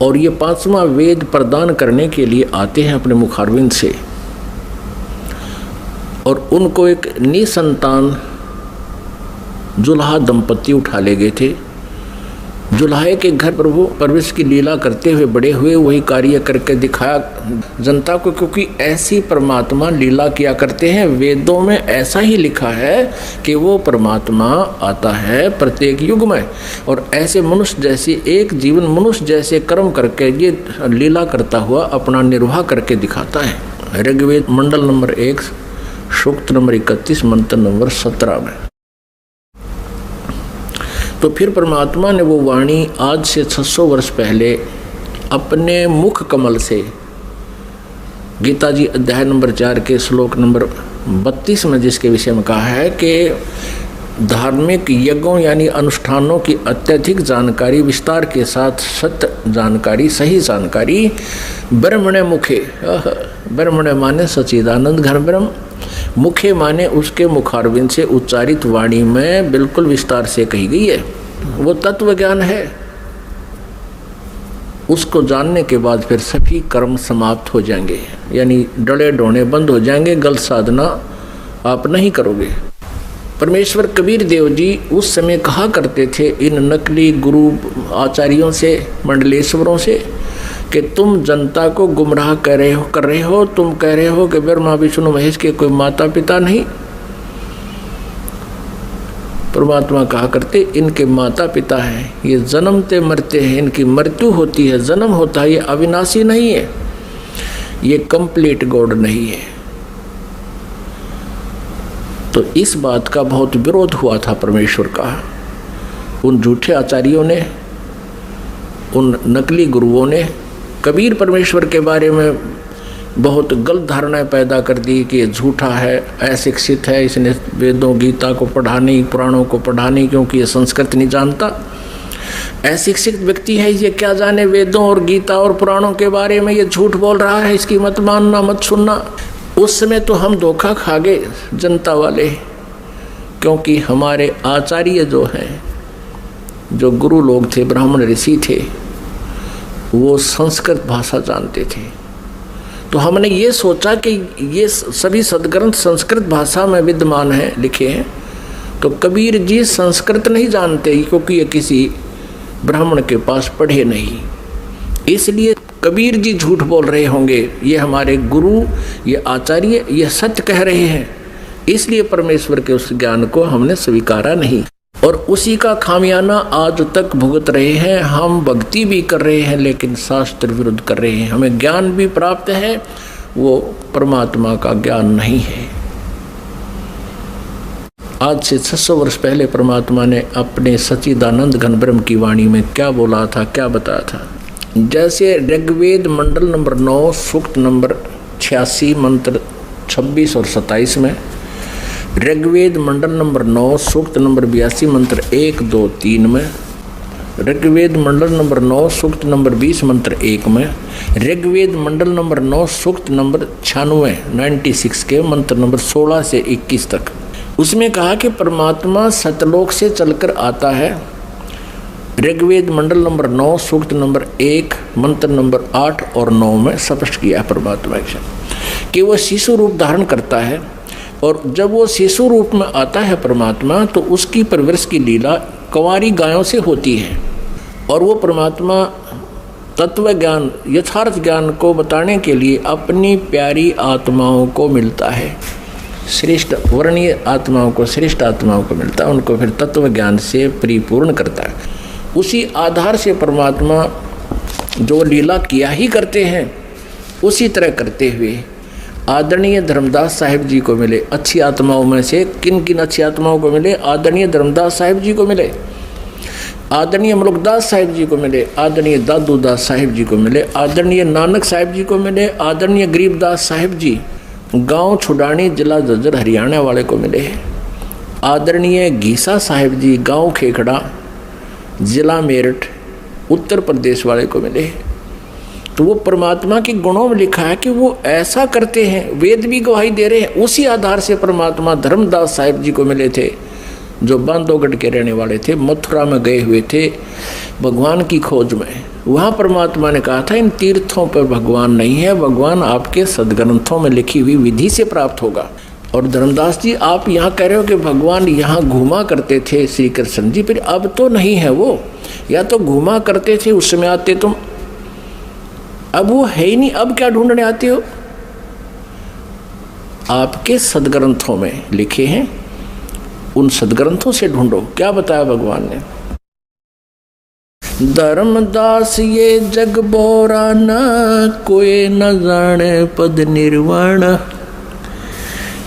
A: और ये 5वां वेद प्रदान करने के लिए आते हैं अपने मुखारविंद से। और उनको एक निसंतान जुल्हा दंपति उठा ले गए थे। जुल्हाए के घर प्रभु परवेश की लीला करते हुए बड़े हुए, वही कार्य करके दिखाया जनता को, क्योंकि ऐसी परमात्मा लीला किया करते हैं। वेदों में ऐसा ही लिखा है कि वो परमात्मा आता है प्रत्येक युग में, और ऐसे मनुष्य जैसे एक जीवन मनुष्य जैसे कर्म करके ये लीला करता हुआ अपना निर्वाह करके दिखाता है। ऋग्वेद मंडल नंबर 1 सूक्त नंबर 31 मंत्र नंबर 17 में। तो फिर परमात्मा ने वो वाणी आज से 600 वर्ष पहले अपने मुख कमल से गीता जी अध्याय नंबर 4 के श्लोक नंबर 32 में जिसके विषय में कहा है कि धार्मिक यज्ञों यानी अनुष्ठानों की अत्यधिक जानकारी विस्तार के साथ सत्य जानकारी सही जानकारी ब्रह्मणे मुखे, ब्रह्मणे माने सच्चिदानंद घन ब्रह्म, मुखे माने उसके मुखारविंद से उच्चारित वाणी में बिल्कुल विस्तार से कही गई है। वो तत्व ज्ञान है। उसको जानने के बाद फिर सभी कर्म समाप्त हो जाएंगे, यानी डले डोने बंद हो जाएंगे, गलत साधना आप नहीं करोगे। परमेश्वर कबीर देव जी उस समय कहा करते थे इन नकली गुरु आचार्यों से, मंडलेश्वरों से, कि तुम जनता को गुमराह कर रहे हो, तुम कह रहे हो कि ब्रह्मा विष्णु महेश के कोई माता पिता नहीं। परमात्मा कहा करते इनके माता पिता हैं, ये जन्मते मरते हैं, इनकी मृत्यु होती है, जन्म होता है, ये अविनाशी नहीं है, ये कंप्लीट गॉड नहीं है। तो इस बात का बहुत विरोध हुआ था परमेश्वर का। उन झूठे आचार्यों ने, उन नकली गुरुओं ने कबीर परमेश्वर के बारे में बहुत गलत धारणाएं पैदा कर दी कि ये झूठा है, अशिक्षित है, इसने वेदों गीता को पढ़ा नहीं, पुराणों को पढ़ा नहीं, क्योंकि ये संस्कृत नहीं जानता। अशिक्षित व्यक्ति है, ये क्या जाने वेदों और गीता और पुराणों के बारे में, ये झूठ बोल रहा है, इसकी मत मानना, मत सुनना। उस समय तो हम धोखा खा गए जनता वाले, क्योंकि हमारे आचार्य जो हैं, जो गुरु लोग थे, ब्राह्मण ऋषि थे, वो संस्कृत भाषा जानते थे। तो हमने ये सोचा कि ये सभी सदग्रंथ संस्कृत भाषा में विद्यमान हैं, लिखे हैं, तो कबीर जी संस्कृत नहीं जानते क्योंकि ये किसी ब्राह्मण के पास पढ़े नहीं, इसलिए कबीर जी झूठ बोल रहे होंगे। ये हमारे गुरु, ये आचार्य, ये सत्य कह रहे हैं, इसलिए परमेश्वर के उस ज्ञान को हमने स्वीकारा नहीं, और उसी का खामियाना आज तक भुगत रहे हैं। हम भक्ति भी कर रहे हैं लेकिन शास्त्र विरुद्ध कर रहे हैं। हमें ज्ञान भी प्राप्त है, वो परमात्मा का ज्ञान नहीं है। आज से 600 वर्ष पहले परमात्मा ने अपने सच्चिदानंद घन ब्रह्म की वाणी में क्या बोला था, क्या बताया था। जैसे ऋग्वेद मंडल नंबर 9 सूक्त नंबर 86 मंत्र 26 और 27 में, ऋग्वेद मंडल नंबर 9 सूक्त नंबर 82 मंत्र 1, 2, 3 में, ऋग्वेद मंडल नंबर 9 सूक्त नंबर 20 मंत्र 1 में, ऋग्वेद मंडल नंबर 9 सूक्त नंबर 96 के मंत्र नंबर 16 से 21 तक, उसमें कहा कि परमात्मा सतलोक से चलकर आता है। ऋग्वेद मंडल नंबर 9 सूक्त नंबर 1 मंत्र नंबर 8 और 9 में स्पष्ट किया है परमात्मा कि वह शिशु रूप धारण करता है, और जब वो शिशु रूप में आता है परमात्मा, तो उसकी परवरिश की लीला कंवारी गायों से होती है, और वो परमात्मा तत्व ज्ञान, यथार्थ ज्ञान को बताने के लिए अपनी प्यारी आत्माओं को मिलता है, श्रेष्ठ वर्णीय आत्माओं को, श्रेष्ठ आत्माओं को मिलता है, उनको फिर तत्व ज्ञान से परिपूर्ण करता है। उसी आधार से परमात्मा जो लीला किया ही करते हैं, उसी तरह करते हुए आदरणीय धर्मदास साहिब जी को मिले। अच्छी आत्माओं में से किन किन अच्छी आत्माओं को मिले? आदरणीय धर्मदास साहिब जी को मिले, आदरणीय मलुकदास साहिब जी को मिले, आदरणीय दादूदास साहिब जी को मिले, आदरणीय नानक साहिब जी को मिले, आदरणीय गरीबदास साहिब जी गांव छुडानी जिला झज्जर हरियाणा वाले को मिले, आदरणीय घीसा साहिब जी गांव खेखड़ा जिला मेरठ उत्तर प्रदेश वाले को मिले। तो वो परमात्मा के गुणों में लिखा है कि वो ऐसा करते हैं, वेद भी गवाही दे रहे हैं। उसी आधार से परमात्मा धर्मदास साहिब जी को मिले थे, जो बांधवगढ़ के रहने वाले थे, मथुरा में गए हुए थे भगवान की खोज में। वहाँ परमात्मा ने कहा था इन तीर्थों पर भगवान नहीं है, भगवान आपके सदग्रंथों में लिखी हुई विधि से प्राप्त होगा। और धर्मदास जी आप यहाँ कह रहे हो कि भगवान यहाँ घूमा करते थे श्री कृष्ण जी, फिर अब तो नहीं है वो, या तो घूमा करते थे उस समय आते तुम, अब वो है ही नहीं, अब क्या ढूंढने आते हो? आपके सदग्रंथों में लिखे हैं, उन सदग्रंथों से ढूंढो। क्या बताया भगवान ने? धर्मदास ये जग बोरा न कोई न जाने पद निर्वाण,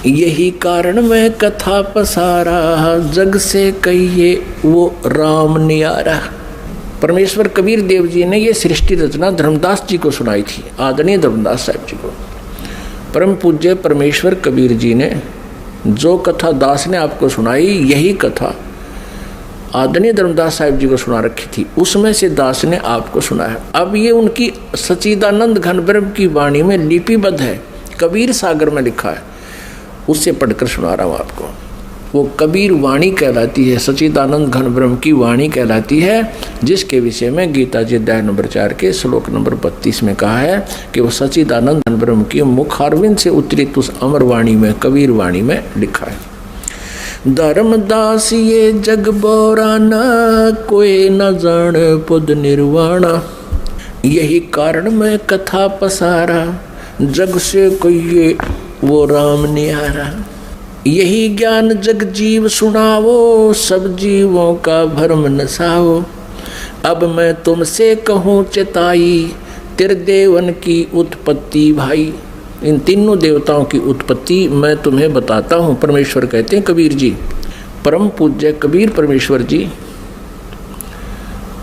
A: यही कारण मैं कथा पसारा, जग से कहिए वो राम नियारा। परमेश्वर कबीर देव जी ने ये सृष्टि रचना धर्मदास जी को सुनाई थी, आदरणीय धर्मदास साहब जी को। परम पूज्य परमेश्वर कबीर जी ने जो कथा दास ने आपको सुनाई, यही कथा आदरणीय धर्मदास साहब जी को सुना रखी थी, उसमें से दास ने आपको सुनाया। अब ये उनकी सच्चिदानंद घन ब्रह्म की वाणी में लिपिबद्ध है, कबीर सागर में लिखा है, उससे पढ़कर सुना रहा हूँ आपको। वो कबीर वाणी कहलाती है, सच्चिदानंद घन ब्रह्म की वाणी कहलाती है, जिसके विषय में गीता जी अध्याय नंबर 4 के श्लोक नंबर 32 में कहा है कि वो सच्चिदानंद घन ब्रह्म की मुखारविंद से उतरित उस अमर वाणी में, कबीर वाणी में लिखा है। धर्मदास ये जग बोराना, कोई न जान पुद निर्वाणा। यही कारण मैं कथा पसारा, जग से कोई वो राम निहारा। यही ज्ञान जग जीव सुनावो, सब जीवों का भरम नसाओ। अब मैं तुमसे कहूँ चिताई, त्रिदेवन की उत्पत्ति भाई। इन तीनों देवताओं की उत्पत्ति मैं तुम्हें बताता हूँ, परमेश्वर कहते हैं कबीर जी। परम पूज्य कबीर परमेश्वर जी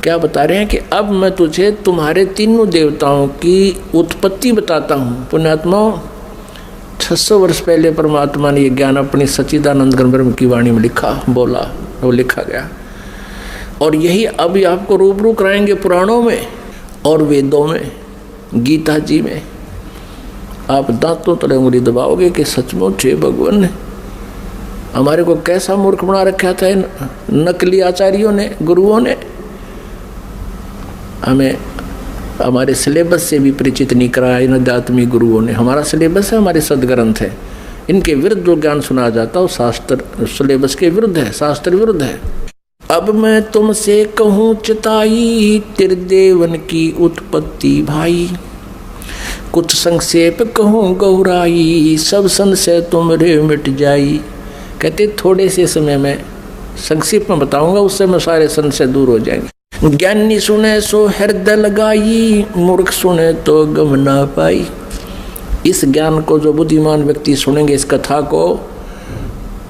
A: क्या बता रहे हैं कि अब मैं तुझे तुम्हारे तीनों देवताओं की उत्पत्ति बताता हूँ। पुण्यात्माओं, 600 वर्ष पहले परमात्मा ने ये ज्ञान अपनी सच्चिदानंद घन ब्रह्म की वाणी में लिखा, बोला, वो लिखा गया। और यही अभी आपको रूबरू कराएंगे पुराणों में और वेदों में, गीता जी में। आप दांतों तले उंगली दबाओगे कि सचमुच है भगवान ने हमारे को कैसा मूर्ख बना रखा था नकली आचार्यों ने, गुरुओं ने। हमें हमारे सिलेबस से भी परिचित नहीं कराया इन अध्यात्मिक गुरुओं ने। हमारा सिलेबस है, हमारे सदग्रंथ है, इनके विरुद्ध जो ज्ञान सुना जाता है वो शास्त्र सिलेबस के विरुद्ध है, शास्त्र विरुद्ध है। अब मैं तुमसे कहूँ चिताई, त्रिदेवन की उत्पत्ति भाई। कुछ संक्षेप कहूँ गौराई, सब संशय तुमरे मिट जाई। कहते थोड़े से समय में संक्षेप में बताऊंगा, उससे में सारे संशय दूर हो जाएंगे। ज्ञानी सुने सो हृदय लगाई, मूर्ख सुने तो गम ना पाई। इस ज्ञान को जो बुद्धिमान व्यक्ति सुनेंगे, इस कथा को,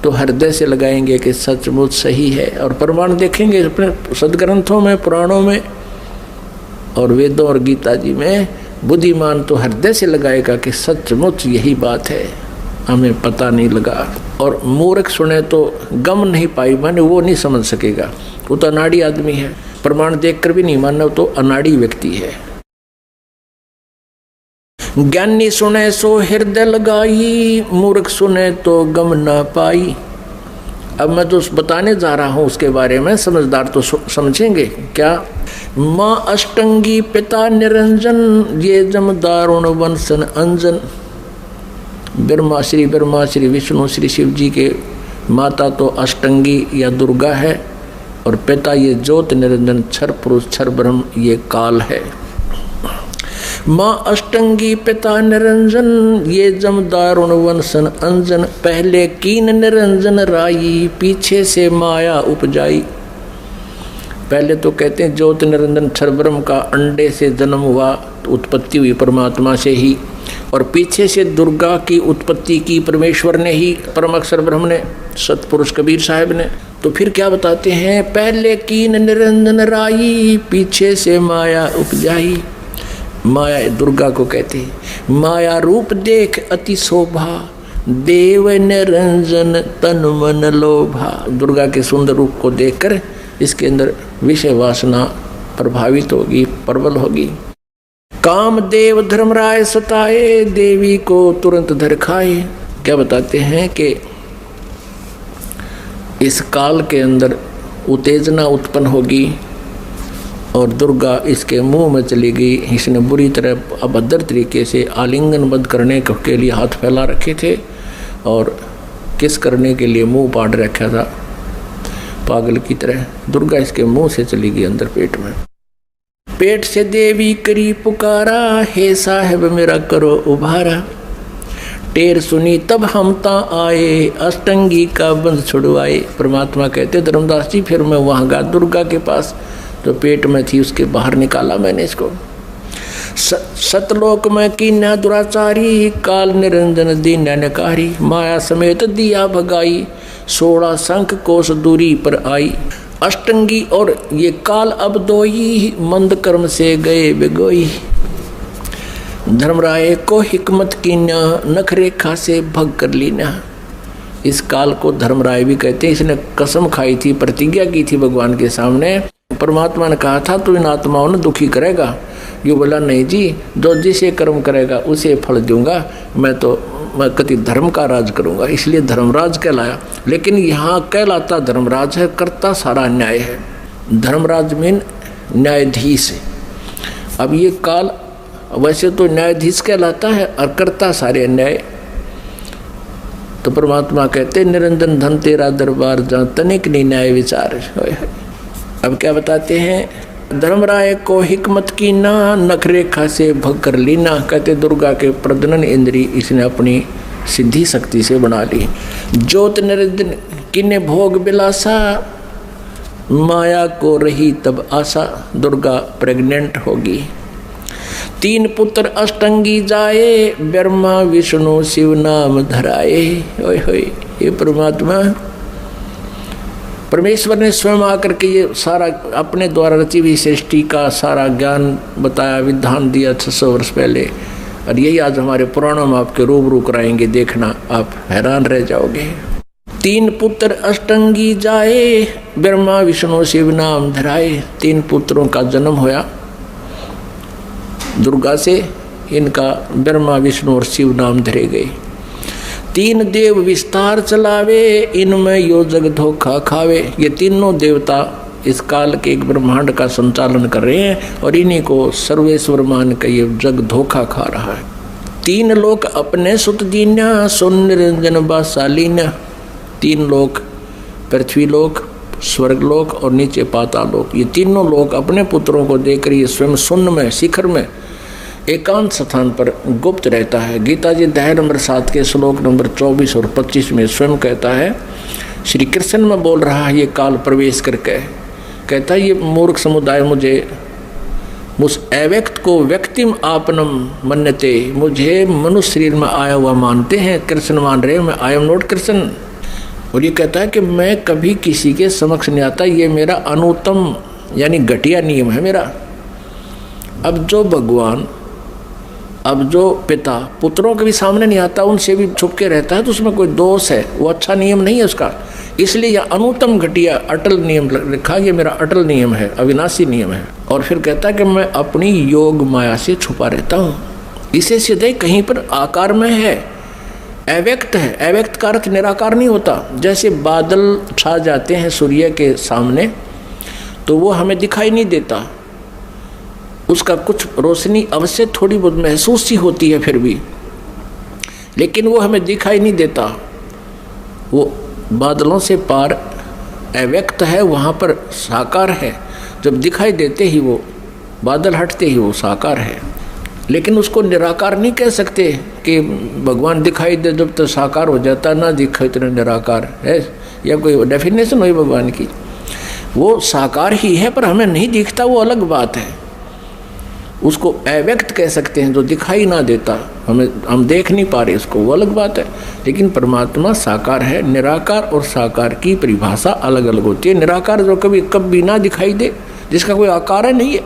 A: तो हृदय से लगाएंगे कि सचमुच सही है। और प्रमाण देखेंगे अपने सदग्रंथों में, पुराणों में और वेदों और गीता जी में। बुद्धिमान तो हृदय से लगाएगा कि सचमुच यही बात है, हमें पता नहीं लगा। और मूर्ख सुने तो गम नहीं पाई, माने वो नहीं समझ सकेगा, वो तो अनाड़ी आदमी है। प्रमाण देखकर भी नहीं मानना, तो अनाड़ी व्यक्ति है। ज्ञानी सुने सो हृदय लगाई, मूर्ख सुने तो गम ना पाई। अब मैं तो बताने जा रहा हूं उसके बारे में, समझदार तो समझेंगे क्या। माँ अष्टंगी पिता निरंजन, ये जमदारुण वंशन अंजन। ब्रह्मा श्री विष्णु श्री शिव जी के माता तो अष्टंगी या दुर्गा है, और पिता ये ज्योत निरंजन क्षर पुरुष क्षर ब्रह्म ये काल है। माँ अष्टंगी पिता निरंजन, ये जमदारुण वंशन अंजन। पहले कीन निरंजन राई, पीछे से माया उपजाई। पहले तो कहते हैं ज्योत निरंजन क्षर ब्रह्म का अंडे से जन्म हुआ, तो उत्पत्ति हुई परमात्मा से ही, और पीछे से दुर्गा की उत्पत्ति की परमेश्वर ने ही, परम अक्षर ब्रह्म ने, सतपुरुष कबीर साहब ने। तो फिर क्या बताते हैं, पहले कीन निरंजन राई, पीछे से माया उपजाई। माया दुर्गा को कहते हैं। माया रूप देख अति शोभा, देव निरंजन तन मन लोभा। दुर्गा के सुंदर रूप को देखकर इसके अंदर विषय वासना प्रभावित होगी, प्रबल होगी। काम देव धर्मराय सताए, देवी को तुरंत धर खाए। क्या बताते हैं कि इस काल के अंदर उत्तेजना उत्पन्न होगी और दुर्गा इसके मुंह में चली गई। इसने बुरी तरह अभद्र तरीके से आलिंगनबद्ध करने के लिए हाथ फैला रखे थे और किस करने के लिए मुंह पाड़ रखा था पागल की तरह। दुर्गा इसके मुंह से चली गई अंदर पेट में। पेट से देवी करी पुकारा, हे साहब मेरा करो उभारा। टेर सुनी तब हम ता आए, अष्टंगी का बंध छुड़वाए। परमात्मा कहते धर्मदास जी, फिर मैं वहाँ गा दुर्गा के पास, तो पेट में थी उसके बाहर निकाला मैंने इसको। सतलोक में कीन्या दुराचारी, काल निरंजन दीन्या नकारी, माया समेत दिया भगाई, 16 शंख कोस दूरी पर आई। अष्टंगी और ये काल अब दोई, मंद कर्म से गए बिगोई। धर्मराय को हिकमत कीन्या, नख रेखा से भग कर लीना। इस काल को धर्मराय भी कहते हैं। इसने कसम खाई थी, प्रतिज्ञा की थी भगवान के सामने। परमात्मा ने कहा था तू इन आत्माओं ने दुखी करेगा। ये बोला नहीं जी, जो जिसे कर्म करेगा उसे फल दूंगा, मैं कति धर्म का राज करूंगा, इसलिए धर्मराज कहलाया। लेकिन यहाँ कहलाता धर्मराज है, करता सारा न्याय है। धर्मराज मीन न्यायाधीश है। अब ये काल वैसे तो न्यायाधीश कहलाता है और करता सारे न्याय। तो परमात्मा कहते निरंजन धन तेरा दरबार, जहाँ तनिक नहीं न्याय विचार। अब क्या बताते हैं, धर्मराय को हिकमत की ना, नख रेखा से भग कर लीना। कहते दुर्गा के प्रजनन इंद्री इसने अपनी सिद्धि शक्ति से बना ली। ज्योत निरंजन किन्ने भोग बिलासा, माया को रही तब आशा। दुर्गा प्रेग्नेंट होगी। 3 पुत्र अष्टंगी जाए, ब्रह्मा विष्णु शिव नाम धराए। ओए होए, ये परमात्मा परमेश्वर ने स्वयं आकर के ये सारा अपने द्वारा रची हुई सृष्टि का सारा ज्ञान बताया, विधान दिया 600 वर्ष पहले। और यही आज हमारे पुराणों में आपके रूबरू कराएंगे, देखना आप हैरान रह जाओगे। 3 पुत्र अष्टंगी जाए, ब्रह्मा विष्णु शिव नाम धराए। 3 पुत्रों का जन्म होया दुर्गा से, इनका ब्रह्मा विष्णु और शिव नाम धरे गए। 3 देव विस्तार चलावे, इनमें यो जग धोखा खावे। ये तीनों देवता इस काल के एक ब्रह्मांड का संचालन कर रहे हैं और इन्हीं को सर्वेश्वर मान का ये जग धोखा खा रहा है। 3 लोक अपने सुत दीन्या, सुन निरंजन बासालीन्या। 3 लोक, पृथ्वी लोक, स्वर्ग लोक और नीचे पाताल लोक, ये तीनों लोग अपने पुत्रों को देकर ये स्वयं शून्य में, शिखर में, एकांत स्थान पर गुप्त रहता है। गीता जी अध्याय नंबर 7 के श्लोक नंबर 24 और 25 में स्वयं कहता है, श्री कृष्ण में बोल रहा है ये काल प्रवेश करके, कहता है ये मूर्ख समुदाय मुझे उस अव्यक्त को व्यक्तिम आपनम मन्यते, मुझे मनुष्य शरीर में आया हुआ मानते हैं, कृष्ण मान रहे हैं, मैं आई एम नॉट कृष्ण। और ये कहता है कि मैं कभी किसी के समक्ष नहीं आता, ये मेरा अनुत्तम यानी घटिया नियम है मेरा। अब जो भगवान, अब जो पिता पुत्रों के भी सामने नहीं आता, उनसे भी छुप के रहता है, तो उसमें कोई दोष है, वो अच्छा नियम नहीं है उसका। इसलिए यह अनुत्तम घटिया अटल नियम लिखा, ये मेरा अटल नियम है, अविनाशी नियम है। और फिर कहता है कि मैं अपनी योग माया से छुपा रहता हूँ। इसे सीधे कहीं पर आकार में है, अव्यक्त है। अव्यक्त का अर्थ निराकार नहीं होता। जैसे बादल छा जाते हैं सूर्य के सामने तो वो हमें दिखाई नहीं देता, उसका कुछ रोशनी अवश्य थोड़ी बहुत महसूस ही होती है फिर भी, लेकिन वो हमें दिखाई नहीं देता। वो बादलों से पार अव्यक्त है, वहाँ पर साकार है। जब दिखाई देते ही वो बादल हटते ही वो साकार है। लेकिन उसको निराकार नहीं कह सकते कि भगवान दिखाई दे जब तो साकार हो जाता, ना दिखाई तो निराकार है, या कोई डेफिनेशन हुई भगवान की। वो साकार ही है पर हमें नहीं दिखता, वो अलग बात है। उसको अव्यक्त कह सकते हैं, जो दिखाई ना देता, हम देख नहीं पा रहे उसको, वो अलग बात है। लेकिन परमात्मा साकार है। निराकार और साकार की परिभाषा अलग अलग होती है। निराकार जो कभी ना दिखाई दे, जिसका कोई आकार नहीं है,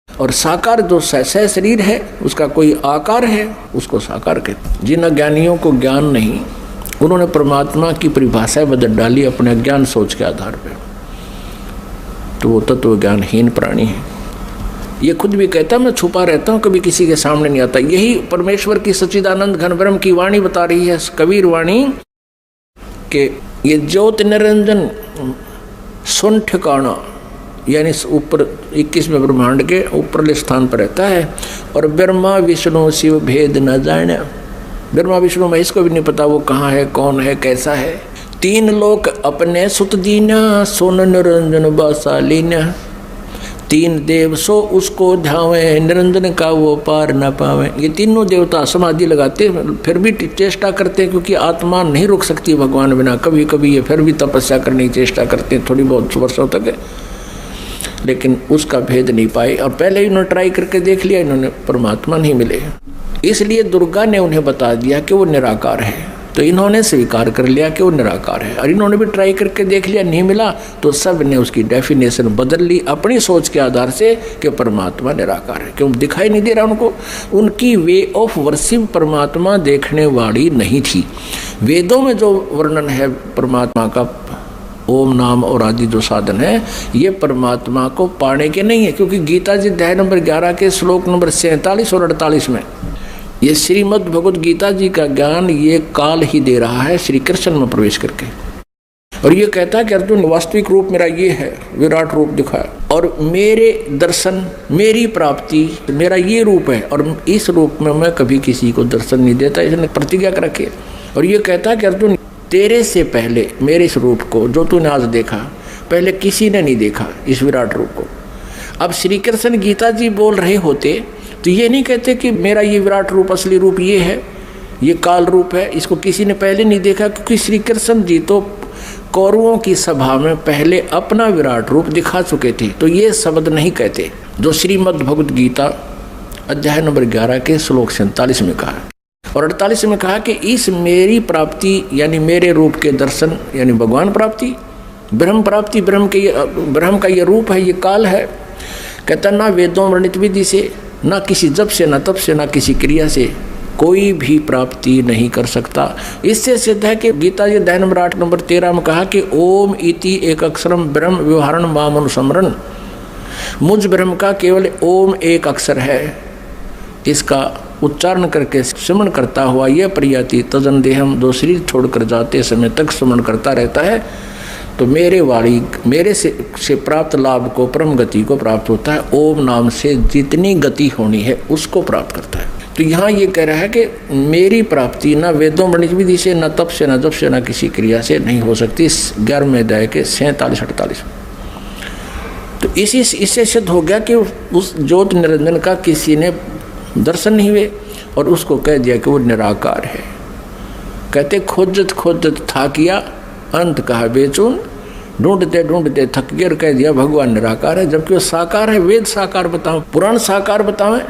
A: और साकार जो सह शरीर है, उसका कोई आकार है, उसको साकार कहते। जिन ज्ञानियों को ज्ञान नहीं, उन्होंने परमात्मा की परिभाषा बदल डाली अपने ज्ञान सोच के आधार पर, तो वो तत्व ज्ञानहीन प्राणी है। ये खुद भी कहता मैं छुपा रहता हूँ, कभी किसी के सामने नहीं आता। यही परमेश्वर की सच्चिदानंद घन ब्रह्म की वाणी बता रही है, कबीर वाणी के ये ज्योत निरंजन सुन ठिकाना, यानी ऊपर 21वें ब्रह्मांड के ऊपरले स्थान पर रहता है। और ब्रह्मा विष्णु शिव भेद न जाने, ब्रह्मा विष्णु महेश को भी नहीं पता वो कहाँ है, कौन है, कैसा है। 3 लोक अपने सुत दीना, सुन निरंजन बासालीना। 3 देव सो उसको ध्यावे, निरंजन का वो पार न पावे। ये तीनों देवता समाधि लगाते फिर भी चेष्टा करते हैं, क्योंकि आत्मा नहीं रुक सकती भगवान बिना। कभी कभी ये फिर भी तपस्या करने की चेष्टा करते हैं थोड़ी बहुत वर्षों तक। लेकिन उसका भेद नहीं पाए। और पहले इन्होंने ट्राई करके देख लिया, इन्होंने परमात्मा नहीं मिले, इसलिए दुर्गा ने उन्हें बता दिया कि वो निराकार है। तो इन्होंने स्वीकार कर लिया कि वो निराकार है, और इन्होंने भी ट्राई करके देख लिया, नहीं मिला, तो सब ने उसकी डेफिनेशन बदल ली अपनी सोच के आधार से कि परमात्मा निराकार है। क्यों दिखाई नहीं दे रहा उनको, उनकी वे ऑफ वर्शिप परमात्मा देखने वाली नहीं थी। वेदों में जो वर्णन है परमात्मा का, ओम नाम और आदि जो साधन है, ये परमात्मा को पाने के नहीं है। क्योंकि गीता जी अध्याय नंबर 11 के श्लोक नंबर 47 और 48 में ये श्रीमद् भगवद गीता जी का ज्ञान ये काल ही दे रहा है श्री कृष्ण में प्रवेश करके, और ये कहता है कि अर्जुन वास्तविक रूप मेरा ये है, विराट रूप दिखाया, और मेरे दर्शन, मेरी प्राप्ति, मेरा ये रूप है, और इस रूप में मैं कभी किसी को दर्शन नहीं देता, इसने प्रतिज्ञा कर रखी है। और ये कहता है कि अर्जुन तेरे से पहले मेरे इस रूप को जो तूने आज देखा, पहले किसी ने नहीं देखा इस विराट रूप को। अब श्री कृष्ण गीता जी बोल रहे होते तो ये नहीं कहते कि मेरा ये विराट रूप, असली रूप ये है, ये काल रूप है, इसको किसी ने पहले नहीं देखा। क्योंकि श्री कृष्ण जी तो कौरवों की सभा में पहले अपना विराट रूप दिखा चुके थे, तो ये शब्द नहीं कहते जो श्रीमद् भगवद गीता अध्याय नंबर 11 के श्लोक 47 में कहा, और 48 में कहा कि इस मेरी प्राप्ति यानी मेरे रूप के दर्शन यानी भगवान प्राप्ति, ब्रह्म प्राप्ति, ब्रह्म का ये रूप है, ये काल है। कहता ना वेदों वर्णित विधि से, ना किसी जप से, ना तप से, ना किसी क्रिया से कोई भी प्राप्ति नहीं कर सकता। इससे सिद्ध है कि गीता जी अध्याय नंबर 8 नंबर 13 में कहा कि ओम इति एक अक्षरम ब्रह्म व्यवहारण मामनुस्मरण, मुझ ब्रह्म का केवल ओम एक अक्षर है, इसका उच्चारण करके स्मरण करता हुआ यह प्रयाति तजन देहम, दो शरीर छोड़कर जाते समय तक स्मरण करता रहता है, तो मेरे से प्राप्त लाभ को, परम गति को प्राप्त होता है। ओम नाम से जितनी गति होनी है उसको प्राप्त करता है। तो यहाँ ये कह रहा है कि मेरी प्राप्ति ना वेदों वर्णित विधि से, ना तप से, ना जप से, ना किसी क्रिया से नहीं हो सकती। 11वें अध्याय के 47-48। तो इससे सिद्ध हो गया कि उस ज्योत निरंजन का किसी ने दर्शन नहीं हुए, और उसको कह दिया कि वो निराकार है। कहते खोजत था किया, अंत कहा बेचून, ढूंढते ढूंढते थक गए, कह दिया भगवान निराकार है, जबकि वो साकार है। वेद साकार बताओ, पुराण साकार बतावे,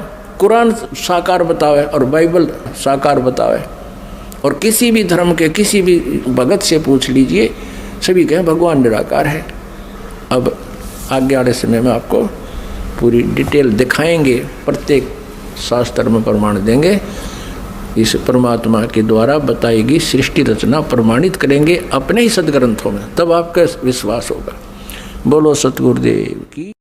A: कुरान साकार बतावे, और बाइबल साकार बतावे, और किसी भी धर्म के किसी भी भगत से पूछ लीजिए, सभी कहें भगवान निराकार है। अब आगे वाले समय में आपको पूरी डिटेल दिखाएंगे, प्रत्येक शास्त्र में प्रमाण देंगे, इस परमात्मा के द्वारा बताई गई सृष्टि रचना प्रमाणित करेंगे अपने ही सदग्रंथों में, तब आपका विश्वास होगा। बोलो सतगुरुदेव की।